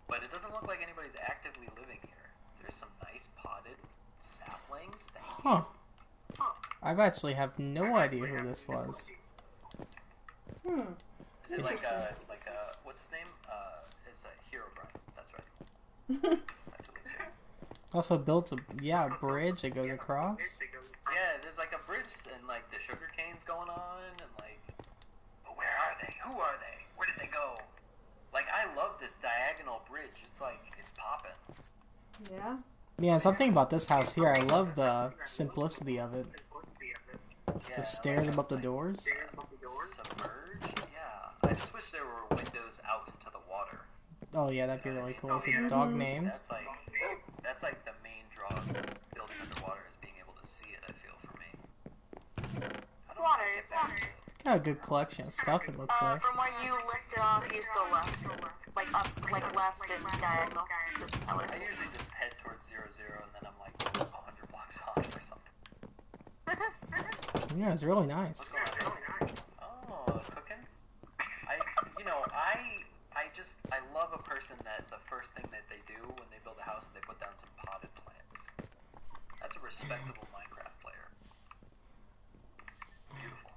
Speaker 7: But it doesn't look like anybody's actively living here. There's some nice potted saplings. Thank you.
Speaker 1: Huh. I actually have no idea who this was.
Speaker 7: Is it like a what's his name? It's a Hero Brian. That's right. That's what it's here.
Speaker 1: Also built a bridge that goes across.
Speaker 7: Yeah, there's like a bridge and like the sugar cane's going on and like, but where are they? Who are they? Where did they go? Like, I love this diagonal bridge. It's like, it's popping.
Speaker 2: Yeah.
Speaker 1: Yeah, something about this house here. I love the simplicity of it.
Speaker 7: Yeah,
Speaker 1: The stairs above the doors.
Speaker 7: Submerged? Yeah. I just wish there were windows out into the water.
Speaker 1: Oh yeah, that'd be really cool. Is it dog named?
Speaker 7: That's like the main draw of building underwater is being able to see it, I feel, for me. How do I get back to it?
Speaker 1: Got a good collection of stuff, it looks like.
Speaker 4: From where you lifted off, you still left. Like up, like left and diagonal.
Speaker 7: I usually just head towards 0, 0, and then I'm like 100 blocks off or something.
Speaker 1: Yeah, it's really nice.
Speaker 7: Oh, cooking? I love a person that the first thing that they do when they build a house is they put down some potted plants. That's a respectable Minecraft player. Beautiful.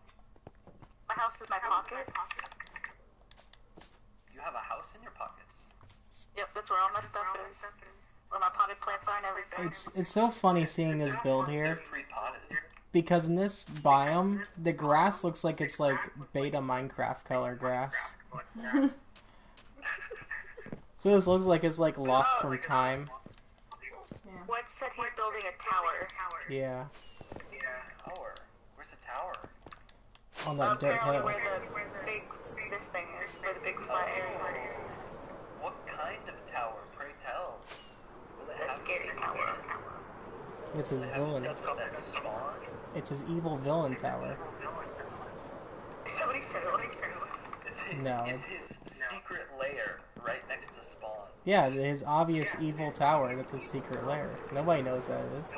Speaker 4: My house is my pockets.
Speaker 7: You have a house in your pockets.
Speaker 4: Yep, that's where all my stuff is. Where my potted plants are and everything.
Speaker 1: It's so funny seeing this build
Speaker 7: They're
Speaker 1: here,
Speaker 7: pre-potted.
Speaker 1: because in this biome, the grass looks like it's like beta Minecraft color grass. So this looks like it's like lost from time.
Speaker 4: What said he's building a tower?
Speaker 1: Yeah,
Speaker 7: Tower? Where's the tower?
Speaker 1: on that dirt
Speaker 4: Apparently
Speaker 1: hill.
Speaker 4: where the big, this thing is, where the big flat area is.
Speaker 7: What kind of tower? Pray tell. Will it
Speaker 4: The
Speaker 7: have
Speaker 4: scary tower.
Speaker 1: It's his villain.
Speaker 7: That's spawn?
Speaker 1: It's his evil villain tower.
Speaker 4: Somebody said it.
Speaker 1: No.
Speaker 7: It's his secret lair right next to spawn.
Speaker 1: Yeah, his obvious evil tower. That's his secret lair. Nobody knows that it is.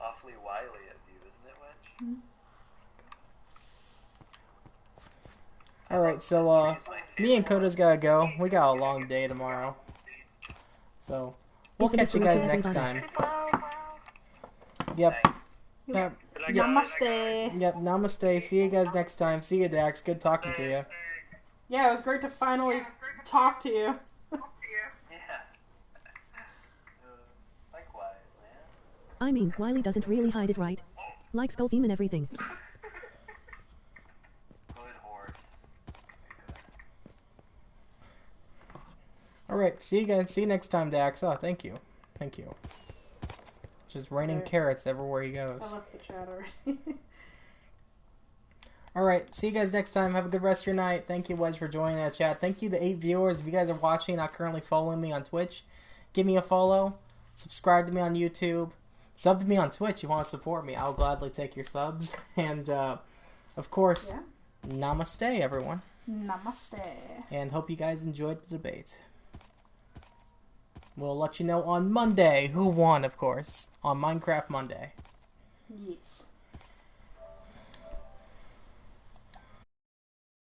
Speaker 7: Awfully wily of you, isn't it, Wedge?
Speaker 1: Alright, so, me and Koda's gotta go. We got a long day tomorrow. So, we'll catch you guys next time. Yep. Yep.
Speaker 2: Namaste.
Speaker 1: Yep, namaste. See you guys next time. See you, Dax. Good talking to you.
Speaker 2: Yeah, it was great to finally talk to you.
Speaker 7: Yeah. Likewise, man.
Speaker 3: I mean, Wiley doesn't really hide it, right? Like skull theme and everything.
Speaker 7: Good horse.
Speaker 1: Alright, see you guys. See you next time, Dax. Oh, thank you. Thank you. Just raining carrots everywhere he goes.
Speaker 2: I left the chat already.
Speaker 1: Alright, see you guys next time. Have a good rest of your night. Thank you, Wedge, for joining that chat. Thank you to 8 viewers. If you guys are watching, not currently following me on Twitch, give me a follow. Subscribe to me on YouTube. Sub to me on Twitch if you want to support me. I'll gladly take your subs. And, of course, namaste, everyone.
Speaker 2: Namaste.
Speaker 1: And hope you guys enjoyed the debate. We'll let you know on Monday who won, of course. On Minecraft Monday.
Speaker 2: Yes.